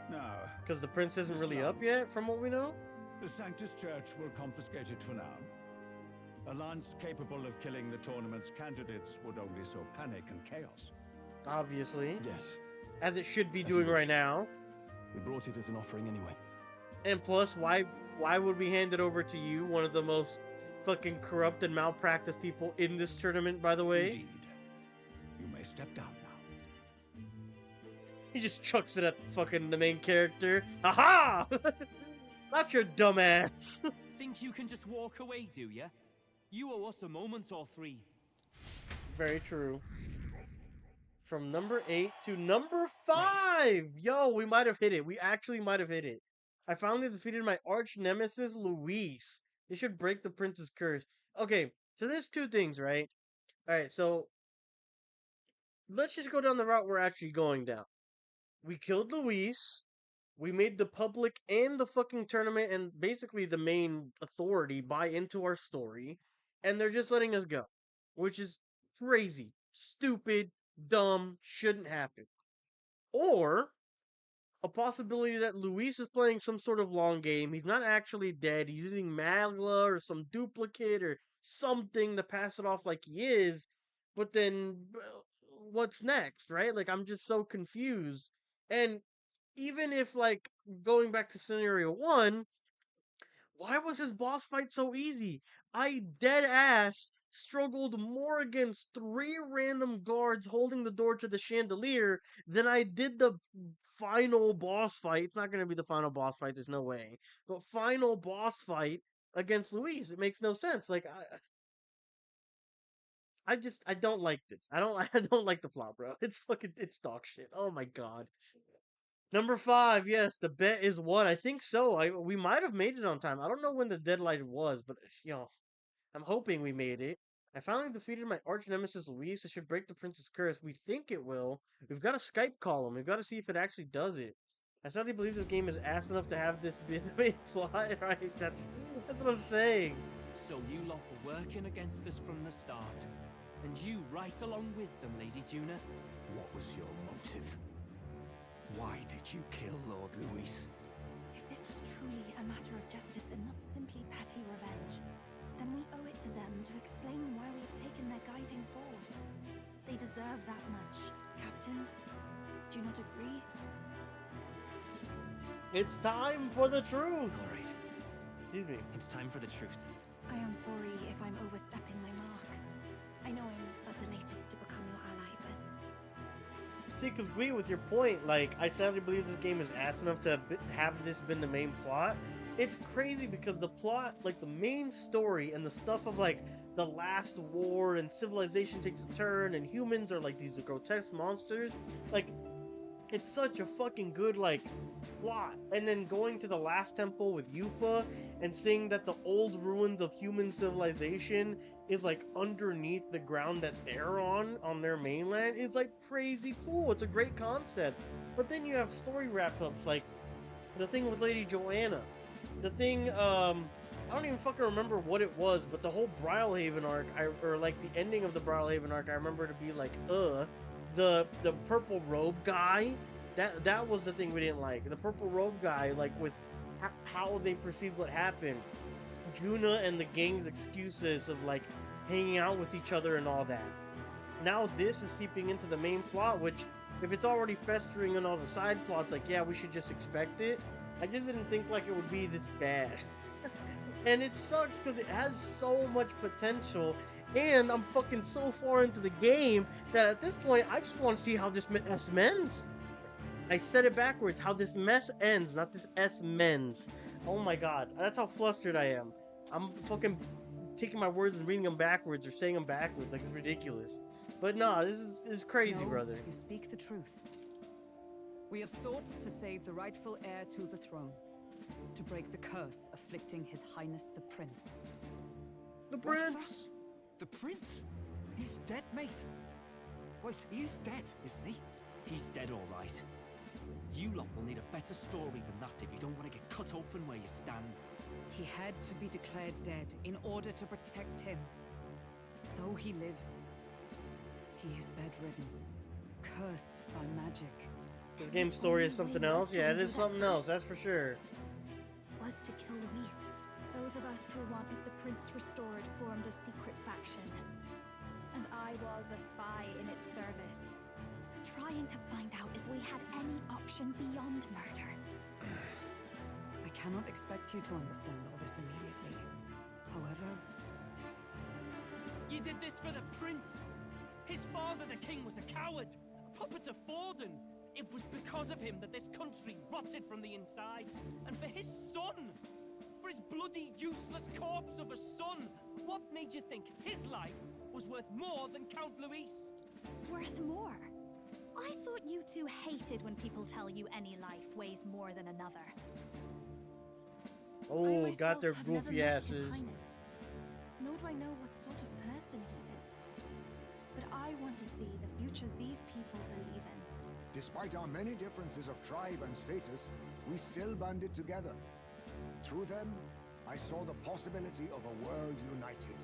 No. Because the prince isn't Miss really up Lance. yet, from what we know? The Sanctus Church will confiscate it for now. A lance capable of killing the tournament's candidates would only sow panic and chaos. Obviously. Yes. As it should be As you doing wish. right now. We brought it as an offering anyway. And plus, why would we hand it over to you, one of the most fucking corrupt and malpractice people in this tournament, by the way? Indeed. You may step down now. He just chucks it at fucking the main character. Aha! Not your dumbass. Think you can just walk away, do ya? You owe us a moment or three. Very true. From number 8 to number 5! Yo, we might have hit it. We actually might have hit it. I finally defeated my arch nemesis, Luis. It should break the prince's curse. Okay, so there's two things, right? Alright, so let's just go down the route we're actually going down. We killed Luis. We made the public and the fucking tournament and basically the main authority buy into our story. And they're just letting us go. Which is crazy. Stupid. Dumb. Shouldn't happen. Or a possibility that Luis is playing some sort of long game. He's not actually dead. He's using Magla or some duplicate or something to pass it off like he is. But then what's next, right? Like, I'm just so confused. And even if, like, going back to scenario 1, why was his boss fight so easy? I dead ass struggled more against 3 random guards holding the door to the chandelier than I did the final boss fight. It's not going to be the final boss fight, there's no way. But final boss fight against Luis. It makes no sense. Like, I don't like this. I don't like the plot, bro. It's dog shit. Oh my god. Number 5, yes, the bet is won. I think so. We might have made it on time. I don't know when the deadline was, but I'm hoping we made it. I finally defeated my arch nemesis Luis. It should break the prince's curse. We think it will. We've got a Skype call him. We've got to see if it actually does it. I sadly believe this game is ass enough to have this be the main plot. Right? That's what I'm saying. So you lot were working against us from the start. And you right along with them, Lady Januh? What was your motive? Why did you kill Lord Luis? If this was truly a matter of justice and not simply petty revenge, then we owe it to them to explain why we have taken their guiding force. They deserve that much. Captain, do you not agree? It's time for the truth. All right. Excuse me. It's time for the truth. I am sorry if I'm overstepping my mark. I know I'm but the latest to become your ally, but... See, because agree with your point, like, I sadly believe this game is ass enough to have this been the main plot. It's crazy because the plot, like, the main story and the stuff of, like, the last war and civilization takes a turn and humans are, like, these grotesque monsters. Like, it's such a fucking good, like, plot. And then going to the last temple with Yufa and seeing that the old ruins of human civilization is, like, underneath the ground that they're on their mainland is, like, crazy cool. It's a great concept. But then you have story wrap-ups, like the thing with Lady Joanna. The thing, I don't even fucking remember what it was, but the whole Brylehaven arc, or like the ending of the Brylehaven arc, I remember to be like, the purple robe guy, that was the thing we didn't like. The purple robe guy, like, with how they perceived what happened. Januh and the gang's excuses of, like, hanging out with each other and all that. Now this is seeping into the main plot, which, if it's already festering in all the side plots, like, yeah, we should just expect it. I just didn't think, like, it would be this bad. And it sucks because it has so much potential, and I'm fucking so far into the game that at this point, I just want to see how this mends. I said it backwards. How this mess ends, not this S mends. Oh my god, that's how flustered I am. I'm fucking taking my words and reading them backwards or saying them backwards. Like, it's ridiculous. But no, this is crazy, No, brother. You speak the truth. We have sought to save the rightful heir to the throne, to break the curse afflicting His Highness the Prince. The Prince! The Prince? He's dead, mate. Wait, he is dead, isn't he? He's dead, all right. You lot will need a better story than that if you don't want to get cut open where you stand. He had to be declared dead in order to protect him. Though he lives, he is bedridden, cursed by magic. This game's story is something else? Yeah, it is something else, that's for sure. Was to kill Luis. Those of us who wanted the prince restored formed a secret faction. And I was a spy in its service, trying to find out if we had any option beyond murder. I cannot expect you to understand all this immediately. However... You did this for the prince! His father, the king, was a coward! A puppet of Forden! It was because of him that this country rotted from the inside! And for his son! For his bloody, useless corpse of a son! What made you think his life was worth more than Count Luis? Worth more? I thought you two hated when people tell you any life weighs more than another. Oh, got their goofy asses. Nor do I know what sort of person he is. But I want to see the future these people believe in. Despite our many differences of tribe and status, we still banded together. Through them, I saw the possibility of a world united.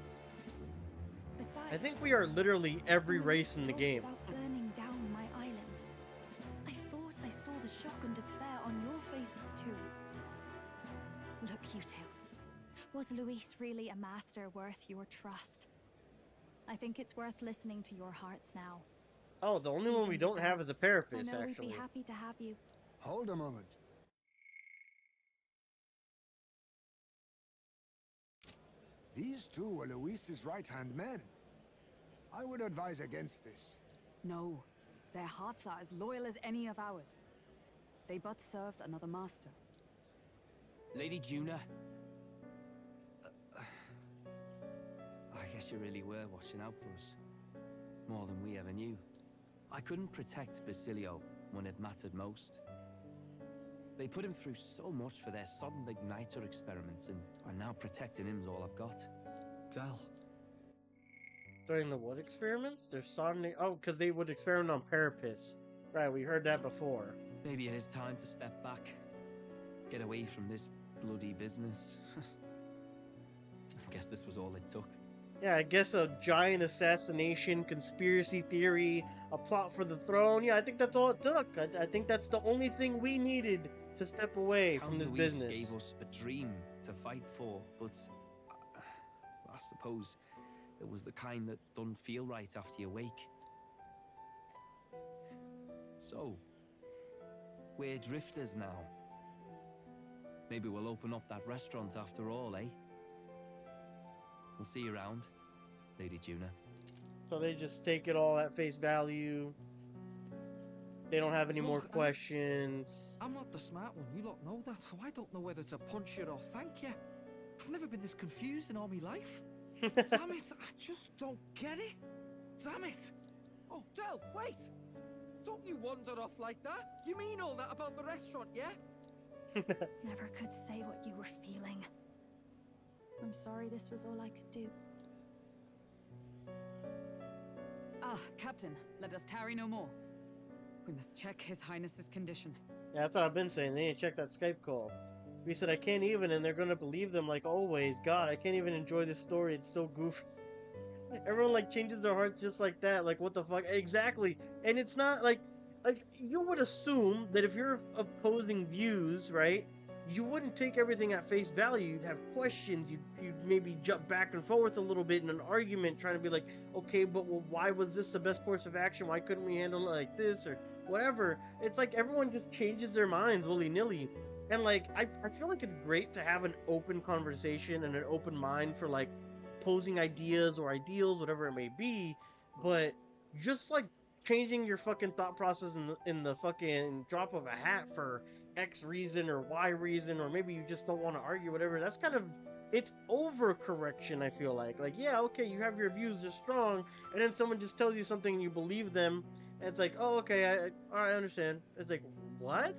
Besides, I think we are literally every race in the game. about burning down my island. I thought I saw the shock and despair on your faces too. Look, you two. Was Luis really a master worth your trust? I think it's worth listening to your hearts now. Oh, the only one we don't have is a I therapist, know actually. we'd be happy to have you. Hold a moment. These two were Luis's right-hand men. I would advise against this. No, their hearts are as loyal as any of ours. They but served another master. Lady Januh. I guess you really were watching out for us. More than we ever knew. I couldn't protect Basilio when it mattered most. They put him through so much for their sudden igniter experiments, and now protecting him's all I've got. Del. During the what experiments? They're sodomy. Oh, because they would experiment on Parapets. Right, we heard that before. Maybe it is time to step back. Get away from this bloody business. I guess this was all it took. Yeah, I guess a giant assassination, conspiracy theory, a plot for the throne. Yeah, I think that's all it took. I think that's the only thing we needed to step away from this Luis business. Gave us a dream to fight for, but I suppose it was the kind that don't feel right after you wake. So, we're drifters now. Maybe we'll open up that restaurant after all, eh? We'll see you around, Lady Januh. So they just take it all at face value. They don't have any more questions. I'm not the smart one, you lot know that, so I don't know whether to punch you or thank you. I've never been this confused in all my life. Damn it, I just don't get it. Damn it. Oh, Del, wait. Don't you wander off like that. You mean all that about the restaurant, yeah? Never could say what you were feeling. I'm sorry this was all I could do. Ah, Captain, let us tarry no more. We must check His Highness's condition. Yeah, that's what I've been saying. They need to check that Skype call. We said I can't even, and they're gonna believe them like always. God, I can't even enjoy this story. It's so goofy. Everyone like changes their hearts just like that. Like what the fuck? Exactly. And it's not like you would assume that if you're opposing views, right? You wouldn't take everything at face value. You'd have questions. You'd maybe jump back and forth a little bit in an argument, trying to be like, okay, but well, why was this the best course of action? Why couldn't we handle it like this or whatever? It's like everyone just changes their minds willy-nilly. And like, I feel like it's great to have an open conversation and an open mind for like posing ideas or ideals, whatever it may be. But just like changing your fucking thought process in the fucking drop of a hat for X reason or Y reason, or maybe you just don't want to argue, whatever. That's kind of, it's overcorrection, I feel like. Like, yeah, okay, you have your views, they're strong, and then someone just tells you something and you believe them, and it's like, oh, okay, I understand. It's like, what?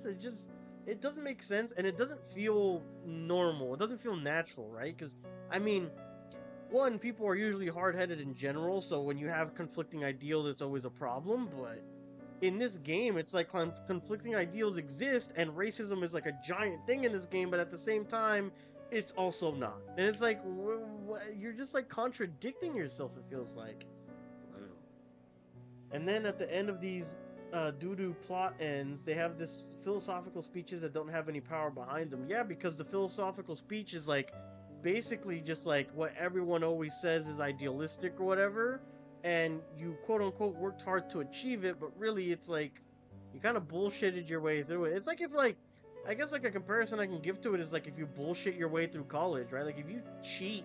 It doesn't make sense, and it doesn't feel normal. It doesn't feel natural, right? Because, I mean, one, people are usually hard-headed in general, so when you have conflicting ideals, it's always a problem, but in this game, it's like conflicting ideals exist, and racism is like a giant thing in this game, but at the same time, it's also not. And it's like, you're just like contradicting yourself, it feels like. And then at the end of these doo-doo plot ends, they have this philosophical speeches that don't have any power behind them. Yeah, because the philosophical speech is like basically just like what everyone always says is idealistic or whatever, and you quote-unquote worked hard to achieve it, but really it's like you kind of bullshitted your way through it. It's like if, like, I guess like a comparison I can give to it is like if you bullshit your way through college, right? Like if you cheat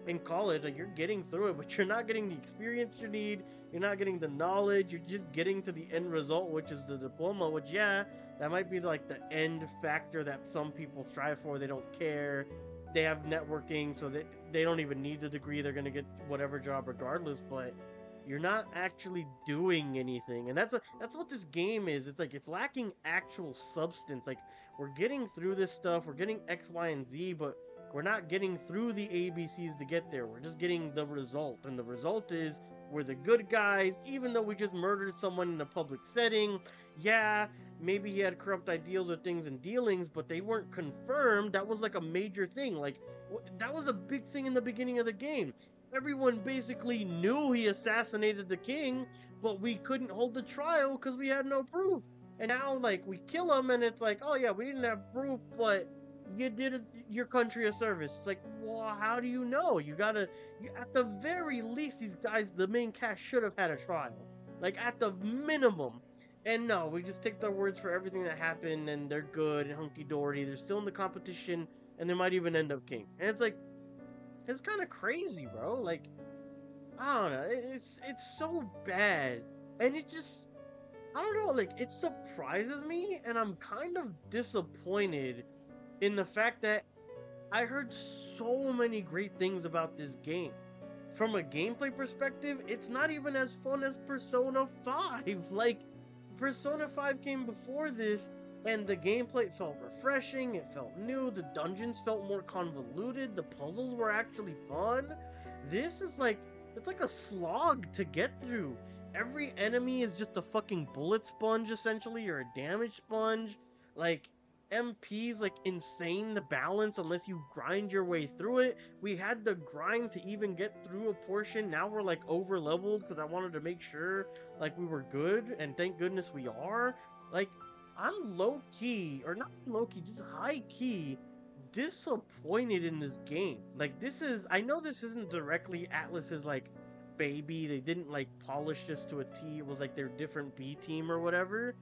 in college, like you're getting through it, but you're not getting the experience you need, you're not getting the knowledge, you're just getting to the end result, which is the diploma, which, yeah, that might be like the end factor that some people strive for. They don't care, they have networking, so they don't even need the degree, they're gonna get whatever job regardless, but you're not actually doing anything. And that's what this game is. It's like it's lacking actual substance. Like, we're getting through this stuff, we're getting X, Y, and Z, but we're not getting through the ABCs to get there. We're just getting the result, and the result is we're the good guys, even though we just murdered someone in a public setting. Yeah, maybe he had corrupt ideals or things and dealings, but they weren't confirmed. That was like a major thing. Like, that was a big thing in the beginning of the game. Everyone basically knew he assassinated the king, but we couldn't hold the trial because we had no proof. And now, like, we kill him, and it's like, oh yeah, we didn't have proof, but you did your country a service. It's like, well, how do you know? You gotta, at the very least, these guys, the main cast, should have had a trial. Like, at the minimum. And no, we just take their words for everything that happened, and they're good and hunky-dory. They're still in the competition, and they might even end up king. And it's like, it's kind of crazy, bro. Like, I don't know. It's so bad. And it just, I don't know, like, it surprises me, and I'm kind of disappointed in the fact that I heard so many great things about this game. From a gameplay perspective, it's not even as fun as Persona 5. Like, Persona 5 came before this, and the gameplay felt refreshing, it felt new, the dungeons felt more convoluted, the puzzles were actually fun. This is like, it's like a slog to get through. Every enemy is just a fucking bullet sponge, essentially, or a damage sponge. Like, MP's like insane, the balance, unless you grind your way through it. We had the grind to even get through a portion. Now we're like over leveled because I wanted to make sure like we were good, and thank goodness we are. Like, I'm low-key, or not low-key, just high-key disappointed in this game. Like, this is, I know this isn't directly Atlus's like baby, they didn't like polish this to a T, it was like their different B team or whatever,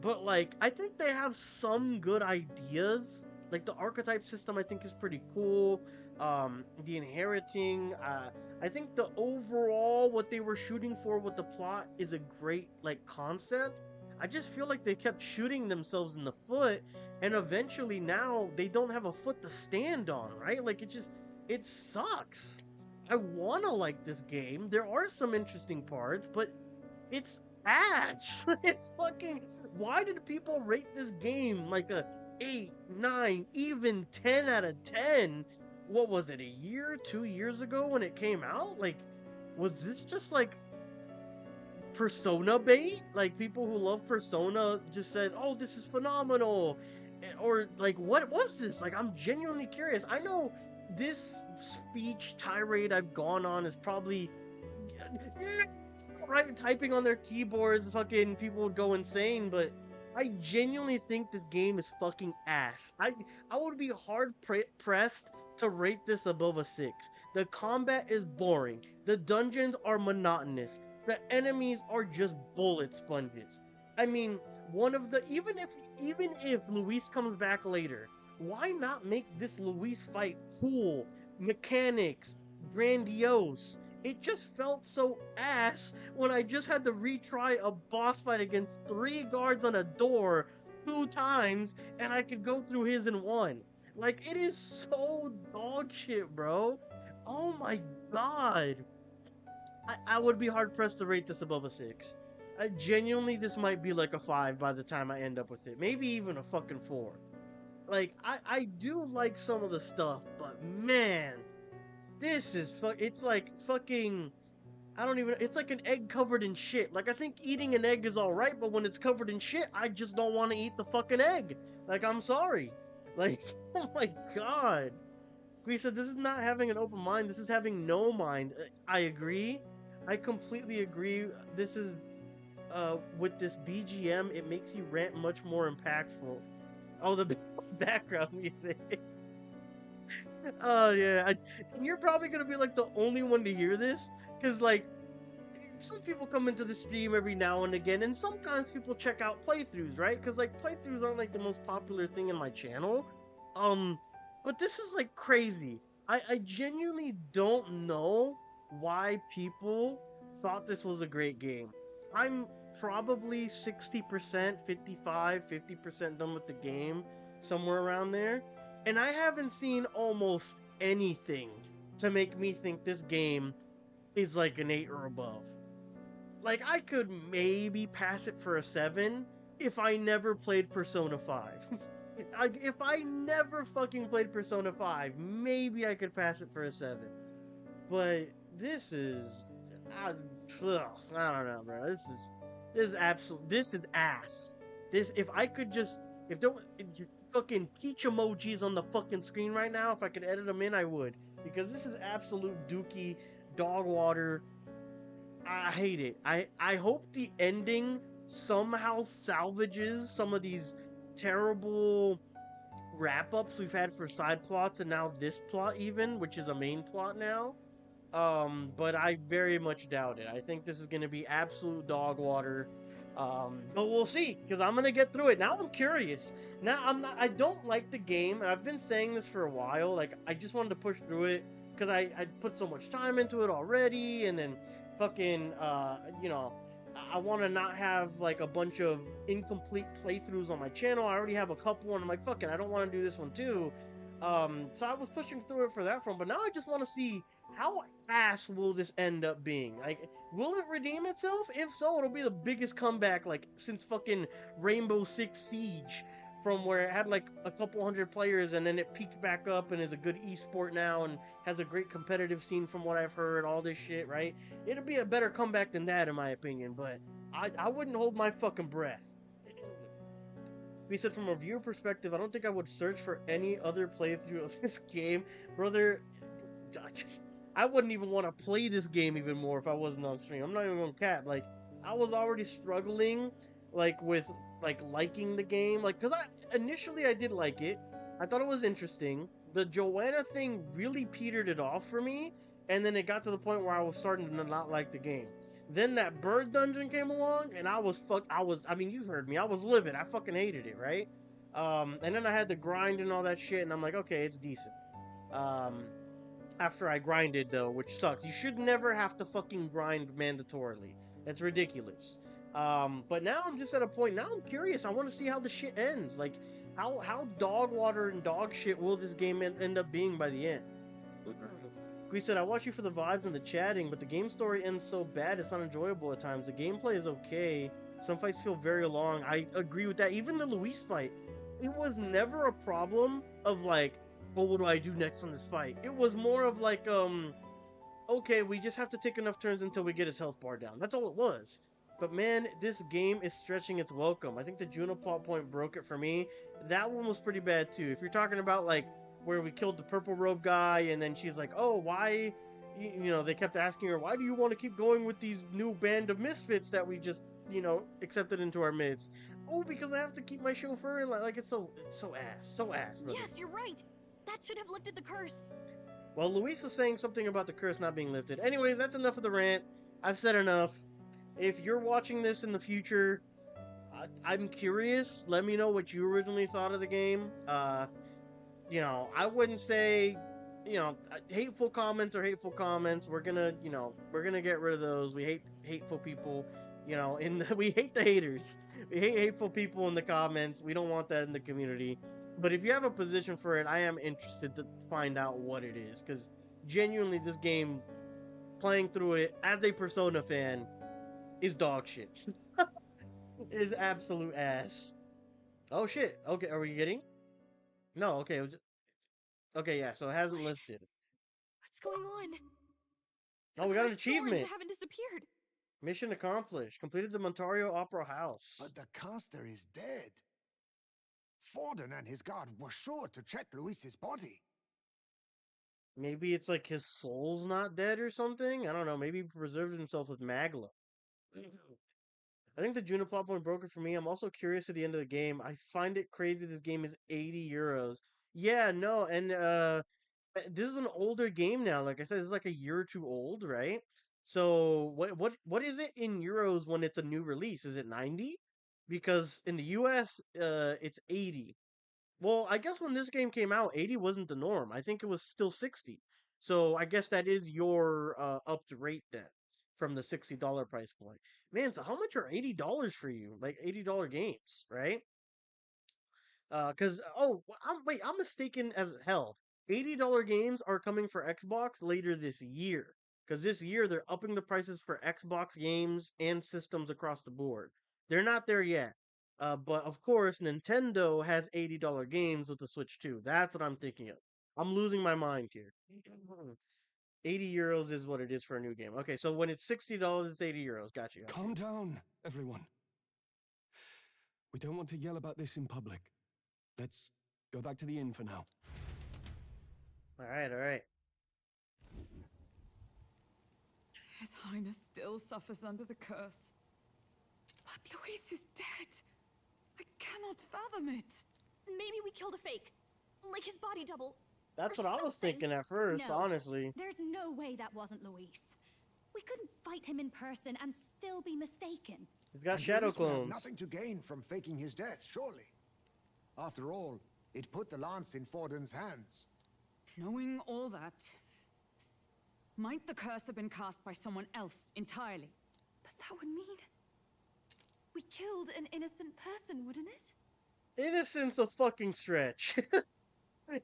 but like, I think they have some good ideas. Like, the archetype system I think is pretty cool. The inheriting, I think the overall, what they were shooting for with the plot is a great like concept. I just feel like they kept shooting themselves in the foot, and eventually now they don't have a foot to stand on, right? Like, it sucks. I wanna like this game. There are some interesting parts, but it's ass. It's fucking, why did people rate this game like a 8, 9, even 10 out of 10? What was it, a year, 2 years ago when it came out? Like, was this just like Persona bait? Like, people who love Persona just said, oh, this is phenomenal, or like, what was this? Like, I'm genuinely curious. I know this speech tirade I've gone on is probably right, typing on their keyboards, fucking people would go insane, but I genuinely think this game is fucking ass. I would be hard pressed to rate this above a 6. The combat is boring, the dungeons are monotonous, the enemies are just bullet sponges. I mean, one of the, even if Luis comes back later, why not make this Luis fight cool, mechanics, grandiose? it just felt so ass when I just had to retry a boss fight against 3 guards on a door 2 times, and I could go through his in 1. Like, it is so dog shit, bro. Oh my god. I would be hard pressed to rate this above a 6. Genuinely, this might be like a 5 by the time I end up with it. Maybe even a fucking 4. Like, I do like some of the stuff, but man, this is it's like fucking, I don't even, it's like an egg covered in shit. Like, I think eating an egg is alright, but when it's covered in shit, I just don't want to eat the fucking egg. Like, I'm sorry. Like, oh my god. We said this is not having an open mind, this is having no mind. I agree. I completely agree. This is, with this BGM, it makes you rant much more impactful. Oh, the background music. Oh, yeah. You're probably gonna be, like, the only one to hear this, because, like, some people come into the stream every now and again, and sometimes people check out playthroughs, right? Because, like, playthroughs aren't, like, the most popular thing in my channel. But this is, like, crazy. I genuinely don't know why people thought this was a great game. I'm probably 60%, 55, 50% done with the game, somewhere around there. And I haven't seen almost anything to make me think this game is like an 8 or above. Like, I could maybe pass it for a 7 if I never played Persona 5. Like, if I never fucking played Persona 5, maybe I could pass it for a 7. But this is, I don't know, bro. This is ass. If I could just fucking peach emojis on the fucking screen right now, if I could edit them in, I would. Because this is absolute dookie, dog water. I hate it. I hope the ending somehow salvages some of these terrible wrap-ups we've had for side plots, and now this plot even, which is a main plot now. But I very much doubt it. I think this is going to be absolute dog water. But we'll see, because I'm going to get through it. Now I'm curious. Now I don't like the game, and I've been saying this for a while. Like, I just wanted to push through it, because I put so much time into it already, and then fucking, you know, I want to not have, like, a bunch of incomplete playthroughs on my channel. I already have a couple, and I'm like, fuck it, I don't want to do this one too. So I was pushing through it for that front, but now I just want to see how ass will this end up being. Like, will it redeem itself? If so, it'll be the biggest comeback, like, since fucking Rainbow Six Siege, from where it had, like, a couple hundred players, and then it peaked back up and is a good esport now, and has a great competitive scene from what I've heard, all this shit, right? It'll be a better comeback than that, in my opinion, but I wouldn't hold my fucking breath. We said, from a viewer perspective, I don't think I would search for any other playthrough of this game. Brother, I wouldn't even want to play this game even more if I wasn't on stream. I'm not even gonna cap. Like, I was already struggling, like, with, like, liking the game. Like, because initially I did like it. I thought it was interesting. The Joanna thing really petered it off for me, and then it got to the point where I was starting to not like the game. Then that bird dungeon came along, and I mean, you heard me, I was livid. I fucking hated it, right? And then I had to grind and all that shit, and I'm like, okay, it's decent. After I grinded, though, which sucks. You should never have to fucking grind mandatorily. That's ridiculous. But now I'm just at a point, now I'm curious. I want to see how the shit ends. Like, how dog water and dog shit will this game end up being by the end? We said, I watch you for the vibes and the chatting, but the game story ends so bad it's not enjoyable at times. The gameplay is okay. Some fights feel very long. I agree with that. Even the Luis fight, it was never a problem of like, well, what do I do next on this fight? It was more of like, okay, we just have to take enough turns until we get his health bar down. That's all it was. But man, this game is stretching its welcome. I think the Januh plot point broke it for me. That one was pretty bad too. If you're talking about like, where we killed the purple robe guy, and then she's like, oh, why, you know, they kept asking her, why do you want to keep going with these new band of misfits that we just, you know, accepted into our midst? Oh, because I have to keep my chauffeur in, like, it's so ass, brother. Yes, you're right. That should have lifted the curse. Well, Luis is saying something about the curse not being lifted. Anyways, that's enough of the rant. I've said enough. If you're watching this in the future, I'm curious. Let me know what you originally thought of the game. You know, I wouldn't say, you know, hateful comments are hateful comments. We're gonna, you know, we're gonna get rid of those. We hate hateful people. You know, we hate the haters. We hate hateful people in the comments. We don't want that in the community. But if you have a position for it, I am interested to find out what it is, because genuinely, this game, playing through it as a Persona fan, is dog shit. It is absolute ass. Oh shit. Okay, are we getting? No. Okay. Okay. Yeah. So it hasn't listed. What's going on? Oh, we got an Cursed thorns achievement. haven't disappeared. Mission accomplished. Completed the Montario Opera House. But the caster is dead. Forden and his guard were sure to check Luis's body. Maybe it's like his soul's not dead or something? I don't know. Maybe he preserved himself with Magla. I think the Juno plot point broke it for me. I'm also curious at the end of the game. I find it crazy this game is 80 euros. Yeah, no, and this is an older game now. Like I said, this is like a year or two old, right? So what is it in euros when it's a new release? Is it 90? Because in the US, it's 80. Well, I guess when this game came out, 80 wasn't the norm. I think it was still 60. So I guess that is your upped rate then from the $60 price point. Man, so how much are $80 for you? Like $80 games, right? Cause I'm mistaken as hell. $80 games are coming for Xbox later this year. Cause this year they're upping the prices for Xbox games and systems across the board. They're not there yet. But of course Nintendo has $80 games with the Switch too. That's what I'm thinking of. I'm losing my mind here. 80 euros is what it is for a new game. Okay, so when it's $60, it's 80 euros. Gotcha. Calm down, everyone. We don't want to yell about this in public. Let's go back to the inn for now. All right. His Highness still suffers under the curse. But Luis is dead. I cannot fathom it. Maybe we killed a fake. Like his body double. That's what I was thinking at first, No, honestly. There's no way that wasn't Luis. We couldn't fight him in person and still be mistaken. He's got And shadow Luis would have clones. nothing to gain from faking his death, surely. After all, it put the lance in Forden's hands. Knowing all that, might the curse have been cast by someone else entirely? But that would mean we killed an innocent person, wouldn't it? Innocence a fucking stretch.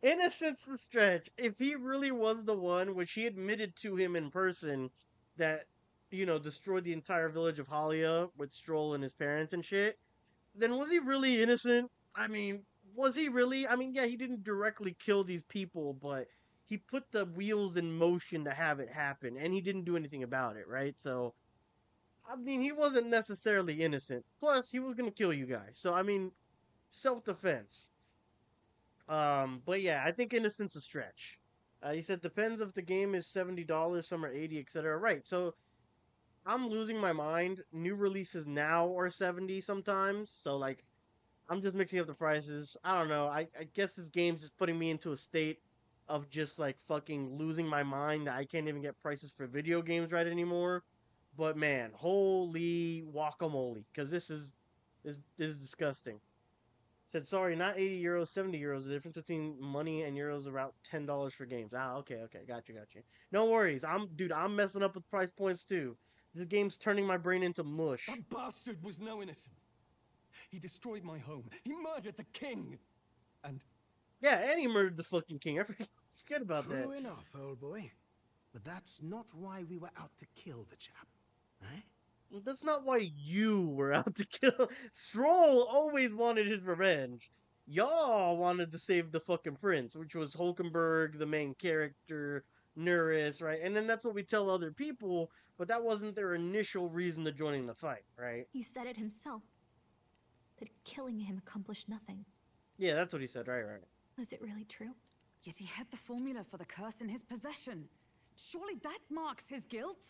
Innocence a stretch. If he really was the one, which he admitted to him in person, that, you know, destroyed the entire village of Halia with Strohl and his parents and shit, then was he really innocent? I mean, was he really? I mean, yeah, he didn't directly kill these people, but he put the wheels in motion to have it happen, and he didn't do anything about it, right? So, I mean, he wasn't necessarily innocent. Plus, he was gonna kill you guys. So, I mean, self-defense. But yeah, I think innocence a stretch. He said depends if the game is $70, some are 80, etc. Right. So I'm losing my mind. New releases now are 70 sometimes. So like, I'm just mixing up the prices. I don't know. I guess this game's just putting me into a state of just like fucking losing my mind that I can't even get prices for video games right anymore. But man, holy guacamole, because this is disgusting. Said sorry, not 80 euros, 70 euros. The difference between money and euros is about $10 for games. Ah, okay, got you. No worries. I'm messing up with price points too. This game's turning my brain into mush. That bastard was no innocent. He destroyed my home. He murdered the king. And he murdered the fucking king. I forget about that. True enough, old boy. But that's not why we were out to kill the chap, eh? That's not why you were out to kill. Strohl always wanted his revenge. Y'all wanted to save the fucking prince, which was Hulkenberg, the main character, Nuris, right? And then that's what we tell other people, but that wasn't their initial reason to joining the fight, right? He said it himself. That killing him accomplished nothing. Yeah, that's what he said, right. Was it really true? Yet he had the formula for the curse in his possession. Surely that marks his guilt?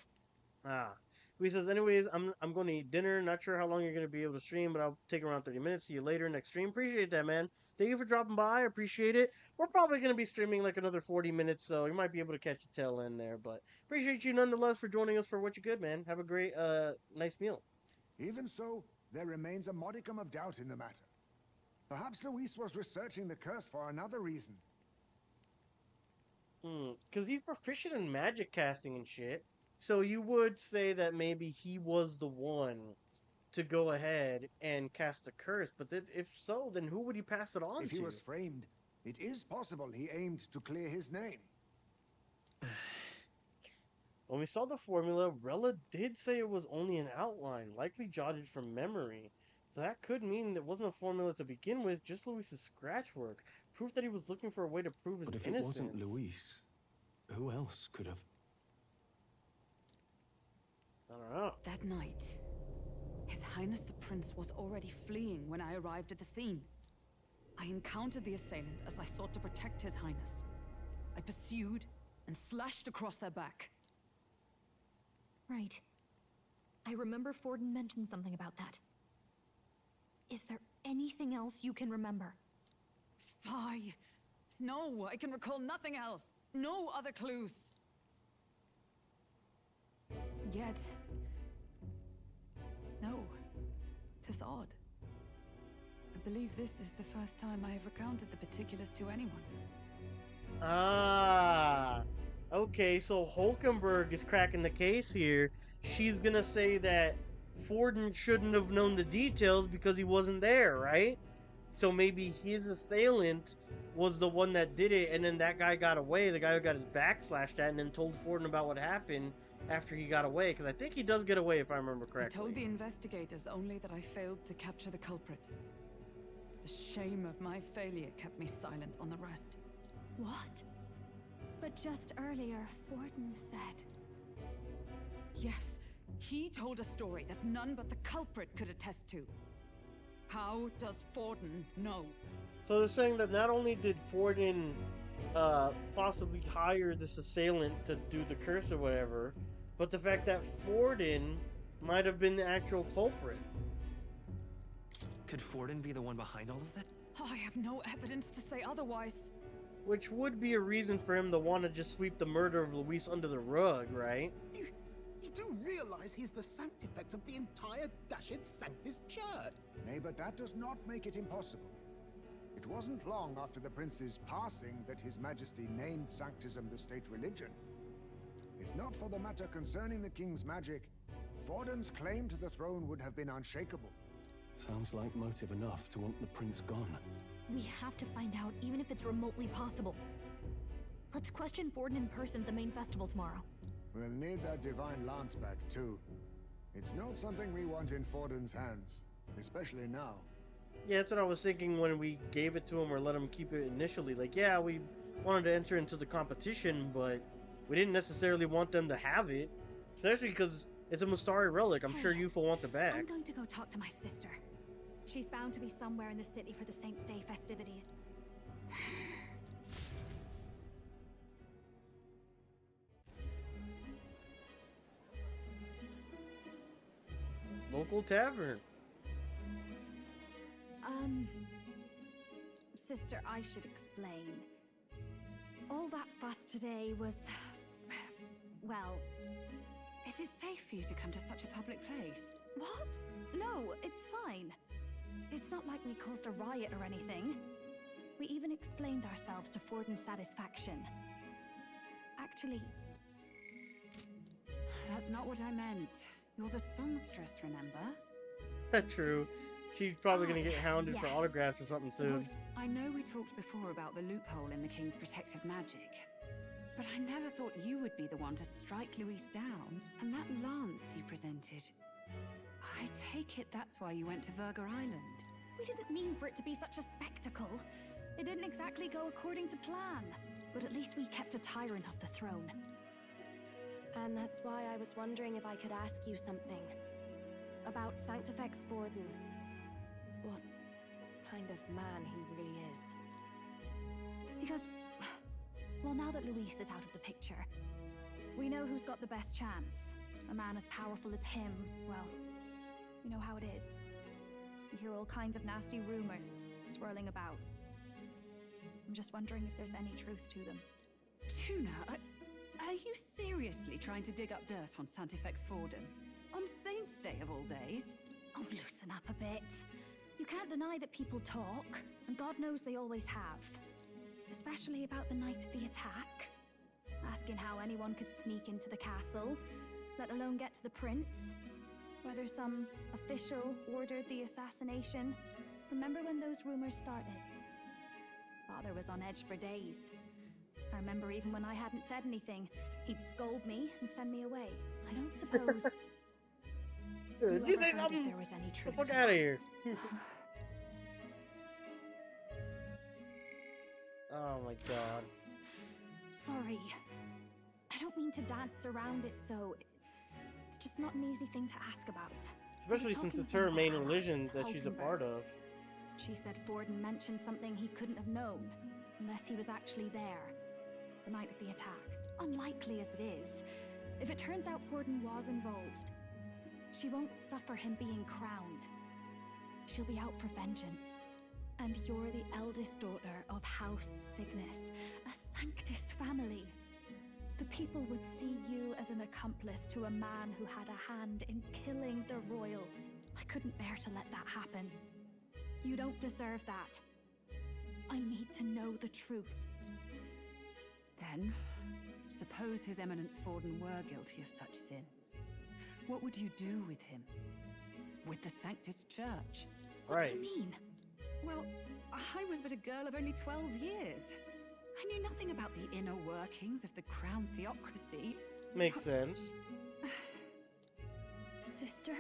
He says, anyways, I'm going to eat dinner. Not sure how long you're going to be able to stream, but I'll take around 30 minutes. See you later next stream. Appreciate that, man. Thank you for dropping by. Appreciate it. We're probably going to be streaming like another 40 minutes, so you might be able to catch a tail end there. But appreciate you nonetheless for joining us for What You Good, man. Have a great, nice meal. Even so, there remains a modicum of doubt in the matter. Perhaps Luis was researching the curse for another reason. Because he's proficient in magic casting and shit. So you would say that maybe he was the one to go ahead and cast a curse. But then, if so, then who would he pass it on to? If he was framed, it is possible he aimed to clear his name. When we saw the formula, Rella did say it was only an outline, likely jotted from memory. So that could mean it wasn't a formula to begin with, just Luis's scratch work. Proof that he was looking for a way to prove his innocence. But if it wasn't Luis, who else could have... I don't know. That night, His Highness the Prince was already fleeing when I arrived at the scene. I encountered the assailant as I sought to protect His Highness. I pursued and slashed across their back. Right. I remember Forden mentioned something about that. Is there anything else you can remember? Fie! No, I can recall nothing else. No other clues. Yet... no. 'Tis odd. I believe this is the first time I have recounted the particulars to anyone. Ah! Okay, so Hulkenberg is cracking the case here. She's gonna say that Forden shouldn't have known the details because he wasn't there, right? So maybe his assailant was the one that did it, and then that guy got away, the guy who got his back slashed at, and then told Forden about what happened after he got away, because I think he does get away, if I remember correctly. I told the investigators only that I failed to capture the culprit. The shame of my failure kept me silent on the rest. What? But just earlier, Forden said... Yes, he told a story that none but the culprit could attest to. How does Forden know? So they're saying that not only did Forden possibly hire this assailant to do the curse or whatever, but the fact that Forden might have been the actual culprit. Could Forden be the one behind all of that? I have no evidence to say otherwise. Which would be a reason for him to want to just sweep the murder of Luis under the rug, right? You do realize he's the sanctifex of the entire dashed Sanctus Church. Nay, but that does not make it impossible. It wasn't long after the prince's passing that His Majesty named Sanctism the state religion. If not for the matter concerning the king's magic, Forden's claim to the throne would have been unshakable. Sounds like motive enough to want the prince gone. We have to find out, even if it's remotely possible. Let's question Forden in person at the main festival tomorrow. We'll need that divine lance back, too. It's not something we want in Forden's hands, especially now. Yeah, that's what I was thinking when we gave it to him or let him keep it initially. Like, yeah, we wanted to enter into the competition, but we didn't necessarily want them to have it. Especially because it's a Mustari relic. I'm sure Youth will want it back. I'm going to go talk to my sister. She's bound to be somewhere in the city for the Saints' Day festivities. Local tavern. Sister, I should explain. All that fuss today was... well... Is it safe for you to come to such a public place? What? No, it's fine. It's not like we caused a riot or anything. We even explained ourselves to Forden's satisfaction. Actually... That's not what I meant. You're the songstress, remember? True. She's probably gonna get hounded for yes. autographs or something soon. I know we talked before about the loophole in the king's protective magic, but I never thought you would be the one to strike Luis down. And that lance you presented, I take it that's why you went to Verger Island. We didn't mean for it to be such a spectacle. It didn't exactly go according to plan. But at least we kept a tyrant off the throne. And that's why I was wondering if I could ask you something. About Sanctifex Forden. What kind of man he really is. Because, well, now that Luis is out of the picture, we know who's got the best chance. A man as powerful as him, well, you know how it is. You hear all kinds of nasty rumors swirling about. I'm just wondering if there's any truth to them. Tuna, are you seriously trying to dig up dirt on Sanctifex Forden? On Saints' Day of all days? Oh, loosen up a bit. You can't deny that people talk, and God knows they always have. Especially about the night of the attack. asking how anyone could sneak into the castle, let alone get to the prince. Whether some official ordered the assassination. Remember when those rumors started? Father was on edge for days. I remember even when I hadn't said anything, he'd scold me and send me away. I don't suppose... Dude, you ever heard if there was any truth fuck to out of that? here. Oh my god. Sorry. I don't mean to dance around it so... It's just not an easy thing to ask about. Especially since it's her main religion that she's a part of. She said Forden mentioned something he couldn't have known, unless he was actually there, the night of the attack. Unlikely as it is, if it turns out Forden was involved, she won't suffer him being crowned. She'll be out for vengeance. And you're the eldest daughter of House Cygnus, a Sanctist family. The people would see you as an accomplice to a man who had a hand in killing the royals. I couldn't bear to let that happen. You don't deserve that. I need to know the truth. Then, suppose His Eminence Forden were guilty of such sin. What would you do with him? With the Sanctist Church? What do you mean? Well, I was but a girl of only 12 years. I knew nothing about the inner workings of the crown theocracy. Makes sense. Sister?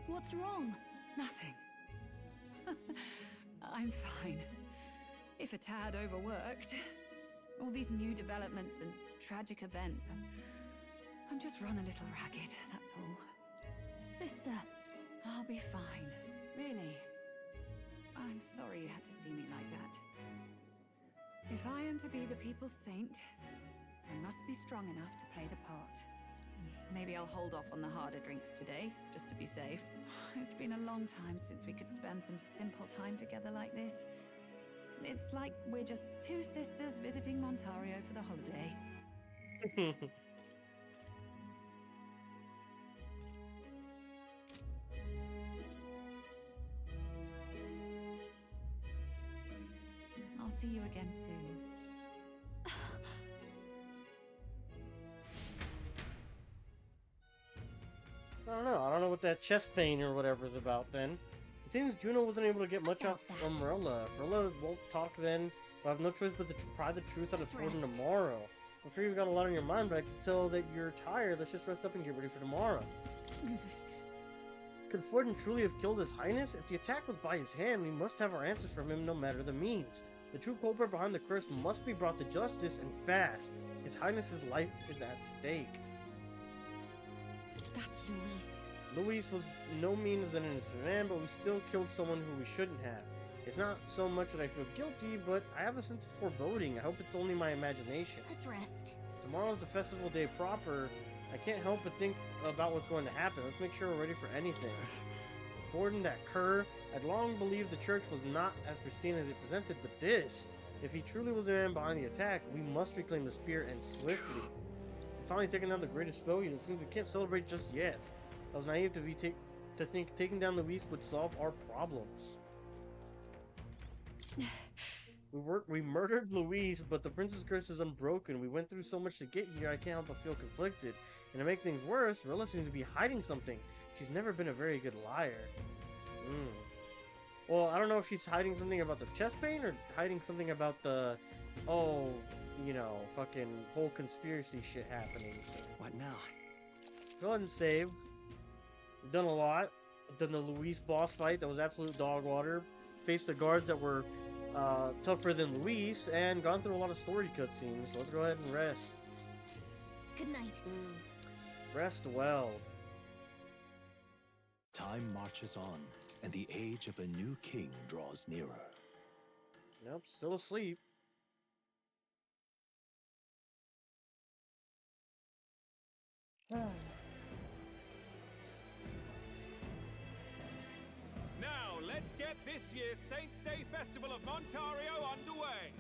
What's wrong? Nothing. I'm fine. If a tad overworked. All these new developments and tragic events. I'm just run a little ragged, that's all. Sister! I'll be fine. Really. I'm sorry you had to see me like that. If I am to be the people's saint, I must be strong enough to play the part. Maybe I'll hold off on the harder drinks today, just to be safe. It's been a long time since we could spend some simple time together like this. It's like we're just two sisters visiting Montario for the holiday. I'll see you again soon. I don't know what that chest pain or whatever is about then. It seems Juno wasn't able to get much off Umbrella. If Umbrella won't talk then, we'll have no choice but to pry the truth out of Forden tomorrow. I'm sure you've got a lot on your mind, but I can tell that you're tired. Let's just rest up and get ready for tomorrow. Could Forden truly have killed His Highness? If the attack was by his hand, we must have our answers from him no matter the means. The true culprit behind the curse must be brought to justice, and fast. His Highness's life is at stake. That's Luis. Luis was no means an innocent man, but we still killed someone who we shouldn't have. It's not so much that I feel guilty, but I have a sense of foreboding. I hope it's only my imagination. Let's rest. Tomorrow's the festival day proper. I can't help but think about what's going to happen. Let's make sure we're ready for anything. Forden, that cur, I'd long believed the church was not as pristine as it presented, but this, if he truly was the man behind the attack, we must reclaim the spear and swiftly. We've finally taken down the greatest foe, yet it seems we can't celebrate just yet. I was naive to think taking down Luis would solve our problems. We murdered Luis, but the prince's curse is unbroken. We went through so much to get here, I can't help but feel conflicted. And to make things worse, Rilla seems to be hiding something. She's never been a very good liar. Well, I don't know if she's hiding something about the chest pain or hiding something about the, fucking whole conspiracy shit happening. So. What now? Go ahead and save. We've done a lot. I've done the Luis boss fight that was absolute dog water. Faced the guards that were tougher than Luis, and gone through a lot of story cutscenes. So let's go ahead and rest. Good night. Rest well. Time marches on, and the age of a new king draws nearer. Nope, still asleep. Now, let's get this year's Saints' Day Festival of Montario underway.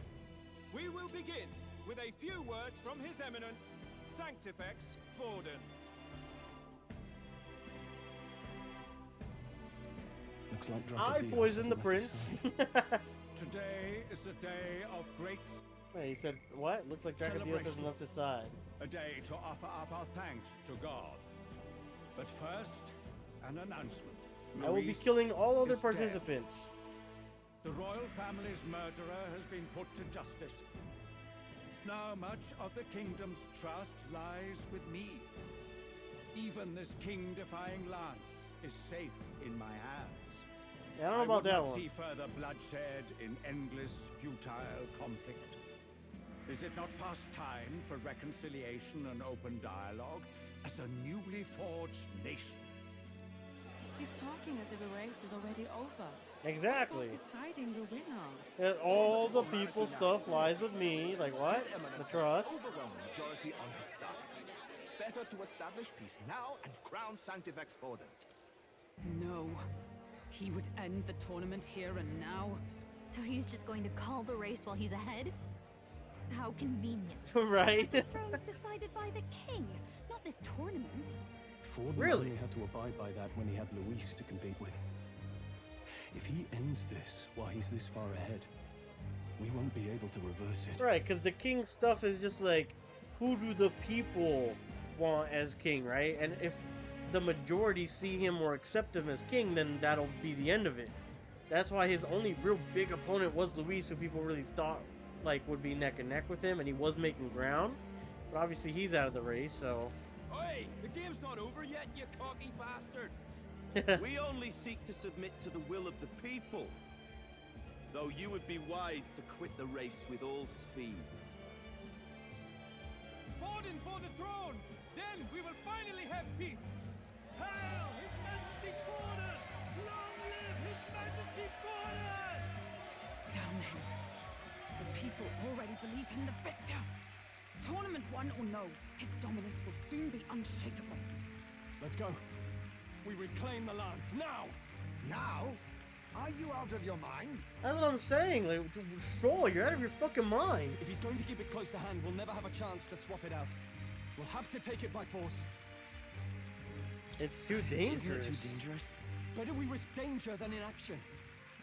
We will begin with a few words from His Eminence, Sanctifex Forden. Looks like I poisoned the prince. Today is a day of great Wait, he said what? Looks like Dracodios hasn't left his side. A day to offer up our thanks to God. But first, an announcement. I will be Luis killing all other is dead. participants. The royal family's murderer has been put to justice. Now much of the kingdom's trust lies with me. Even this king-defying lance is safe in my hands. Yeah, I don't know about that would not one. see further bloodshed in endless, futile conflict. Is it not past time for reconciliation and open dialogue as a newly forged nation? He's talking as if the race is already over. Exactly. Deciding the winner. And all the people stuff lies with me. Like what? The trust. Overwhelming majority on his side. Better to establish peace now and crown Sanctifex Forden. No. He would end the tournament here and now. So he's just going to call the race while he's ahead? How convenient. Right? The throne's decided by the king, not this tournament. Forden Really? only had to abide by that when he had Luis to compete with. If he ends this while he's this far ahead, we won't be able to reverse it. Right, because the king stuff is just like, who do the people want as king, right? And if the majority see him or accept him as king, then that'll be the end of it. That's why his only real big opponent was Luis, who people really thought like would be neck and neck with him, and he was making ground. But obviously he's out of the race, so... Oi! The game's not over yet, you cocky bastard! We only seek to submit to the will of the people. Though you would be wise to quit the race with all speed. Forden for the throne! Then we will finally have peace! Hail His Majesty Forden! Long live His Majesty Forden! Damn him. The people already believe him the victor. Tournament won or no, his dominance will soon be unshakable. Let's go. We reclaim the lance now! Now? Are you out of your mind? That's what I'm saying. Like, sure, you're out of your fucking mind. If he's going to keep it close to hand, we'll never have a chance to swap it out. We'll have to take it by force. It's too dangerous. Isn't it too dangerous? Better we risk danger than inaction.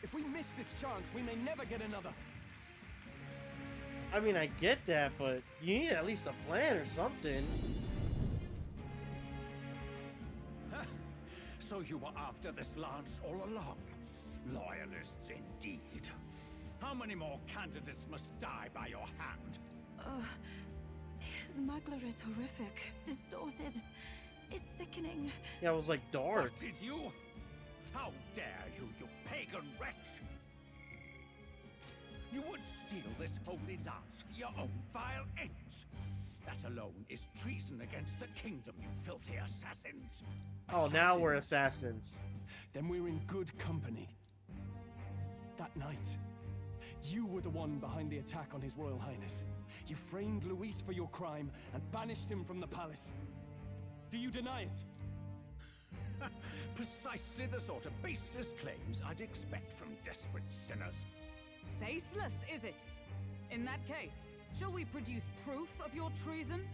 If we miss this chance, we may never get another. I mean, I get that, but you need at least a plan or something. So you were after this lance all along? Loyalists indeed. How many more candidates must die by your hand? His smuggler is horrific, distorted. It's sickening. Yeah, it was like dark. What did you? How dare you, you pagan wretch! You would steal this holy lance for your own vile ends. That alone is treason against the kingdom, you filthy assassins. Oh, now we're assassins. Then we're in good company. That night, you were the one behind the attack on His Royal Highness. You framed Luis for your crime and banished him from the palace. Do you deny it? Precisely the sort of baseless claims I'd expect from desperate sinners. Baseless, is it? In that case, shall we produce proof of your treason?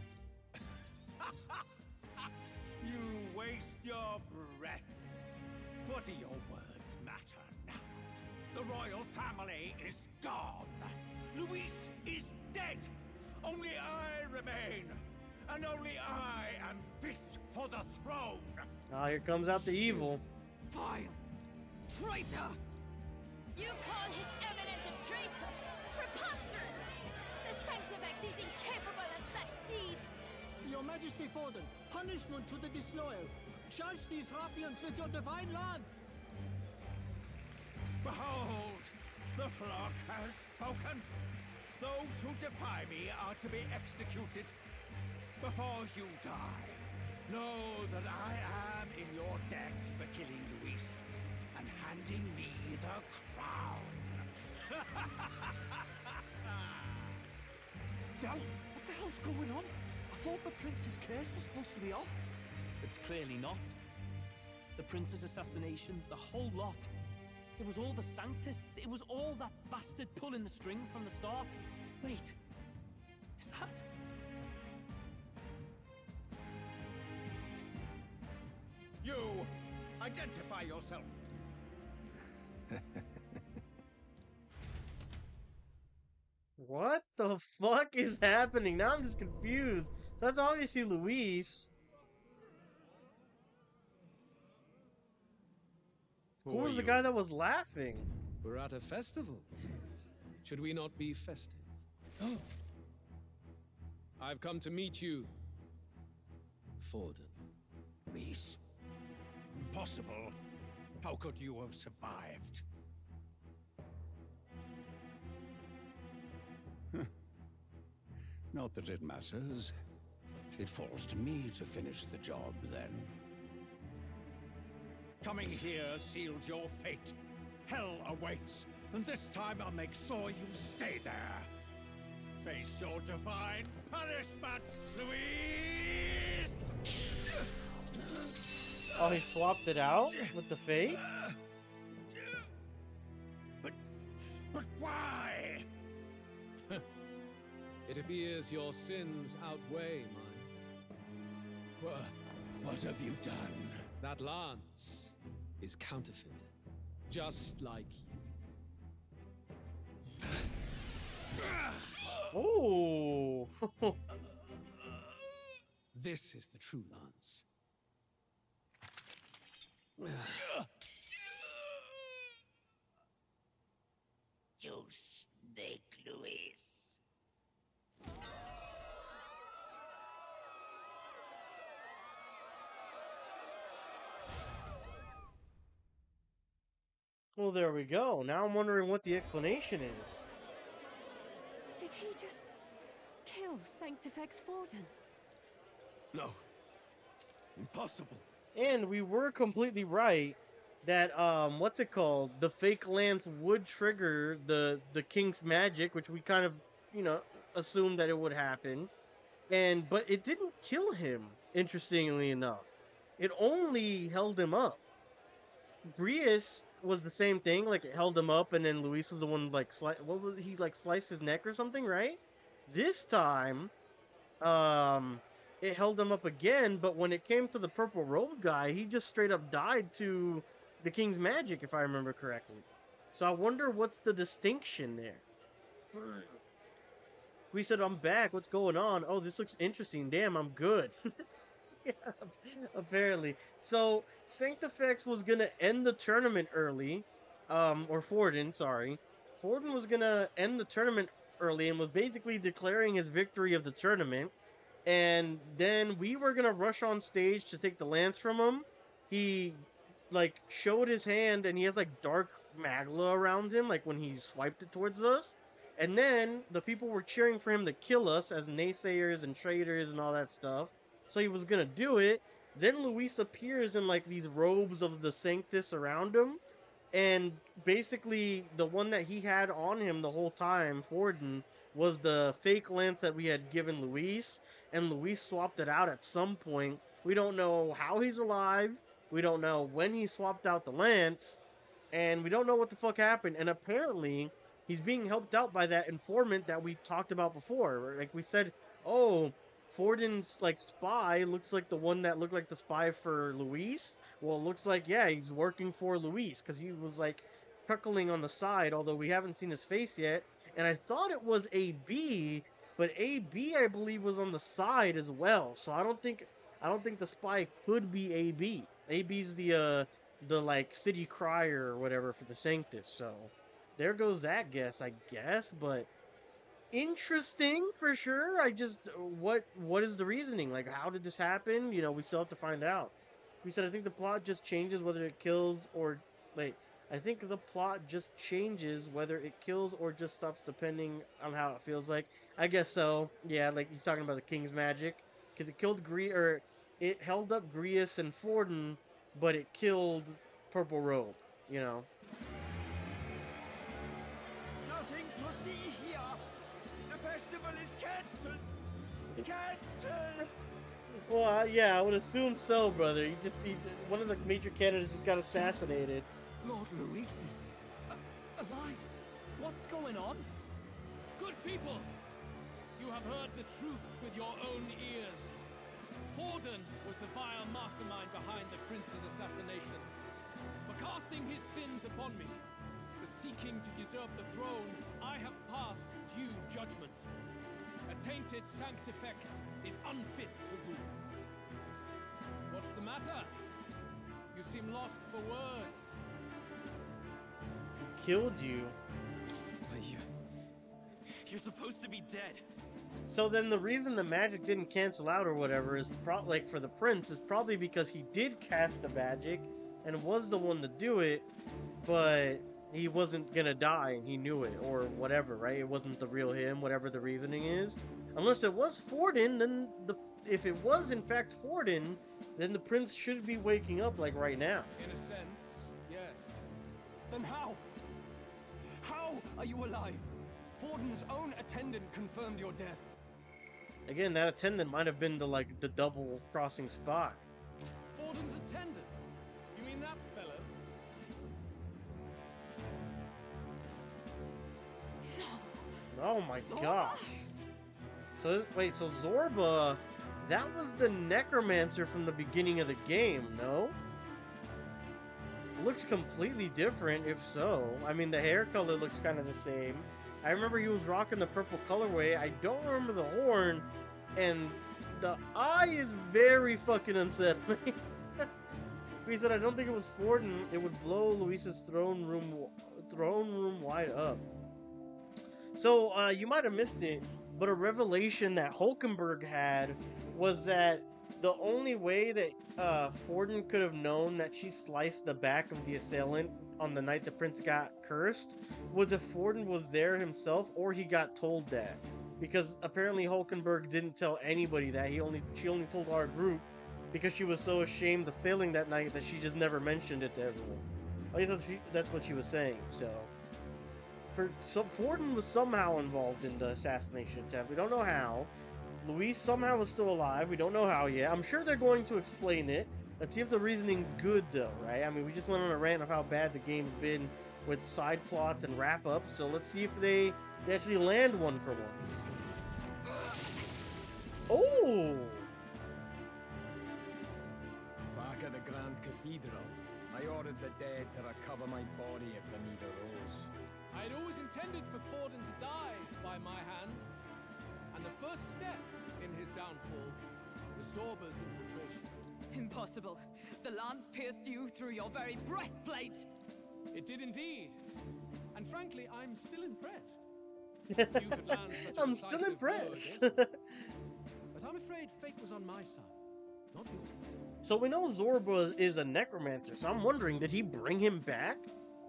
You waste your breath. What do your words matter now? The royal family is gone. Luis is dead. Only I remain. And only I am fit for the throne. Oh, here comes out the evil. Vile traitor! You call His Eminence a traitor? Preposterous! The Sanctifex is incapable of such deeds! Your Majesty Forden, punishment to the disloyal. Charge these ruffians with your divine lance! Behold, the flock has spoken. Those who defy me are to be executed. Before you die, know that I am in your debt for killing Luis and handing me the crown. Dal, what the hell's going on? I thought the prince's curse was supposed to be off. It's clearly not. The prince's assassination, the whole lot. It was all the Sanctists. It was all that bastard pulling the strings from the start. Wait, is that... You, identify yourself. What the the fuck is happening? Now I'm just confused. That's obviously Luis. Who was the guy that was laughing? We're at a festival. Should we not be festive? Oh. I've come to meet you, Forden. Reese? Impossible. How could you have survived? Not that it matters. It falls to me to finish the job, then. Coming here sealed your fate. Hell awaits, and this time I'll make sure you stay there. Face your divine punishment, Luis! Oh, he swapped it out with the fate? But why? It appears your sins outweigh mine. What have you done? That lance is counterfeit, just like you. Oh! This is the true lance. You snake, Luis. Well, there we go. Now I'm wondering what the explanation is. Did he just kill Sanctifex Forden? No. Impossible. And we were completely right that, what's it called? The fake lance would trigger the king's magic, which we kind of, you know, assumed that it would happen. But it didn't kill him, interestingly enough. It only held him up. Grius was the same thing, like it held him up, and then Luis was the one like what was he like sliced his neck or something, right? This time, it held him up again, but when it came to the purple robe guy, he just straight up died to the king's magic, if I remember correctly. So I wonder what's the distinction there. We said, I'm back. What's going on? Oh, this looks interesting. Damn, I'm good. Yeah, apparently. So, Sanctifex was going to end the tournament early. Or Forden, sorry. Forden was going to end the tournament early and was basically declaring his victory of the tournament. And then we were going to rush on stage to take the lance from him. He, like, showed his hand and he has, like, dark magla around him, like, when he swiped it towards us. And then the people were cheering for him to kill us as naysayers and traitors and all that stuff. So he was gonna do it. Then Luis appears in like these robes of the Sanctus around him. And basically the one that he had on him the whole time, Forden, was the fake lance that we had given Luis. And Luis swapped it out at some point. We don't know how he's alive. We don't know when he swapped out the lance. And we don't know what the fuck happened. And apparently he's being helped out by that informant that we talked about before. Like we said, oh, Forden's like spy looks like the one that looked like the spy for Luis. Well, it looks like, yeah, he's working for Luis because he was like chuckling on the side, although we haven't seen his face yet. And I thought it was AB, but AB I believe was on the side as well. So I don't think the spy could be AB. AB's the like city crier or whatever for the Sanctus. So there goes that guess, I guess, but interesting for sure. I just what is the reasoning? Like, how did this happen? You know, we still have to find out. We said I think the plot just changes whether it kills or wait. I think the plot just changes whether it kills or just stops depending on how it feels like. I guess so. Yeah, like he's talking about the king's magic because it killed it held up Grius and Forden, but it killed Purple Robe. You know. Nothing to see here. The festival is cancelled. Cancelled. Well, yeah, I would assume so, brother. One of the major candidates just got assassinated. Lord Luis is alive. What's going on? Good people, you have heard the truth with your own ears. Forden was the vile mastermind behind the prince's assassination. For casting his sins upon me, For seeking to usurp the throne, I have passed due judgment. A tainted sanctifex is unfit to rule. What's the matter? You seem lost for words. Killed you. But you're supposed to be dead. So then the reason the magic didn't cancel out or whatever is like for the prince is probably because he did cast the magic and was the one to do it, but he wasn't gonna die and he knew it or whatever, right? It wasn't the real him, whatever the reasoning is. Unless it was Forden, then if it was in fact Forden, then the prince should be waking up like right now. In a sense, yes. Then how? How are you alive? Forden's own attendant confirmed your death. Again, that attendant might have been the double crossing spot. Forden's attendant? You mean that fellow? Oh my gosh. So wait, so Zorba, that was the necromancer from the beginning of the game, no? Looks completely different if so. I mean, the hair color looks kind of the same. I remember he was rocking the purple colorway. I don't remember the horn, and the eye is very fucking unsettling. He said, I don't think it was Forden. It would blow Luis's throne room wide up. So, you might have missed it, but a revelation that Hulkenberg had was that the only way that Forden could have known that she sliced the back of the assailant on the night the prince got cursed was if Forden was there himself or he got told that. Because apparently Hulkenberg didn't tell anybody that. She only told our group because she was so ashamed of failing that night that she just never mentioned it to everyone. At least that's what she was saying, so... Forden was somehow involved in the assassination attempt. We don't know how. Luis somehow was still alive. We don't know how yet. I'm sure they're going to explain it. Let's see if the reasoning's good, though, right? I mean, we just went on a rant of how bad the game's been with side plots and wrap-ups, so let's see if they actually land one for once. Oh! Back at the Grand Cathedral, I ordered the dead to recover my body if the need arose. I had always intended for Forden to die by my hand, and the first step in his downfall was Zorba's infiltration. Impossible. The lance pierced you through your very breastplate. It did indeed. And frankly, I'm still impressed. Few could land such a I'm still decisive blow impressed. against me. But I'm afraid fate was on my side, not yours. So we know Zorba is a necromancer, so I'm wondering, did he bring him back?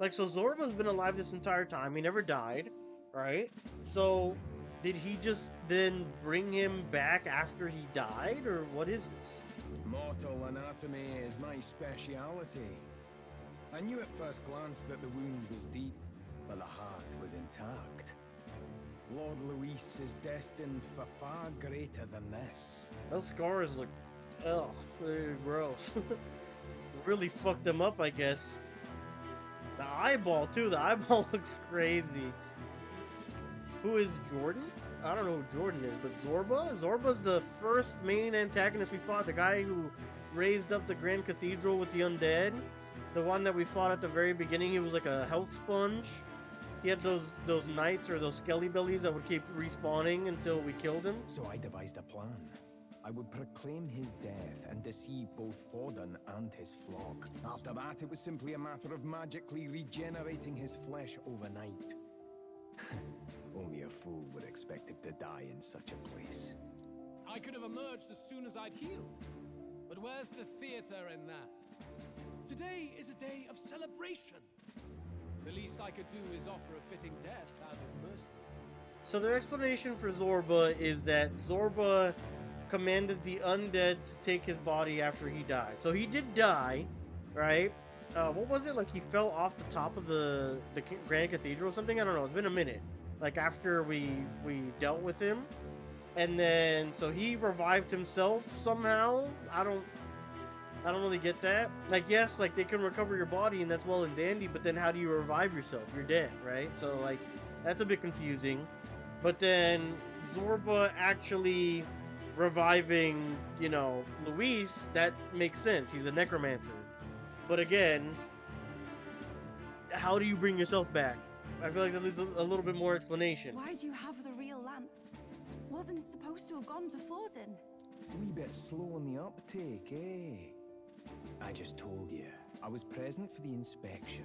Like, so Zorba's been alive this entire time. He never died, right? So, did he just then bring him back after he died, or what is this? Mortal anatomy is my speciality. I knew at first glance that the wound was deep, but the heart was intact. Lord Luis is destined for far greater than this. Those scars look, ugh, they're gross. Really fucked them up, I guess. The eyeball, too. The eyeball looks crazy. Who is Jordan? I don't know who Jordan is, but Zorba? Zorba's the first main antagonist we fought. The guy who raised up the Grand Cathedral with the undead. The one that we fought at the very beginning. He was like a health sponge. He had those knights or those skelly bellies that would keep respawning until we killed him. So I devised a plan. I would proclaim his death and deceive both Forden and his flock. After that, it was simply a matter of magically regenerating his flesh overnight. Only a fool would expect it to die in such a place. I could have emerged as soon as I'd healed. But where's the theater in that? Today is a day of celebration. The least I could do is offer a fitting death out of mercy. So their explanation for Zorba is that Zorba commanded the undead to take his body after he died. So he did die, right? What was it? Like he fell off the top of the Grand Cathedral or something? I don't know. It's been a minute. Like after we dealt with him. And then, so he revived himself somehow. I don't really get that. Like, yes, like they can recover your body and that's well and dandy, but then how do you revive yourself? You're dead, right? So like, that's a bit confusing. But then Zorba actually reviving, you know, Luis, that makes sense. He's a necromancer. But again, how do you bring yourself back? I feel like that needs a little bit more explanation. Why do you have the real lance? Wasn't it supposed to have gone to Forden? A wee bit slow on the uptake, eh? I just told you, I was present for the inspection.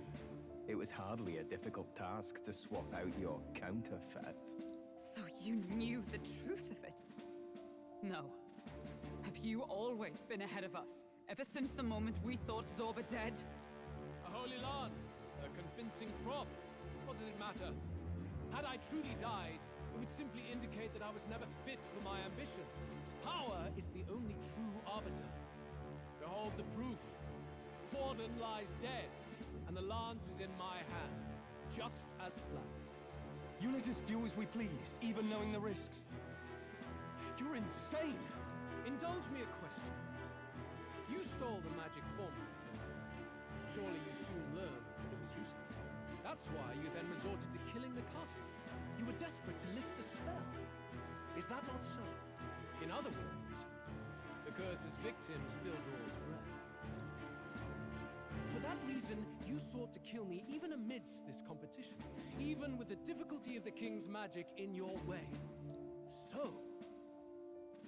It was hardly a difficult task to swap out your counterfeit. So you knew the truth of it? No. Have you always been ahead of us? Ever since the moment we thought Zorba dead? A holy lance, a convincing prop. What does it matter? Had I truly died, it would simply indicate that I was never fit for my ambitions. Power is the only true arbiter. Behold the proof. Forden lies dead, and the lance is in my hand, just as planned. You let us do as we pleased, even knowing the risks. You're insane! Indulge me a question. You stole the magic formula from me. Surely you soon learned that it was useless. That's why you then resorted to killing the caster. You were desperate to lift the spell. Is that not so? In other words, the curse's victim still draws breath. For that reason, you sought to kill me even amidst this competition, even with the difficulty of the king's magic in your way. So,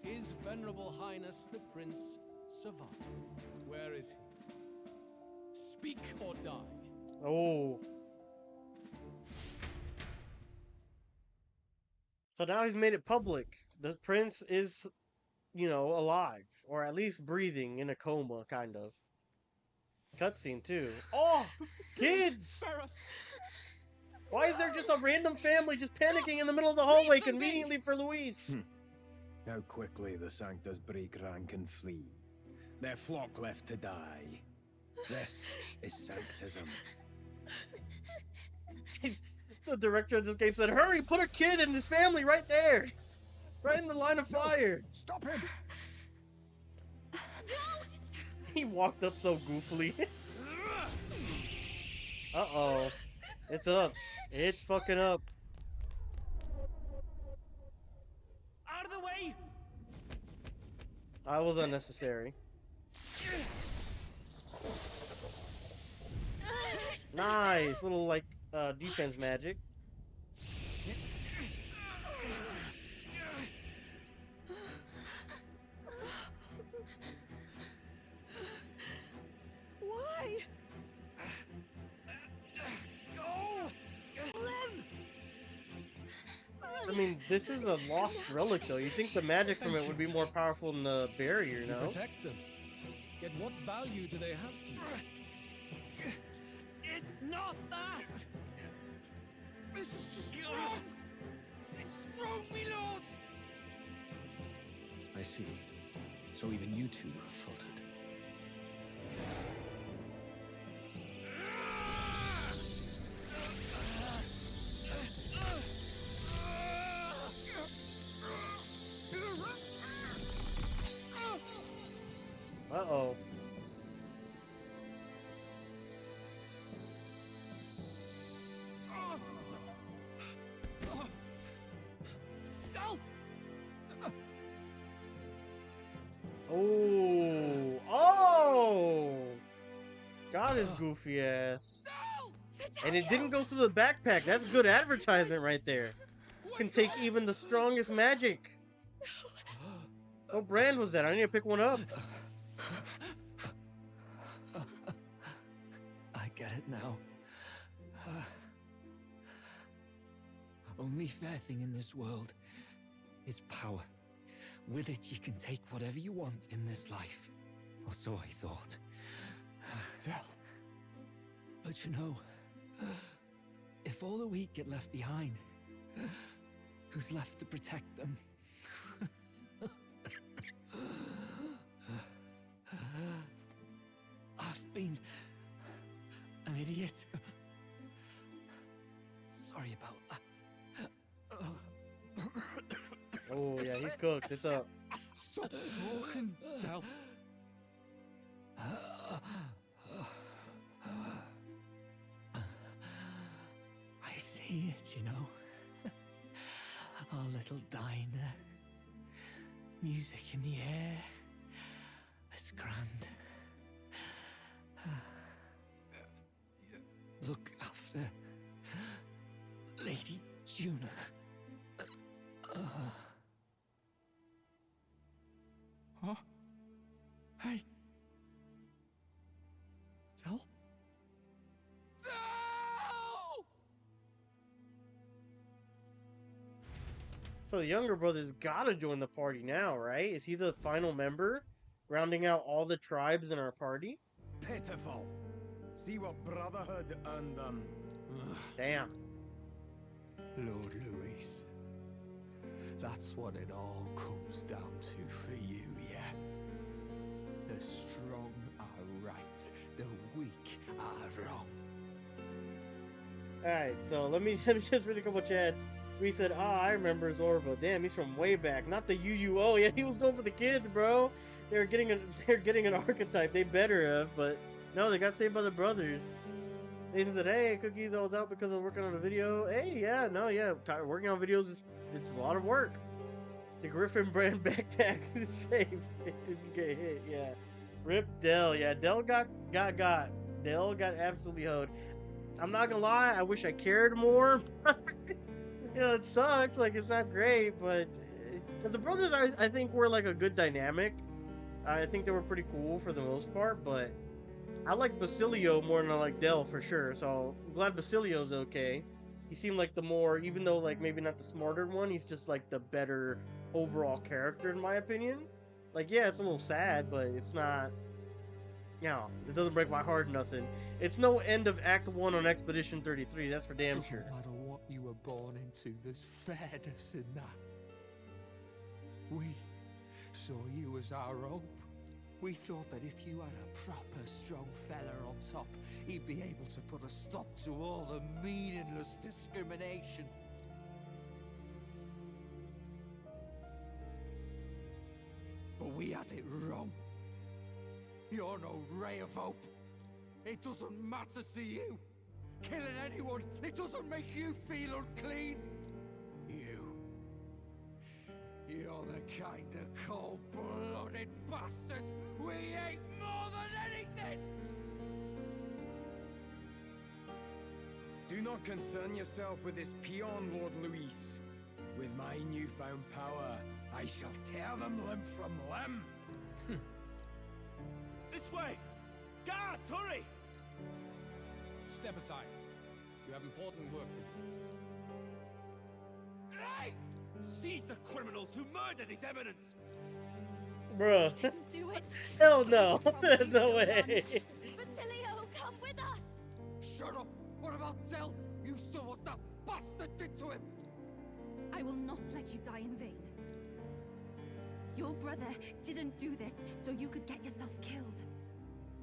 His Venerable Highness the Prince survived? Where is he? Speak or die. Oh. So now he's made it public. The prince is, you know, alive. Or at least breathing in a coma, kind of. Cutscene, too. Oh! Kids! Why is there just a random family just panicking in the middle of the hallway conveniently for Luis? How quickly the Sanctus break rank and flee. Their flock left to die. This is Sanctism. The director of this game said, hurry, put a kid and his family right there! Right in the line of fire! Stop him! He walked up so goofily. Uh-oh. It's up. It's fucking up. Out of the way! That was unnecessary. Nice! Little, like, defense magic. Why? Go! Run! I mean, this is a lost relic, though. You think the magic from it would be more powerful than the barrier, no? Protect them. Yet what value do they have to you? It's not that! This is just wrong! It's wrong, me lords! I see. So even you two faltered. Uh-oh. Oh! Oh! Got his goofy ass. And it didn't go through the backpack. That's good advertisement right there. Can take even the strongest magic. What brand was that? I need to pick one up. I get it now. Only fair thing in this world is power. With it, you can take whatever you want in this life. Or so I thought. Tell. But you know, if all the weak get left behind, who's left to protect them? I've been an idiot. Sorry about that. Oh, yeah, he's cooked. It's up. Stop talking, Del. I see it, you know. Our little diner. Music in the air. It's grand. Look Huh? Hey. Tell? So the younger brother's gotta join the party now, right? Is he the final member, rounding out all the tribes in our party? Pitiful. See what brotherhood earned them. Damn. Lord Louis. That's what it all comes down to for you, yeah? The strong are right, the weak are wrong. Alright, so let me just read a couple chats. We said, I remember Zorba. Damn, he's from way back. Not the UUO. Yeah, he was going for the kids, bro. They're getting an archetype. They better have, but no, they got saved by the brothers. Nathan said, hey, Cookies, I was out because I was working on a video. Hey, yeah, no, yeah. Working on videos, it's a lot of work. The Griffin brand backpack is safe. It didn't get hit, yeah. Rip Dell. Yeah, Dell got. Dell got absolutely hoed. I'm not gonna lie, I wish I cared more. You know, it sucks, like, it's not great, but... Because the brothers, I think, were, like, a good dynamic. I think they were pretty cool for the most part, but... I like Basilio more than I like Dell, for sure, so I'm glad Basilio's okay. He seemed like the more, even though, like, maybe not the smarter one, he's just, like, the better overall character, in my opinion. Like, yeah, it's a little sad, but it's not... You know, it doesn't break my heart, nothing. It's no end of Act 1 on Expedition 33, that's for damn sure. No matter what you were born into, there's fairness in that. We saw you as our hope. We thought that if you had a proper strong fella on top, he'd be able to put a stop to all the meaningless discrimination. But we had it wrong. You're no ray of hope. It doesn't matter to you. Killing anyone, it doesn't make you feel unclean. You're the kind of cold-blooded bastards we hate more than anything! Do not concern yourself with this peon, Lord Luis. With my newfound power, I shall tear them limb from limb. This way! Guards, hurry! Step aside. You have important work to do. Hey! Seize the criminals who murdered His Eminence! Bruh. Didn't do it. Hell no. There's no way. Basilio, come with us! Shut up! What about Dell? You saw what that bastard did to him! I will not let you die in vain. Your brother didn't do this so you could get yourself killed.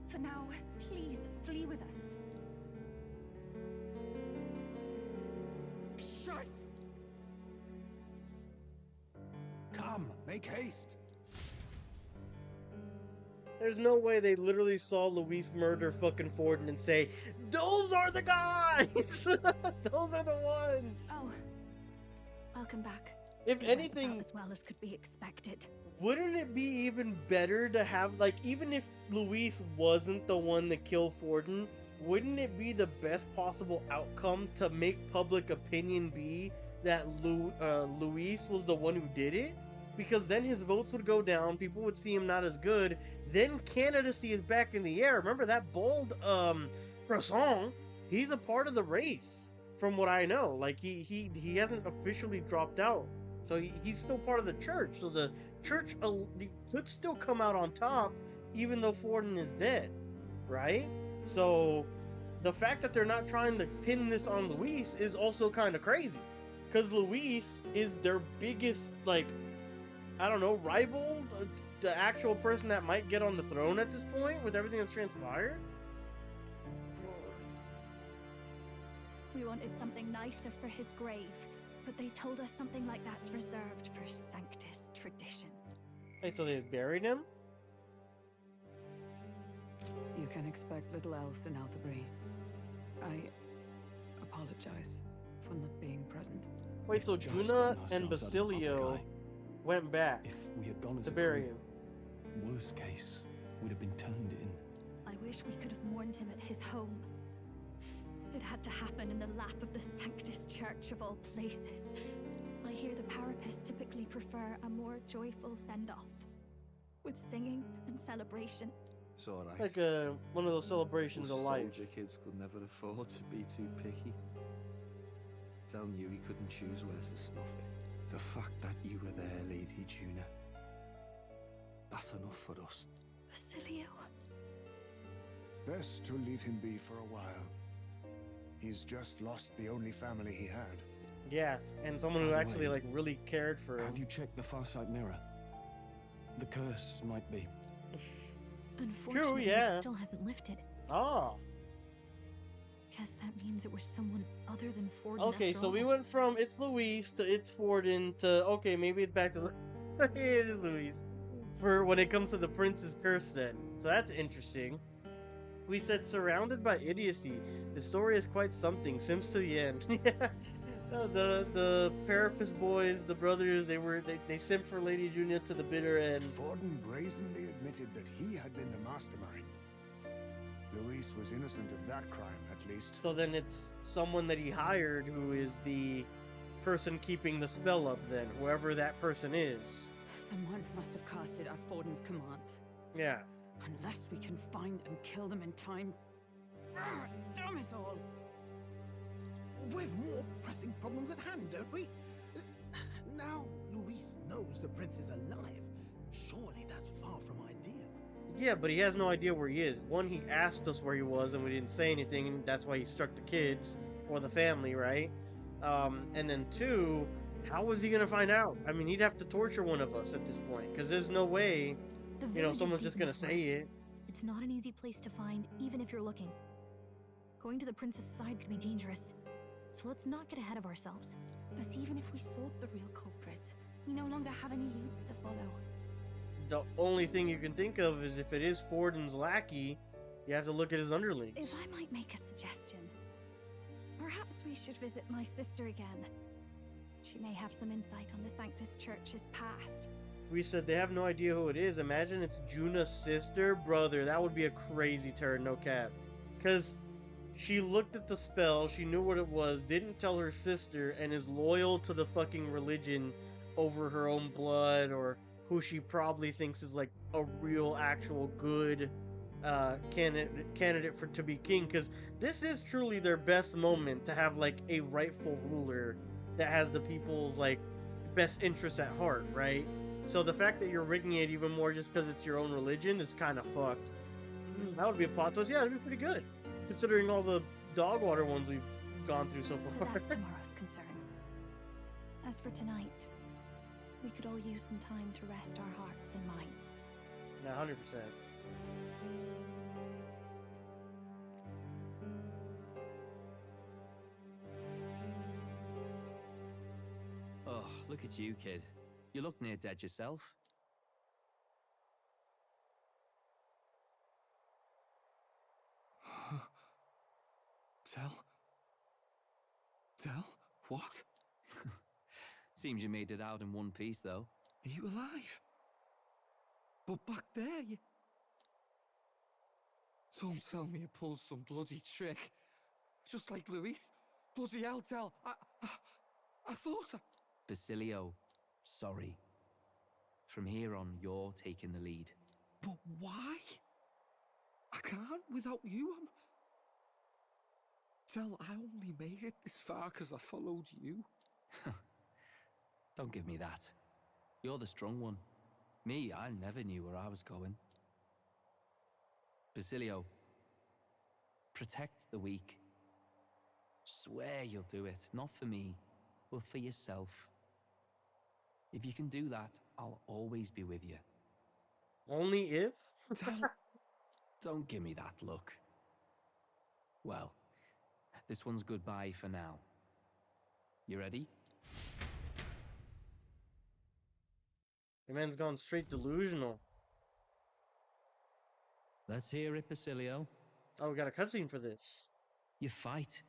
For now, please flee with us. Shite! Come, make haste. There's no way they literally saw Luis murder fucking Forden and say, those are the guys! Those are the ones! Oh. Welcome back. If anything, as well as could be expected. Wouldn't it be even better to have, like, even if Luis wasn't the one to kill Forden, wouldn't it be the best possible outcome to make public opinion be that Luis was the one who did it? Because then his votes would go down, people would see him not as good, then candidacy is back in the air. Remember that bold Frisson, he's a part of the race, from what I know. Like, he hasn't officially dropped out. So he's still part of the church. So the church could still come out on top, even though Forden is dead, right? So the fact that they're not trying to pin this on Luis is also kind of crazy. Because Luis is their biggest, like, I don't know, rival? The actual person that might get on the throne at this point with everything that's transpired? We wanted something nicer for his grave, but they told us something like that's reserved for Sanctus tradition. Hey, so they buried him? You can expect little else in Altabury. I apologize for not being present. Wait, so Januh and Basilio went back if we had gone as to a bury crew, him. Worst case, we'd have been turned in. I wish we could have mourned him at his home. It had to happen in the lap of the Sanctus Church of all places. I hear the Parapists typically prefer a more joyful send-off. with singing and celebration. It's alright. Like one of those celebrations of life. Soldier kids could never afford to be too picky. Telling you he couldn't choose where to snuff it. The fact that you were there, Lady Januh, that's enough for us. Basilio. Best to leave him be for a while. He's just lost the only family he had. Yeah, and someone who actually like really cared for him. Have you checked the far side mirror? The curse might be. Unfortunately, yeah. it still hasn't lifted. Oh. Guess that means it was someone other than Forden. Okay, so we went from it's Luis to it's Forden to okay, maybe it's back to it is Luis. For when it comes to the Prince's Curse then. So that's interesting. We said surrounded by idiocy. The story is quite something. Sims to the end. The Parapus boys, the brothers, they simped for Lady Januh to the bitter end. Forden brazenly admitted that he had been the mastermind. Luis was innocent of that crime, at least. So then it's someone that he hired who is the person keeping the spell up then, whoever that person is. Someone must have cast it at Forden's command. Yeah. Unless we can find and kill them in time. Damn it all! We've more pressing problems at hand, don't we? Now Luis knows the prince is alive. Surely that's far from ideal. Yeah, but he has no idea where he is. One, he asked us where he was and we didn't say anything, and that's why he struck the kids or the family, right? And then two, how was he gonna find out? I mean, he'd have to torture one of us at this point, because there's no way, someone's just gonna say it. It's not an easy place to find, even if you're looking. Going to the prince's side could be dangerous, so let's not get ahead of ourselves. But even if we sought the real culprit, we no longer have any leads to follow. The only thing you can think of is if it is Forden's lackey, you have to look at his underlings. If I might make a suggestion, perhaps we should visit my sister again. She may have some insight on the Sanctus Church's past. We said they have no idea who it is. Imagine it's Januh's sister, brother. That would be a crazy turn, no cap. Because she looked at the spell, she knew what it was, didn't tell her sister, and is loyal to the fucking religion over her own blood, or who she probably thinks is like a real, actual good candidate for to be king. Because this is truly their best moment to have like a rightful ruler that has the people's like best interests at heart, right? So the fact that you're rigging it even more just because it's your own religion is kind of fucked. That would be a plot twist. Yeah, it'd be pretty good, considering all the dog water ones we've gone through so far. But that's tomorrow's concern. As for tonight, we could all use some time to rest our hearts and minds. Yeah, 100%. Oh, look at you, kid. You look near dead yourself. Tell? What? Seems you made it out in one piece, though. Are you alive? But back there, you... Don't tell me you pulled some bloody trick. Just like Luis. Bloody hell, Tell. I thought Basilio, sorry. From here on, you're taking the lead. But why? I can't without you. Tell, I only made it this far because I followed you. Don't give me that. You're the strong one. Me, I never knew where I was going. Basilio, protect the weak. Swear you'll do it, not for me, but for yourself. If you can do that, I'll always be with you. Only if? Don't give me that look. Well, this one's goodbye for now. You ready? The man's gone straight delusional. Let's hear it, Basilio. Oh, we got a cutscene for this. You fight.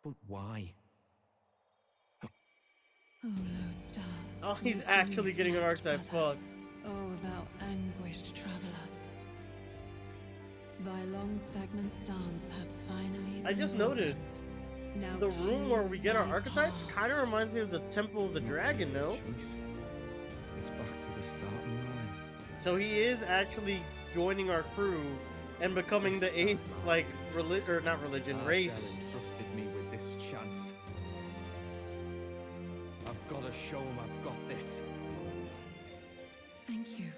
But why? Oh, lodestar. Oh, he's actually getting an archetype. Fuck. Oh, thou anguished traveler. Thy long stagnant stance hath finally I just noted now the room where we get our archetypes kind of reminds me of the Temple of the Dragon, no? It's back to the starting line. So he is actually joining our crew and becoming the 8th, like, not religion, race. Entrusted me with this chance. I've got to show him I've got this. Thank you.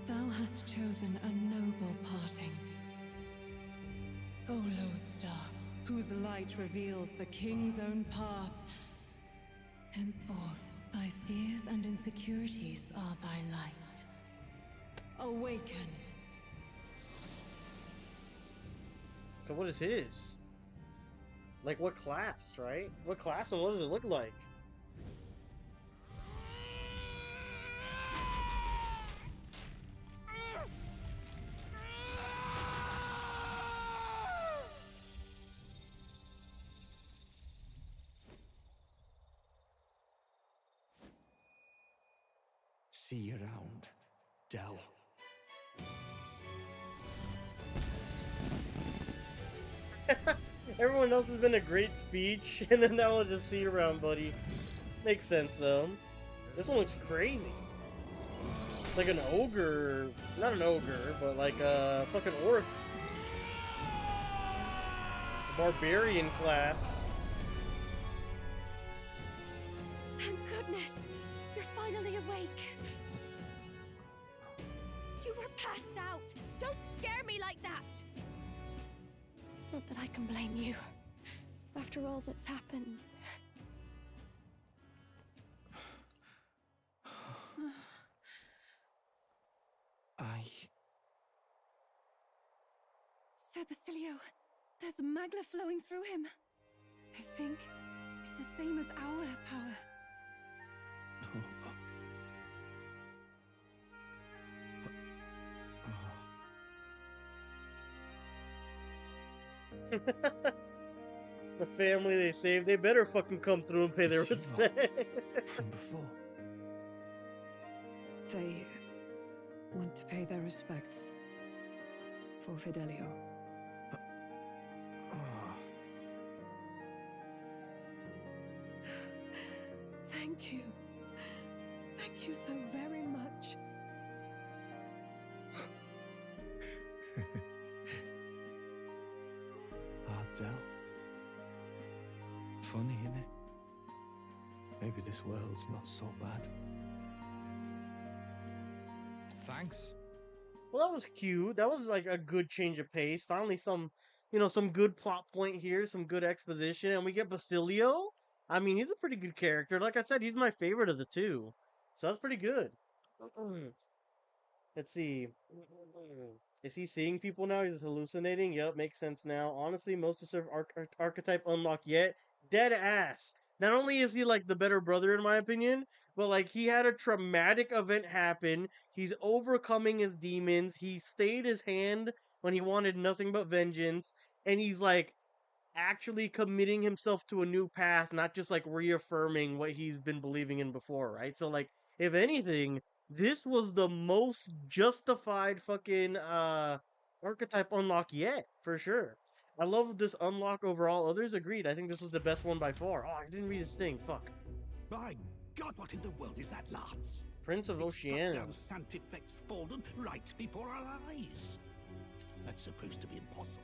Thou hast chosen a noble parting. O Lodestar, whose light reveals the king's own path. Henceforth, thy fears and insecurities are thy light. Awaken. So what is his? Like, what class, right? What class and what does it look like? See you around, Del. Everyone else has been a great speech, and then that will just see you around, buddy. Makes sense, though. This one looks crazy. It's like an ogre. Not an ogre, but like a fucking orc. A barbarian class. Thank goodness! You're finally awake! You were passed out! Don't scare me like that! Not that I can blame you. After all that's happened. Sir Basilio, there's magla flowing through him. I think it's the same as our power. The family they saved, they better fucking come through and pay their respect. From before. They want to pay their respects for Fidelio. Thank you. Thank you so very much. Del. Funny, innit? Maybe this world's not so bad. Thanks. Well, that was cute. That was like a good change of pace. Finally, some good plot point here, some good exposition, and we get Basilio. I mean, he's a pretty good character. Like I said, he's my favorite of the two, so that's pretty good. Let's see. Is he seeing people now? He's hallucinating? Yep, makes sense now. Honestly, most deserved archetype unlocked yet. Dead ass. Not only is he like the better brother in my opinion, but like he had a traumatic event happen. He's overcoming his demons. He stayed his hand when he wanted nothing but vengeance. And he's like actually committing himself to a new path, not just like reaffirming what he's been believing in before, right? So like, if anything, this was the most justified fucking archetype unlock yet, for sure. I love this unlock overall. Others agreed. I think this was the best one by far. Oh, I didn't read his thing. Fuck. My God, what in the world is that, lads? Prince of Oceania. Down Sanctifex Fallen right before our eyes. That's supposed to be impossible.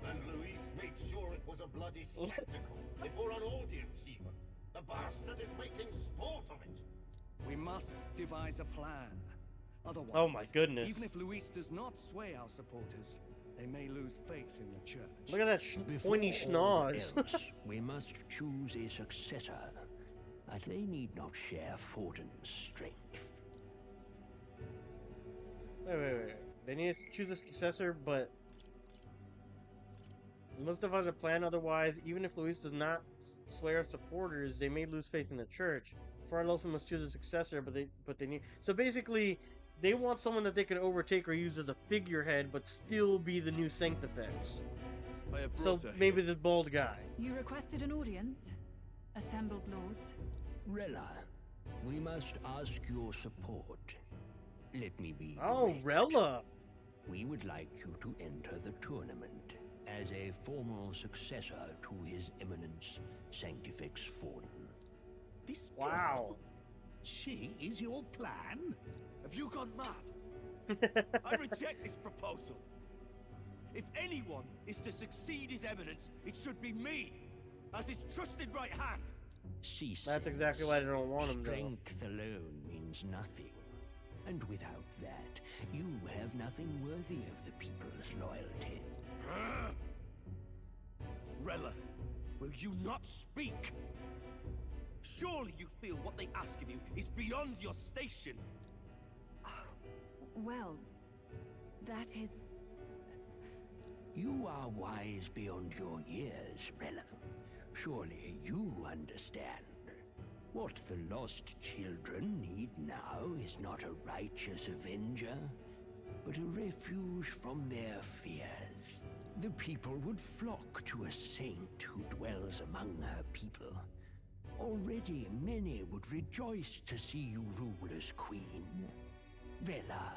And Luis made sure it was a bloody spectacle before an audience even. The bastard is making sport of it. We must devise a plan. Otherwise, oh my goodness. Even if Luis does not sway our supporters, they may lose faith in the church. Look at that pointy schnoz. We must choose a successor, but they need not share Forden's strength. Wait. They need to choose a successor, but we must devise a plan. Otherwise, even if Luis does not sway our supporters, they may lose faith in the church. Farlosa must choose a successor, but they need. So basically, they want someone that they can overtake or use as a figurehead, but still be the new Sanctifex. So maybe this bald guy. You requested an audience, assembled lords. Rella, we must ask your support. Let me be. Oh, direct. Rella. We would like you to enter the tournament as a formal successor to His Eminence Sanctifex Forden. This wow. Girl, she is your plan? Have you gone mad? I reject this proposal. If anyone is to succeed His Eminence, it should be me, as his trusted right hand. Cease. That's exactly why they don't want him, though. Strength alone means nothing. And without that, you have nothing worthy of the people's loyalty. Rella, will you not speak? Surely you feel what they ask of you is beyond your station. Well, that is... You are wise beyond your years, Rella. Surely you understand. What the lost children need now is not a righteous avenger, but a refuge from their fears. The people would flock to a saint who dwells among her people. Already many would rejoice to see you rule as queen. Rella,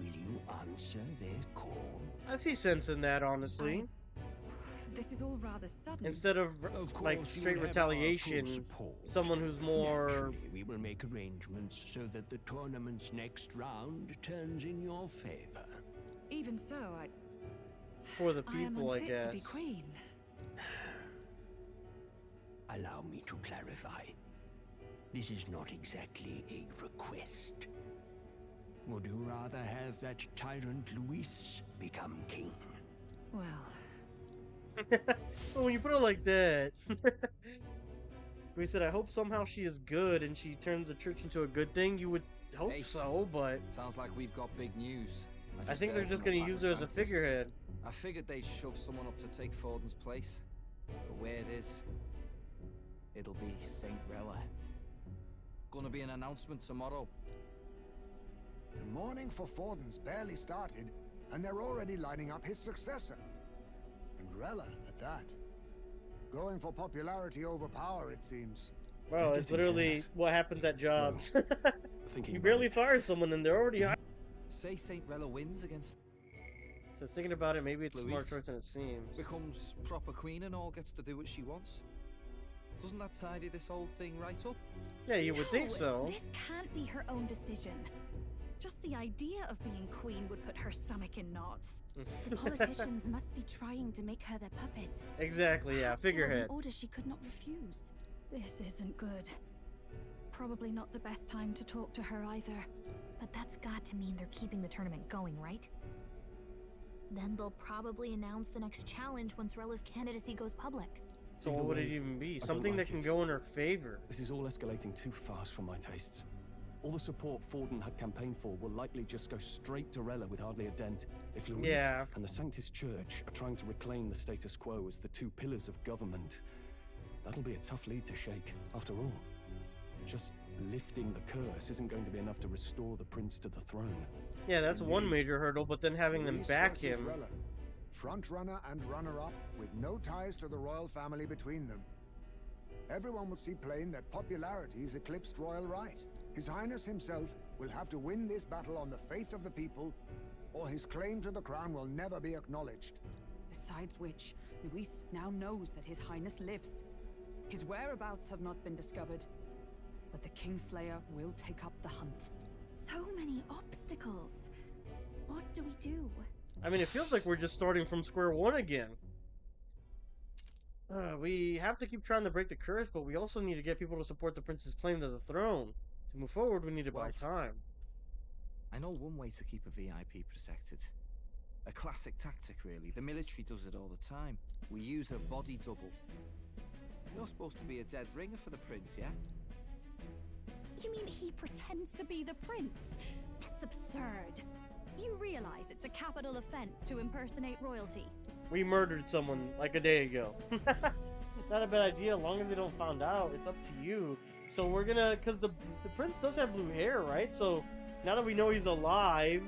will you answer their call? I see sense in that, honestly. This is all rather sudden. Instead of like straight retaliation, someone who's more... Naturally, we will make arrangements so that the tournament's next round turns in your favor. Even so, For the people, I guess. To be queen. Allow me to clarify. This is not exactly a request. Would you rather have that tyrant Luis become king? Well... Well, when you put it like that, we said, I hope somehow she is good and she turns the church into a good thing. You would hope so, but... Sounds like we've got big news. I think they're just going to use her as a figurehead. I figured they'd shove someone up to take Forden's place. But where it is, it'll be Saint Rella. Gonna be an announcement tomorrow. The mourning for Forden's barely started, and they're already lining up his successor. And Rella, at that. Going for popularity over power, it seems. Bro, it's literally what happens at jobs. Thinking you barely fire someone and they're already hired. Say Saint Rella wins against... So thinking about it, maybe it's a smart choice than it seems. Becomes proper queen and all gets to do what she wants. Doesn't that tidy this whole thing right up? Yeah, you would think so. This can't be her own decision. Just the idea of being queen would put her stomach in knots. The politicians must be trying to make her their puppet. Exactly, yeah, figurehead. An order she could not refuse. This isn't good. Probably not the best time to talk to her either. But that's got to mean they're keeping the tournament going, right? Then they'll probably announce the next challenge once Rella's candidacy goes public. So what would it even be? Something that can go in her favor. This is all escalating too fast for my tastes. All the support Forden had campaigned for will likely just go straight to Rella with hardly a dent. If Luis and the Sanctus Church are trying to reclaim the status quo as the two pillars of government, that'll be a tough lead to shake. After all, just lifting the curse isn't going to be enough to restore the prince to the throne. Yeah, that's one major hurdle, but then having them back him... Rella, front runner and runner-up with no ties to the royal family between them. Everyone will see plain that popularity's eclipsed royal right. His Highness himself will have to win this battle on the faith of the people, or his claim to the crown will never be acknowledged. Besides which, Luis now knows that His Highness lives. His whereabouts have not been discovered, but the Kingslayer will take up the hunt. So many obstacles. What do we do? I mean, it feels like we're just starting from square one again. We have to keep trying to break the curse, but we also need to get people to support the prince's claim to the throne. To move forward, we need to buy time. I know one way to keep a VIP protected. A classic tactic, really. The military does it all the time. We use a body double. You're supposed to be a dead ringer for the prince, yeah? You mean he pretends to be the prince? That's absurd. You realize it's a capital offense to impersonate royalty. We murdered someone like a day ago. Not a bad idea, as long as they don't find out. It's up to you. So we're gonna, because the prince does have blue hair, right? So now that we know he's alive,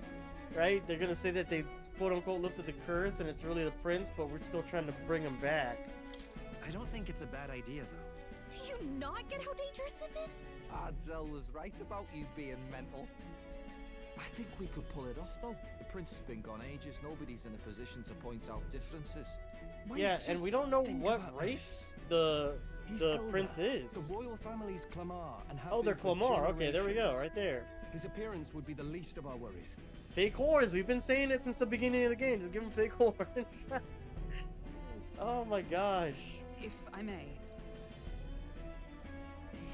right? They're gonna say that they quote-unquote lifted the curse and it's really the prince, but we're still trying to bring him back. I don't think it's a bad idea, though. Do you not get how dangerous this is? Ardell was right about you being mental. I think we could pull it off, though. The prince has been gone ages. Nobody's in a position to point out differences. Yeah, and we don't know what race the prince is. The royal family's Clamar and have they're been for Clamar. Okay, there we go, generations. right there. His appearance would be the least of our worries. Fake horns. We've been saying it since the beginning of the game. Just give him fake horns. Oh my gosh. If I may.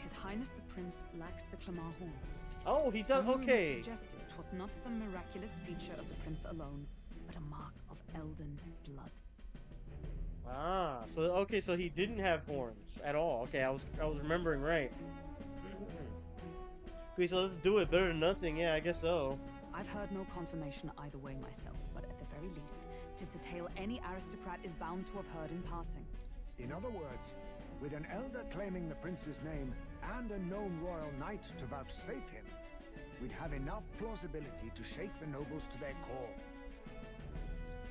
His Highness the Prince lacks the Clamar horns. Oh, he does. Okay. Suggested 'twas not some miraculous feature of the prince alone, but a mark of Elden blood. Ah, so okay, so he didn't have horns at all. Okay, I was remembering right. Okay, so let's do it. Better than nothing. Yeah, I guess so. I've heard no confirmation either way myself, but at the very least, 'tis a tale any aristocrat is bound to have heard in passing. In other words, with an elder claiming the prince's name and a known royal knight to vouchsafe him, we'd have enough plausibility to shake the nobles to their core.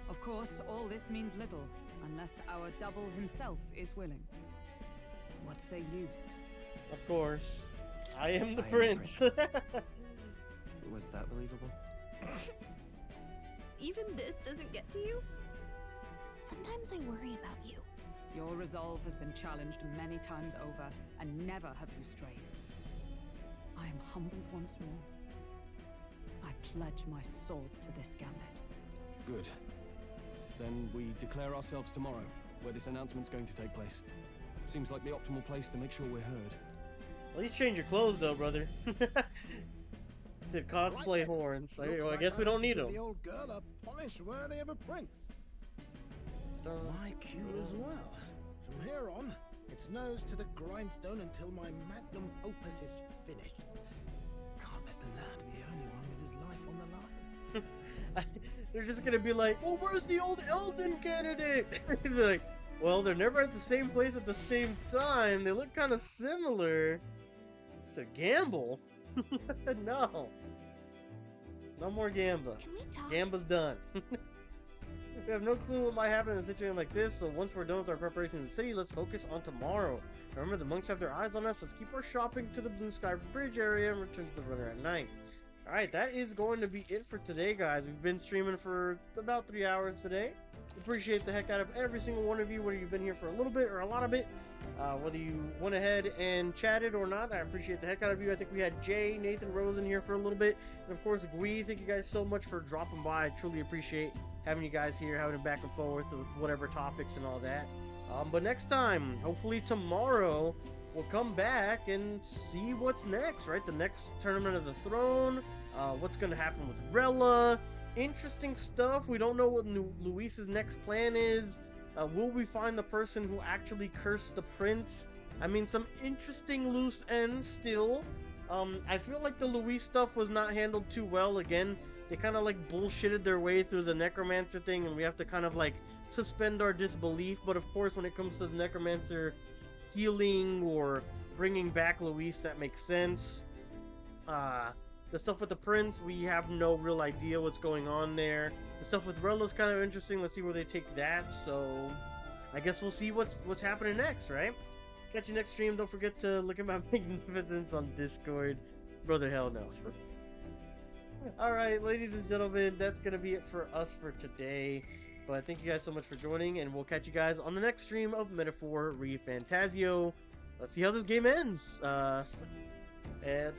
Of course, all this means little, unless our double himself is willing. What say you? Of course. I am the prince. Was that believable? Even this doesn't get to you? Sometimes I worry about you. Your resolve has been challenged many times over, and never have you strayed. I am humbled once more. I pledge my sword to this gambit. Good. Then we declare ourselves tomorrow, where this announcement's going to take place. Seems like the optimal place to make sure we're heard. At least change your clothes, though, brother. To cosplay horns. Well, I guess we don't need them. The old girl a polish worthy of a prince. My cue as well. From here on, it's nose to the grindstone until my magnum opus is finished. Can't let the lad be the only one with his life on the line. They're just gonna be like, well, where's the old Elden candidate? He's like, well, they're never at the same place at the same time. They look kind of similar. It's a gamble. No. No more Gamba. Can we talk? Gamba's done. We have no clue what might happen in a situation like this, so once we're done with our preparation in the city, let's focus on tomorrow. Remember, the monks have their eyes on us. Let's keep our shopping to the Blue Sky Bridge area and return to the runner at night. Alright, that is going to be it for today, guys. We've been streaming for about 3 hours today. Appreciate the heck out of every single one of you, whether you've been here for a little bit or a lot of it. Whether you went ahead and chatted or not, I appreciate the heck out of you. I think we had Jay, Nathan, Rose in here for a little bit. And of course, Gui, thank you guys so much for dropping by. I truly appreciate having you guys here, having it back and forth with whatever topics and all that. But next time, hopefully tomorrow, we'll come back and see what's next, right? The next Tournament of the Throne, what's going to happen with Rella. Interesting stuff. We don't know what Luis's next plan is. Will we find the person who actually cursed the prince? I mean, some interesting loose ends still. I feel like the Luis stuff was not handled too well. Again, they kind of like bullshitted their way through the necromancer thing, and we have to kind of like suspend our disbelief. But of course, when it comes to the necromancer healing or bringing back Luis, that makes sense. The stuff with the prince, we have no real idea what's going on there. The stuff with Rella's kind of interesting. Let's see where they take that. So I guess we'll see what's happening next, right? Catch you next stream. Don't forget to look at my magnificence on Discord. Brother, hell no. Alright, ladies and gentlemen, that's going to be it for us for today. But thank you guys so much for joining, and we'll catch you guys on the next stream of Metaphor Refantazio. Let's see how this game ends. And